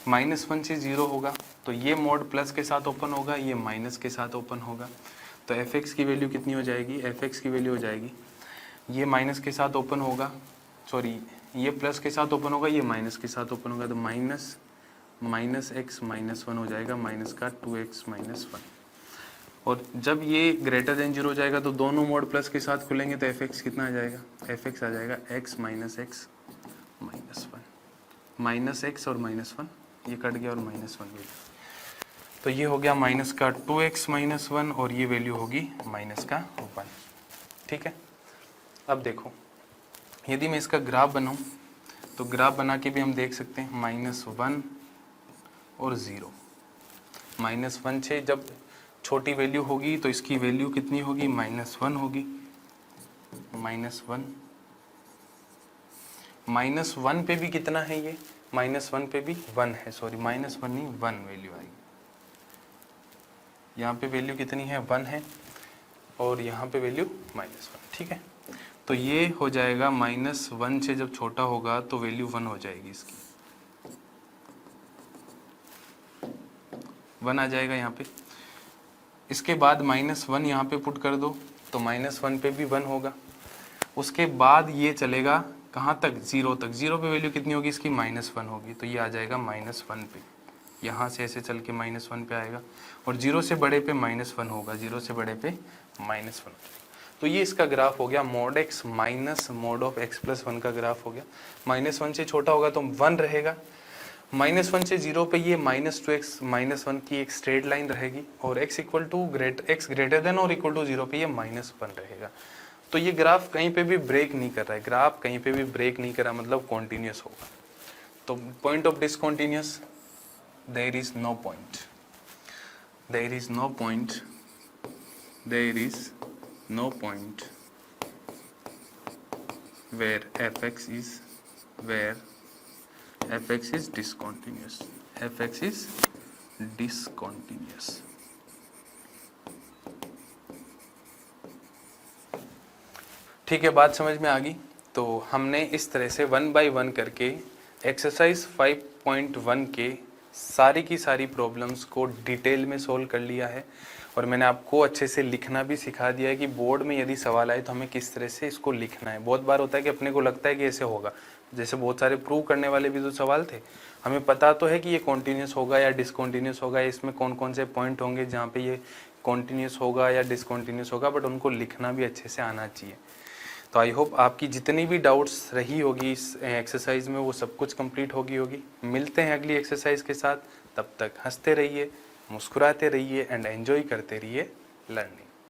-1 से 0 होगा तो ये मोड प्लस के साथ ओपन होगा, ये माइनस के साथ ओपन होगा। तो f(x) की वैल्यू कितनी हो जाएगी, f(x) की वैल्यू हो जाएगी, ये माइनस के साथ ओपन होगा, सॉरी ये प्लस के साथ ओपन होगा, ये माइनस के साथ ओपन होगा। तो माइनस x -1 हो जाएगा, माइनस का 2x -1। और जब ये ग्रेटर देन 0 हो जाएगा तो दोनों मोड प्लस के साथ खुलेंगे। तो f(x) कितना आ जाएगा, f(x) आ जाएगा x -1 -x और -1, ये कट गया और -1 वैल्यू। तो ये हो गया माइनस का 2x -1 और ये वैल्यू होगी माइनस का 1, ठीक है। अब देखो, यदि मैं इसका ग्राफ बनाऊं तो ग्राफ बना के भी हम देख सकते हैं, -1 और 0। -1 से जब छोटी वैल्यू होगी तो इसकी वैल्यू कितनी होगी, -1 होगी, -1। -1 पे भी कितना है ये, -1 पे भी 1 है, सॉरी -1 नहीं 1 वैल्यू आएगी। यहाँ पे वैल्यू कितनी है, 1 है और यहाँ पे वैल्यू -1, ठीक है। तो ये हो जाएगा -1 से जब छोटा होगा तो वैल्यू 1 हो जाएगी, इसकी 1 आ जाएगा यहाँ पे। इसके बाद -1 यहाँ पे पुट कर दो तो -1 पे भी 1 होगा। उसके बाद ये चलेगा कहाँ तक, 0 तक। 0 पे वैल्यू कितनी होगी इसकी, -1 होगी। तो ये आ जाएगा -1 पे, यहाँ से ऐसे चल के -1 पे आएगा और 0 से बड़े पे -1 होगा, 0 से बड़े पे -1। तो ये इसका ग्राफ हो गया, mod x minus mod of x + 1 का ग्राफ हो गया। -1 से छोटा होगा तो 1 रहेगा, -1 से 0 पे ये -2x -1 की एक स्ट्रेट लाइन रहेगी और x ग्रेटर देन और इक्वल टू 0 पे ये -1 रहेगा। तो ये ग्राफ कहीं पे भी ब्रेक नहीं कर रहा है, ग्राफ कहीं पे भी ब्रेक नहीं कर रहा, मतलब कॉन्टिन्यूस होगा। तो point of discontinuous, there is no point, there is no point, there is no point where f(x) is discontinuous, f(x) is discontinuous। ठीक है, बात समझ में आ गई। तो हमने इस तरह से 1 बाय 1 करके एक्सरसाइज 5.1 के सारी की सारी प्रॉब्लम्स को डिटेल में सोल्व कर लिया है और मैंने आपको अच्छे से लिखना भी सिखा दिया है कि बोर्ड में यदि सवाल आए तो हमें किस तरह से इसको लिखना है। बहुत बार होता है कि अपने को लगता है कि ऐसे होगा, जैसे बहुत सारे प्रूव करने वाले भी जो सवाल थे, हमें पता तो है कि ये कॉन्टिन्यूस होगा या डिसकॉन्टिन्यूस होगा, इसमें कौन कौन से पॉइंट होंगे जहाँ पे ये कॉन्टिन्यूस होगा या डिसकॉन्टिन्यूस होगा, बट उनको लिखना भी अच्छे से आना चाहिए। तो आई होप आपकी जितनी भी डाउट्स रही होगी इस एक्सरसाइज में वो सब कुछ कंप्लीट होगी। मिलते हैं अगली एक्सरसाइज के साथ, तब तक हंसते रहिए, मुस्कुराते रहिए एंड एंजॉय करते रहिए लर्निंग।